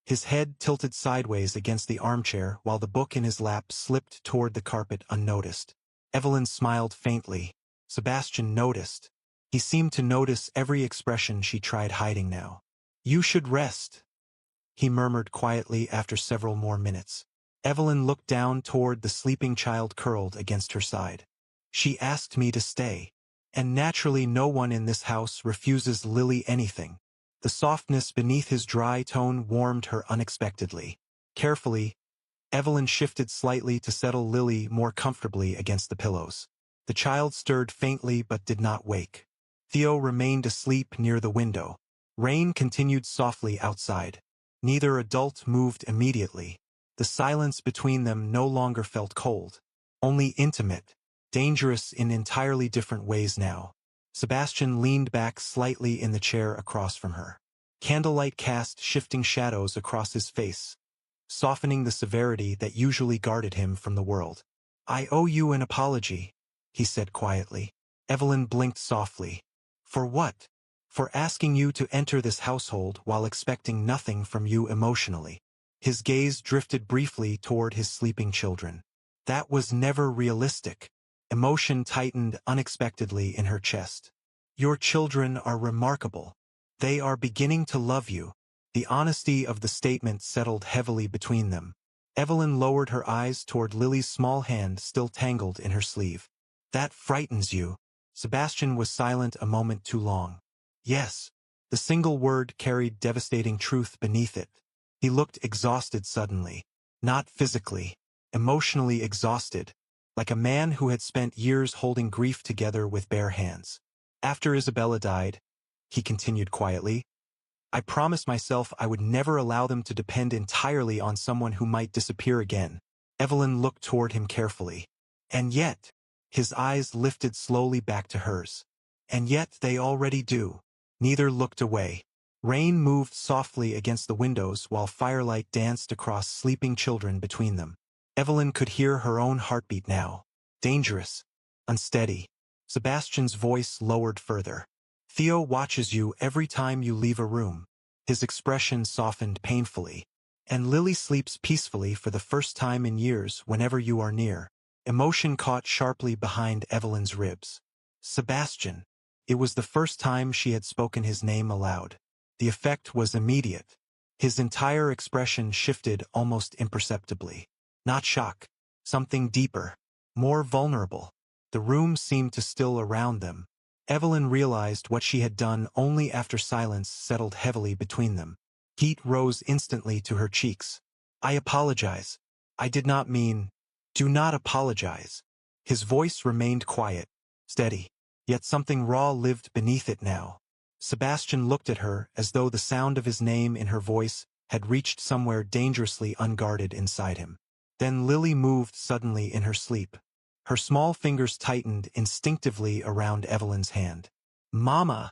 His head tilted sideways against the armchair while the book in his lap slipped toward the carpet unnoticed. Evelyn smiled faintly. Sebastian noticed. He seemed to notice every expression she tried hiding now. "You should rest," he murmured quietly after several more minutes. Evelyn looked down toward the sleeping child curled against her side. "She asked me to stay. And naturally no one in this house refuses Lily anything." The softness beneath his dry tone warmed her unexpectedly. Carefully, Evelyn shifted slightly to settle Lily more comfortably against the pillows. The child stirred faintly but did not wake. Theo remained asleep near the window. Rain continued softly outside. Neither adult moved immediately. The silence between them no longer felt cold, only intimate, dangerous in entirely different ways now. Sebastian leaned back slightly in the chair across from her. Candlelight cast shifting shadows across his face, softening the severity that usually guarded him from the world. "I owe you an apology," he said quietly. Evelyn blinked softly. "For what?" "For asking you to enter this household while expecting nothing from you emotionally." His gaze drifted briefly toward his sleeping children. "That was never realistic." Emotion tightened unexpectedly in her chest. Your children are remarkable. They are beginning to love you. The honesty of the statement settled heavily between them. Evelyn lowered her eyes toward Lily's small hand still tangled in her sleeve. That frightens you. Sebastian was silent a moment too long. Yes. The single word carried devastating truth beneath it. He looked exhausted suddenly. Not physically. Emotionally exhausted. Like a man who had spent years holding grief together with bare hands. After Isabella died, he continued quietly, I promised myself I would never allow them to depend entirely on someone who might disappear again. Evelyn looked toward him carefully. And yet, his eyes lifted slowly back to hers. And yet they already do. Neither looked away. Rain moved softly against the windows while firelight danced across sleeping children between them. Evelyn could hear her own heartbeat now. Dangerous. Unsteady. Sebastian's voice lowered further. Theo watches you every time you leave a room. His expression softened painfully. And Lily sleeps peacefully for the first time in years whenever you are near. Emotion caught sharply behind Evelyn's ribs. Sebastian. It was the first time she had spoken his name aloud. The effect was immediate. His entire expression shifted almost imperceptibly. Not shock. Something deeper. More vulnerable. The room seemed to still around them. Evelyn realized what she had done only after silence settled heavily between them. Heat rose instantly to her cheeks. I apologize. I did not mean. Do not apologize. His voice remained quiet, steady, yet something raw lived beneath it now. Sebastian looked at her as though the sound of his name in her voice had reached somewhere dangerously unguarded inside him. Then Lily moved suddenly in her sleep. Her small fingers tightened instinctively around Evelyn's hand. Mama,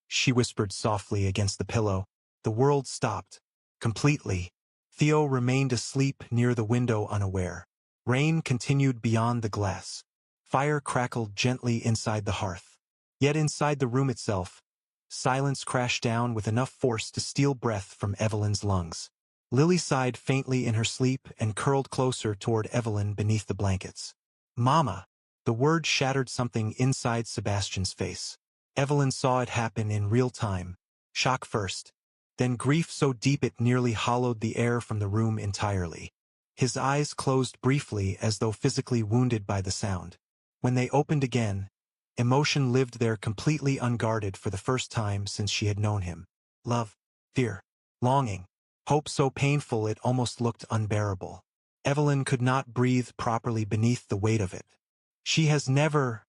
she whispered softly against the pillow. The world stopped. Completely. Theo remained asleep near the window unaware. Rain continued beyond the glass. Fire crackled gently inside the hearth. Yet inside the room itself, silence crashed down with enough force to steal breath from Evelyn's lungs. Lily sighed faintly in her sleep and curled closer toward Evelyn beneath the blankets. Mama! The word shattered something inside Sebastian's face. Evelyn saw it happen in real time. Shock first. Then grief so deep it nearly hollowed the air from the room entirely. His eyes closed briefly as though physically wounded by the sound. When they opened again, emotion lived there completely unguarded for the first time since she had known him. Love, fear, longing, hope so painful it almost looked unbearable. Evelyn could not breathe properly beneath the weight of it. She has never...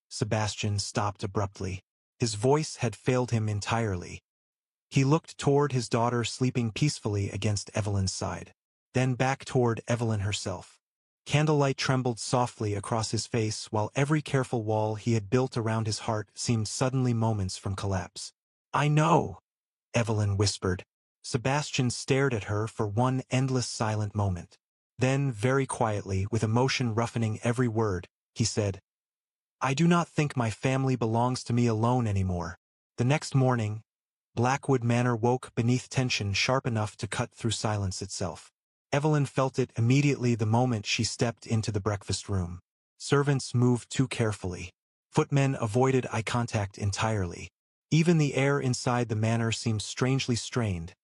Sebastian stopped abruptly. His voice had failed him entirely. He looked toward his daughter sleeping peacefully against Evelyn's side. Then back toward Evelyn herself. Candlelight trembled softly across his face while every careful wall he had built around his heart seemed suddenly moments from collapse. I know, Evelyn whispered. Sebastian stared at her for one endless silent moment. Then, very quietly, with emotion roughening every word, he said, I do not think my family belongs to me alone anymore. The next morning, Blackwood Manor woke beneath tension sharp enough to cut through silence itself. Evelyn felt it immediately the moment she stepped into the breakfast room. Servants moved too carefully. Footmen avoided eye contact entirely. Even the air inside the manor seemed strangely strained,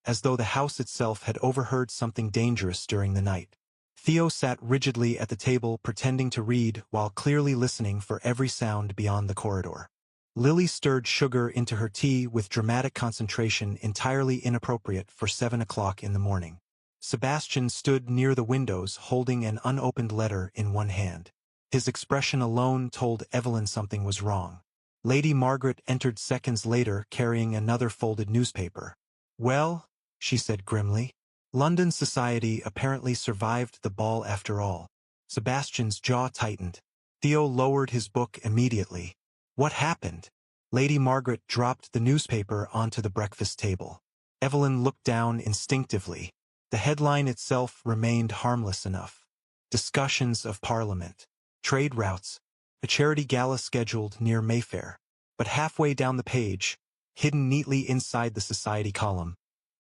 as though the house itself had overheard something dangerous during the night. Theo sat rigidly at the table pretending to read while clearly listening for every sound beyond the corridor. Lily stirred sugar into her tea with dramatic concentration entirely inappropriate for 7 o'clock in the morning. Sebastian stood near the windows holding an unopened letter in one hand. His expression alone told Evelyn something was wrong. Lady Margaret entered seconds later carrying another folded newspaper. Well, she said grimly. London society apparently survived the ball after all. Sebastian's jaw tightened. Theo lowered his book immediately. What happened? Lady Margaret dropped the newspaper onto the breakfast table. Evelyn looked down instinctively. The headline itself remained harmless enough. Discussions of Parliament. Trade routes. A charity gala scheduled near Mayfair. But halfway down the page, hidden neatly inside the society column,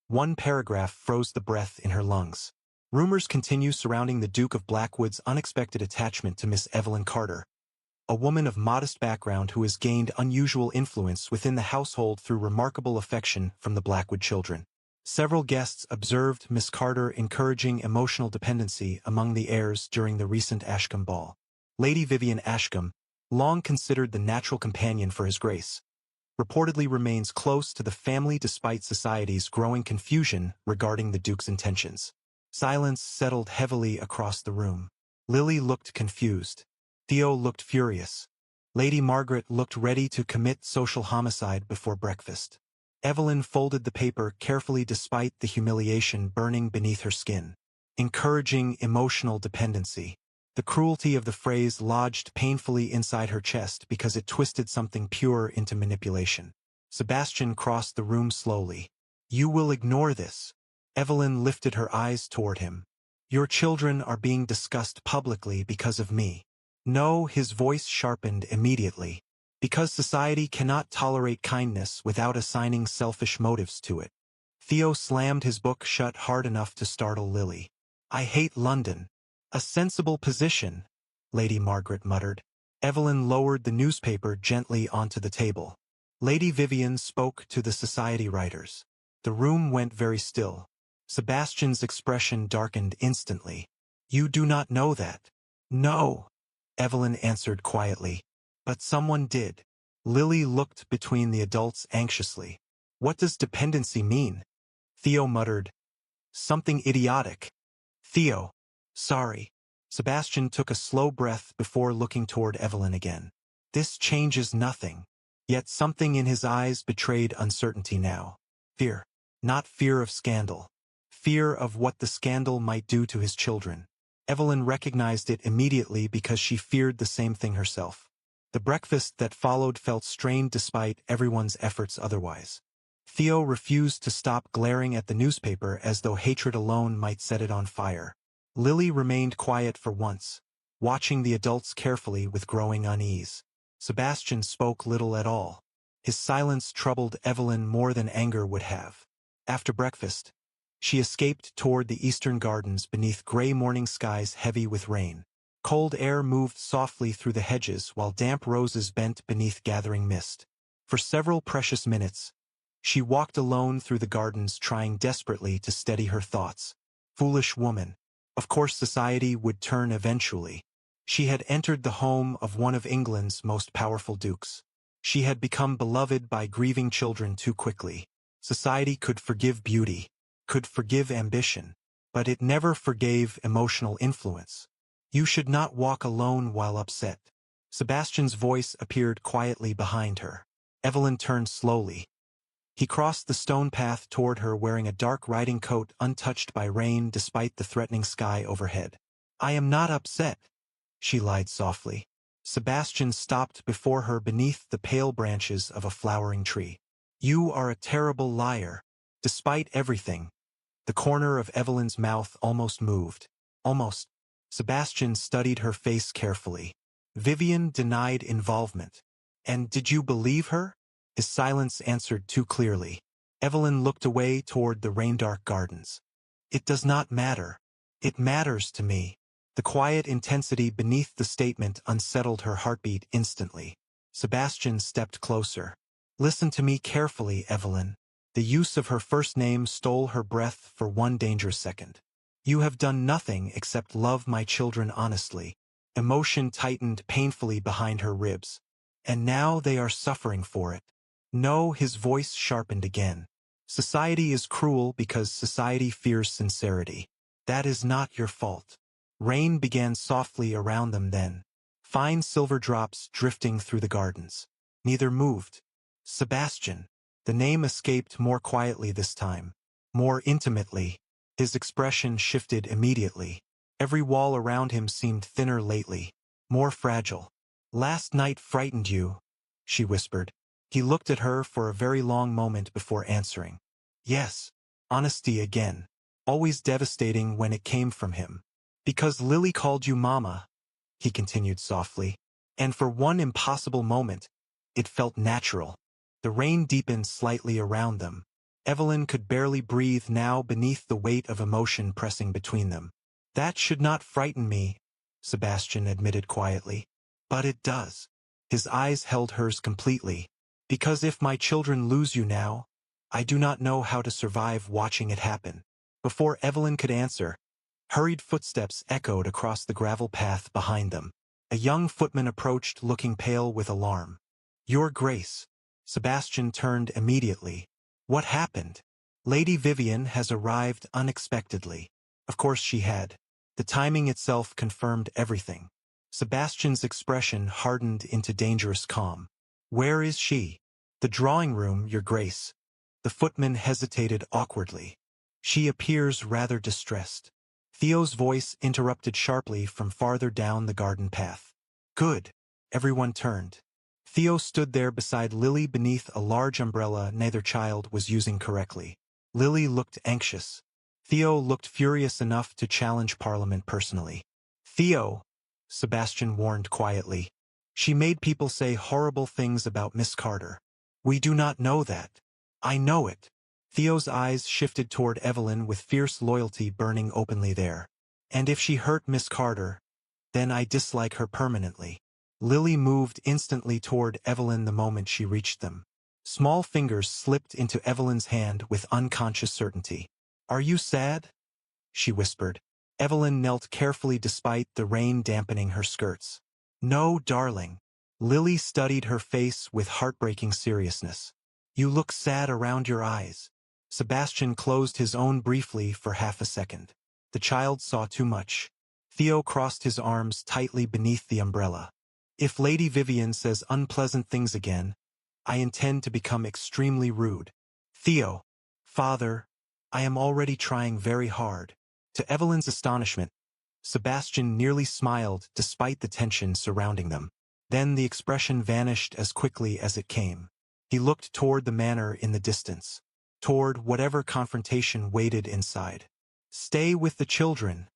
one paragraph froze the breath in her lungs. Rumors continue surrounding the Duke of Blackwood's unexpected attachment to Miss Evelyn Carter, a woman of modest background who has gained unusual influence within the household through remarkable affection from the Blackwood children. Several guests observed Miss Carter encouraging emotional dependency among the heirs during the recent Ashcombe ball. Lady Vivian Ashcombe, long considered the natural companion for His Grace, reportedly remains close to the family despite society's growing confusion regarding the Duke's intentions. Silence settled heavily across the room. Lily looked confused. Theo looked furious. Lady Margaret looked ready to commit social homicide before breakfast. Evelyn folded the paper carefully despite the humiliation burning beneath her skin. Encouraging emotional dependency. The cruelty of the phrase lodged painfully inside her chest because it twisted something pure into manipulation. Sebastian crossed the room slowly. "You will ignore this." Evelyn lifted her eyes toward him. "Your children are being discussed publicly because of me." "No," his voice sharpened immediately. "Because society cannot tolerate kindness without assigning selfish motives to it." Theo slammed his book shut hard enough to startle Lily. "I hate London." "A sensible position," Lady Margaret muttered. Evelyn lowered the newspaper gently onto the table. Lady Vivian spoke to the society writers. The room went very still. Sebastian's expression darkened instantly. "You do not know that." "No," Evelyn answered quietly. "But someone did." Lily looked between the adults anxiously. "What does dependency mean?" Theo muttered. "Something idiotic." "Theo. Sorry." Sebastian took a slow breath before looking toward Evelyn again. "This changes nothing." Yet something in his eyes betrayed uncertainty now. Fear. Not fear of scandal. Fear of what the scandal might do to his children. Evelyn recognized it immediately because she feared the same thing herself. The breakfast that followed felt strained despite everyone's efforts otherwise. Theo refused to stop glaring at the newspaper as though hatred alone might set it on fire. Lily remained quiet for once, watching the adults carefully with growing unease. Sebastian spoke little at all. His silence troubled Evelyn more than anger would have. After breakfast, she escaped toward the eastern gardens beneath gray morning skies heavy with rain. Cold air moved softly through the hedges while damp roses bent beneath gathering mist. For several precious minutes, she walked alone through the gardens trying desperately to steady her thoughts. Foolish woman. Of course society would turn eventually. She had entered the home of one of England's most powerful dukes. She had become beloved by grieving children too quickly. Society could forgive beauty, could forgive ambition, but it never forgave emotional influence. "You should not walk alone while upset." Sebastian's voice appeared quietly behind her. Evelyn turned slowly. He crossed the stone path toward her wearing a dark riding coat untouched by rain despite the threatening sky overhead. "I am not upset," she lied softly. Sebastian stopped before her beneath the pale branches of a flowering tree. "You are a terrible liar." Despite everything, the corner of Evelyn's mouth almost moved. Almost. Sebastian studied her face carefully. "Vivian denied involvement. And did you believe her?" His silence answered too clearly. Evelyn looked away toward the rain-dark gardens. "It does not matter. It matters to me." The quiet intensity beneath the statement unsettled her heartbeat instantly. Sebastian stepped closer. "Listen to me carefully, Evelyn." The use of her first name stole her breath for one dangerous second. "You have done nothing except love my children honestly." Emotion tightened painfully behind her ribs. "And now they are suffering for it." "No," his voice sharpened again. "Society is cruel because society fears sincerity. That is not your fault." Rain began softly around them then. Fine silver drops drifting through the gardens. Neither moved. "Sebastian." The name escaped more quietly this time. More intimately. His expression shifted immediately. Every wall around him seemed thinner lately. More fragile. "Last night frightened you," she whispered. He looked at her for a very long moment before answering. "Yes." Honesty again. Always devastating when it came from him. "Because Lily called you Mama," he continued softly. And for one impossible moment, it felt natural. The rain deepened slightly around them. Evelyn could barely breathe now beneath the weight of emotion pressing between them. "That should not frighten me," Sebastian admitted quietly. But it does. His eyes held hers completely. Because if my children lose you now, I do not know how to survive watching it happen. Before Evelyn could answer, hurried footsteps echoed across the gravel path behind them. A young footman approached looking pale with alarm. Your Grace. Sebastian turned immediately. What happened? Lady Vivian has arrived unexpectedly. Of course she had. The timing itself confirmed everything. Sebastian's expression hardened into dangerous calm. Where is she? The drawing room, Your Grace. The footman hesitated awkwardly. She appears rather distressed. Theo's voice interrupted sharply from farther down the garden path. Good. Everyone turned. Theo stood there beside Lily beneath a large umbrella neither child was using correctly. Lily looked anxious. Theo looked furious enough to challenge Parliament personally. Theo, Sebastian warned quietly. She made people say horrible things about Miss Carter. We do not know that. I know it. Theo's eyes shifted toward Evelyn with fierce loyalty burning openly there. And if she hurt Miss Carter, then I dislike her permanently. Lily moved instantly toward Evelyn the moment she reached them. Small fingers slipped into Evelyn's hand with unconscious certainty. Are you sad? She whispered. Evelyn knelt carefully despite the rain dampening her skirts. No, darling. Lily studied her face with heartbreaking seriousness. You look sad around your eyes. Sebastian closed his own briefly for half a second. The child saw too much. Theo crossed his arms tightly beneath the umbrella. If Lady Vivian says unpleasant things again, I intend to become extremely rude. Theo. Father. I am already trying very hard. To Evelyn's astonishment, Sebastian nearly smiled despite the tension surrounding them. Then the expression vanished as quickly as it came. He looked toward the manor in the distance, toward whatever confrontation waited inside. Stay with the children,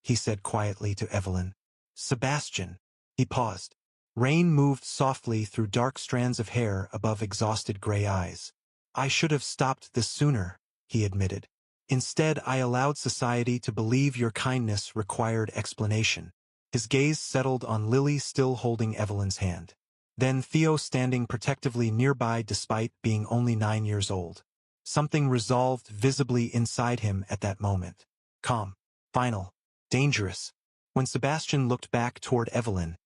he said quietly to Evelyn. Sebastian. He paused. Rain moved softly through dark strands of hair above exhausted gray eyes. I should have stopped this sooner, he admitted. Instead, I allowed society to believe your kindness required explanation. His gaze settled on Lily still holding Evelyn's hand. Then Theo standing protectively nearby despite being only 9 years old. Something resolved visibly inside him at that moment. Calm. Final. Dangerous. When Sebastian looked back toward Evelyn,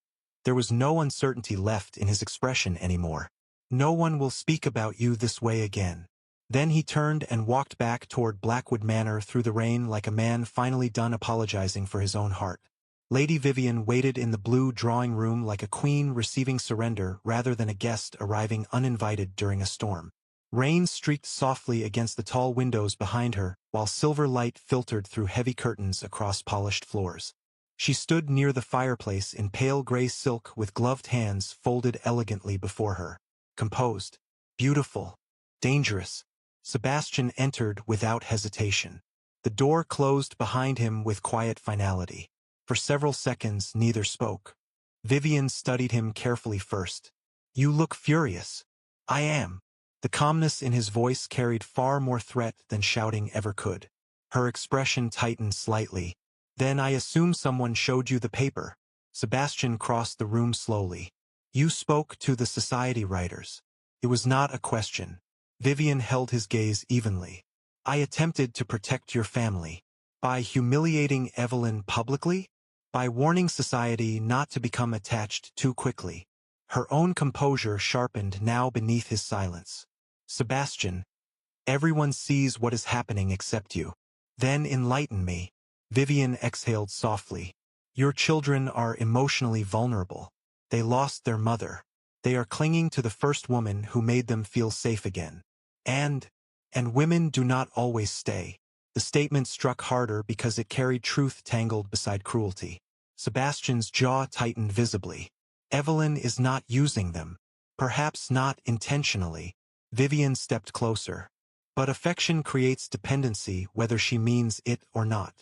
there was no uncertainty left in his expression anymore. No one will speak about you this way again. Then he turned and walked back toward Blackwood Manor through the rain like a man finally done apologizing for his own heart. Lady Vivian waited in the blue drawing room like a queen receiving surrender rather than a guest arriving uninvited during a storm. Rain streaked softly against the tall windows behind her, while silver light filtered through heavy curtains across polished floors. She stood near the fireplace in pale gray silk with gloved hands folded elegantly before her. Composed. Beautiful. Dangerous. Sebastian entered without hesitation. The door closed behind him with quiet finality. For several seconds, neither spoke. Vivian studied him carefully first. You look furious. I am. The calmness in his voice carried far more threat than shouting ever could. Her expression tightened slightly. Then I assume someone showed you the paper. Sebastian crossed the room slowly. You spoke to the society writers. It was not a question. Vivian held his gaze evenly. I attempted to protect your family. By humiliating Evelyn publicly? By warning society not to become attached too quickly. Her own composure sharpened now beneath his silence. Sebastian, everyone sees what is happening except you. Then enlighten me. Vivian exhaled softly. Your children are emotionally vulnerable. They lost their mother. They are clinging to the first woman who made them feel safe again. And women do not always stay. The statement struck harder because it carried truth tangled beside cruelty. Sebastian's jaw tightened visibly. Evelyn is not using them. Perhaps not intentionally. Vivian stepped closer. But affection creates dependency whether she means it or not.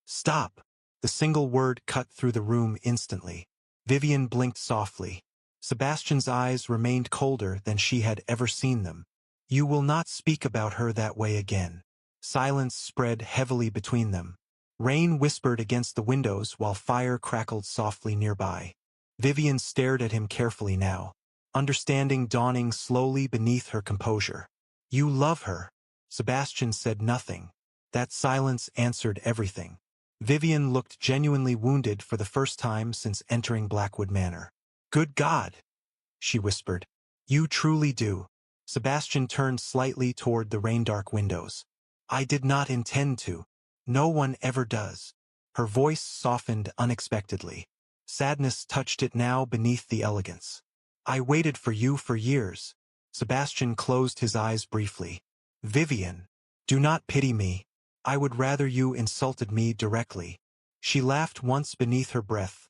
Stop. The single word cut through the room instantly. Vivian blinked softly. Sebastian's eyes remained colder than she had ever seen them. You will not speak about her that way again. Silence spread heavily between them. Rain whispered against the windows while fire crackled softly nearby. Vivian stared at him carefully now, understanding dawning slowly beneath her composure. You love her. Sebastian said nothing. That silence answered everything. Vivian looked genuinely wounded for the first time since entering Blackwood Manor. Good God, she whispered. You truly do. Sebastian turned slightly toward the rain-dark windows. I did not intend to. No one ever does. Her voice softened unexpectedly. Sadness touched it now beneath the elegance. I waited for you for years. Sebastian closed his eyes briefly. Vivian, do not pity me. I would rather you insulted me directly. She laughed once beneath her breath,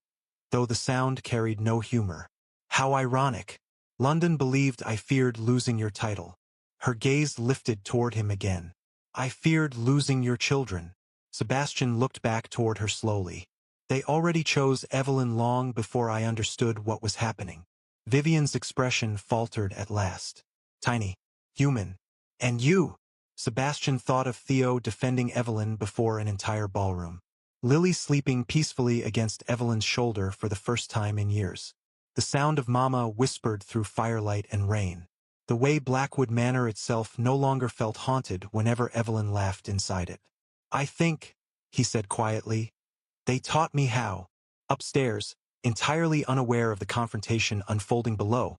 though the sound carried no humor. How ironic. London believed I feared losing your title. Her gaze lifted toward him again. I feared losing your children. Sebastian looked back toward her slowly. They already chose Evelyn long before I understood what was happening. Vivian's expression faltered at last. Tiny. Human. And you. Sebastian thought of Theo defending Evelyn before an entire ballroom. Lily sleeping peacefully against Evelyn's shoulder for the first time in years. The sound of Mama whispered through firelight and rain. The way Blackwood Manor itself no longer felt haunted whenever Evelyn laughed inside it. I think, he said quietly, they taught me how. Upstairs, entirely unaware of the confrontation unfolding below,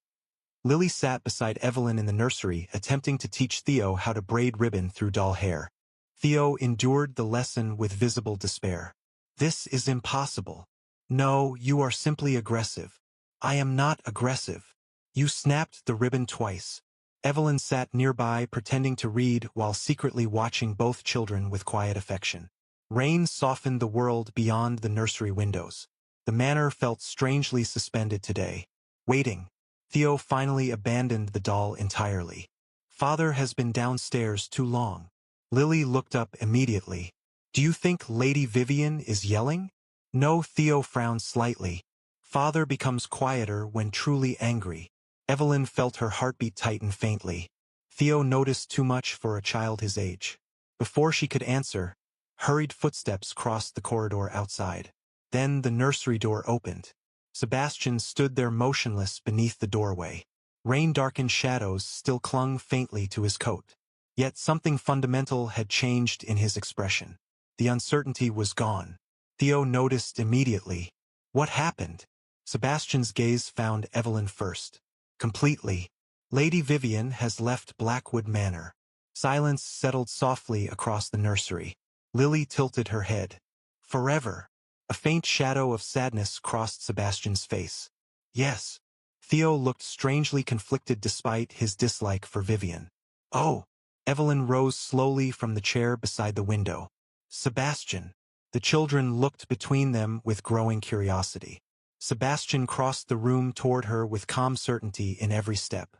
Lily sat beside Evelyn in the nursery, attempting to teach Theo how to braid ribbon through doll hair. Theo endured the lesson with visible despair. This is impossible. No, you are simply aggressive. I am not aggressive. You snapped the ribbon twice. Evelyn sat nearby pretending to read while secretly watching both children with quiet affection. Rain softened the world beyond the nursery windows. The manor felt strangely suspended today. Waiting. Theo finally abandoned the doll entirely. Father has been downstairs too long. Lily looked up immediately. Do you think Lady Vivian is yelling? No, Theo frowned slightly. Father becomes quieter when truly angry. Evelyn felt her heartbeat tighten faintly. Theo noticed too much for a child his age. Before she could answer, hurried footsteps crossed the corridor outside. Then the nursery door opened. Sebastian stood there motionless beneath the doorway. Rain-darkened shadows still clung faintly to his coat. Yet something fundamental had changed in his expression. The uncertainty was gone. Theo noticed immediately. What happened? Sebastian's gaze found Evelyn first. Completely. Lady Vivian has left Blackwood Manor. Silence settled softly across the nursery. Lily tilted her head. Forever. A faint shadow of sadness crossed Sebastian's face. Yes. Theo looked strangely conflicted despite his dislike for Vivian. Oh. Evelyn rose slowly from the chair beside the window. Sebastian. The children looked between them with growing curiosity. Sebastian crossed the room toward her with calm certainty in every step.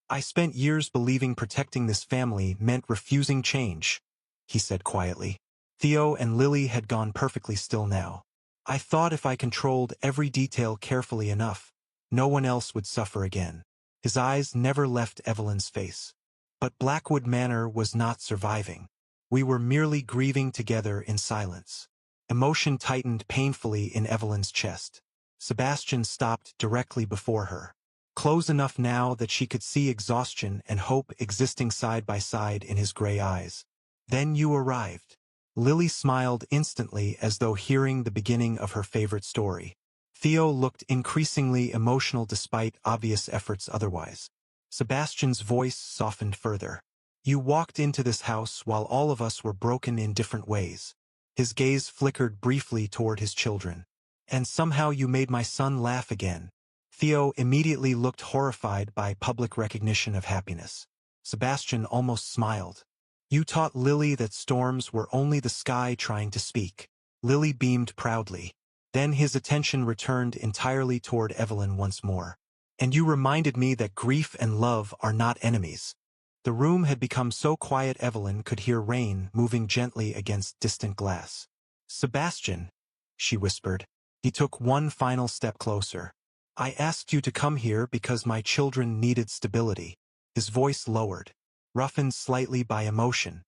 I spent years believing protecting this family meant refusing change, he said quietly. Theo and Lily had gone perfectly still now. I thought if I controlled every detail carefully enough, no one else would suffer again. His eyes never left Evelyn's face. But Blackwood Manor was not surviving. We were merely grieving together in silence. Emotion tightened painfully in Evelyn's chest. Sebastian stopped directly before her. Close enough now that she could see exhaustion and hope existing side by side in his gray eyes. Then you arrived. Lily smiled instantly as though hearing the beginning of her favorite story. Theo looked increasingly emotional despite obvious efforts otherwise. Sebastian's voice softened further. You walked into this house while all of us were broken in different ways. His gaze flickered briefly toward his children. And somehow you made my son laugh again. Theo immediately looked horrified by public recognition of happiness. Sebastian almost smiled. You taught Lily that storms were only the sky trying to speak. Lily beamed proudly. Then his attention returned entirely toward Evelyn once more. And you reminded me that grief and love are not enemies. The room had become so quiet Evelyn could hear rain moving gently against distant glass. Sebastian, she whispered. He took one final step closer. I asked you to come here because my children needed stability. His voice lowered, roughened slightly by emotion.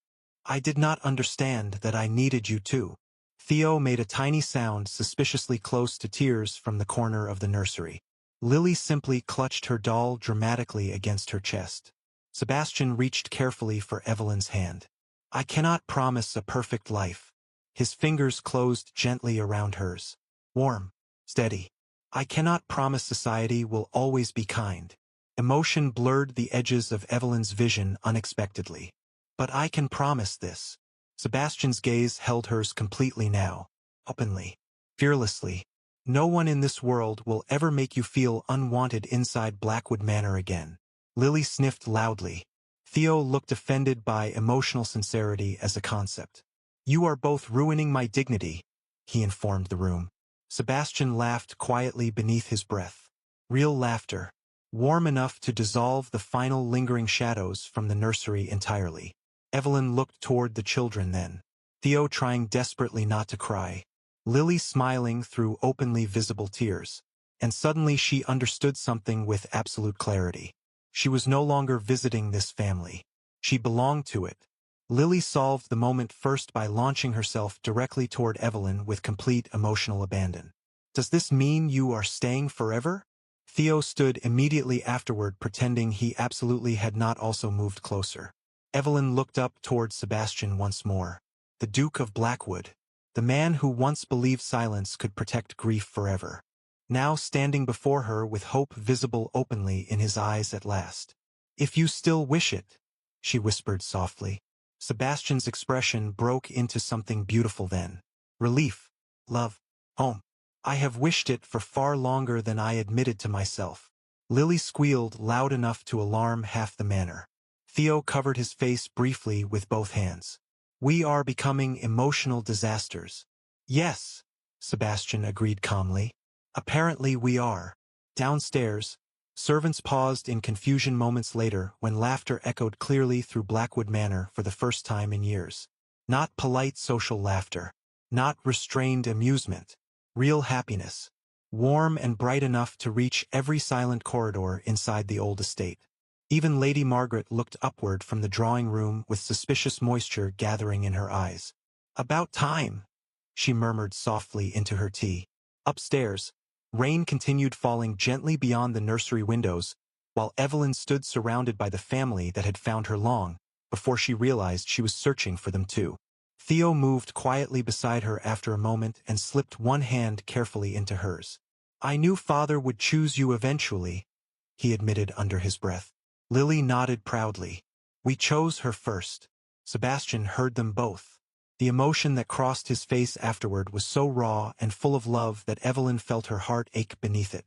I did not understand that I needed you too. Theo made a tiny sound suspiciously close to tears from the corner of the nursery. Lily simply clutched her doll dramatically against her chest. Sebastian reached carefully for Evelyn's hand. I cannot promise a perfect life. His fingers closed gently around hers. Warm. Steady. I cannot promise society will always be kind. Emotion blurred the edges of Evelyn's vision unexpectedly. But I can promise this. Sebastian's gaze held hers completely now. Openly. Fearlessly. No one in this world will ever make you feel unwanted inside Blackwood Manor again. Lily sniffed loudly. Theo looked offended by emotional sincerity as a concept. You are both ruining my dignity, he informed the room. Sebastian laughed quietly beneath his breath. Real laughter. Warm enough to dissolve the final lingering shadows from the nursery entirely. Evelyn looked toward the children then. Theo trying desperately not to cry. Lily smiling through openly visible tears. And suddenly she understood something with absolute clarity. She was no longer visiting this family. She belonged to it. Lily solved the moment first by launching herself directly toward Evelyn with complete emotional abandon. Does this mean you are staying forever? Theo stood immediately afterward pretending he absolutely had not also moved closer. Evelyn looked up toward Sebastian once more. The Duke of Blackwood. The man who once believed silence could protect grief forever. Now standing before her with hope visible openly in his eyes at last. If you still wish it, she whispered softly. Sebastian's expression broke into something beautiful then. Relief. Love. Home. I have wished it for far longer than I admitted to myself. Lily squealed loud enough to alarm half the manor. Theo covered his face briefly with both hands. We are becoming emotional disasters. Yes, Sebastian agreed calmly. Apparently we are. Downstairs, servants paused in confusion moments later when laughter echoed clearly through Blackwood Manor for the first time in years. Not polite social laughter. Not restrained amusement. Real happiness. Warm and bright enough to reach every silent corridor inside the old estate. Even Lady Margaret looked upward from the drawing room with suspicious moisture gathering in her eyes. About time, she murmured softly into her tea. Upstairs, rain continued falling gently beyond the nursery windows, while Evelyn stood surrounded by the family that had found her long before she realized she was searching for them too. Theo moved quietly beside her after a moment and slipped one hand carefully into hers. I knew Father would choose you eventually, he admitted under his breath. Lily nodded proudly. We chose her first. Sebastian heard them both. The emotion that crossed his face afterward was so raw and full of love that Evelyn felt her heart ache beneath it.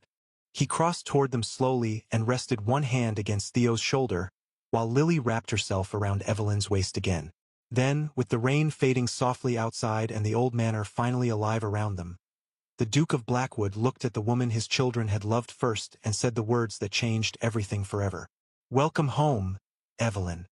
He crossed toward them slowly and rested one hand against Theo's shoulder, while Lily wrapped herself around Evelyn's waist again. Then, with the rain fading softly outside and the old manor finally alive around them, the Duke of Blackwood looked at the woman his children had loved first and said the words that changed everything forever. Welcome home, Evelyn.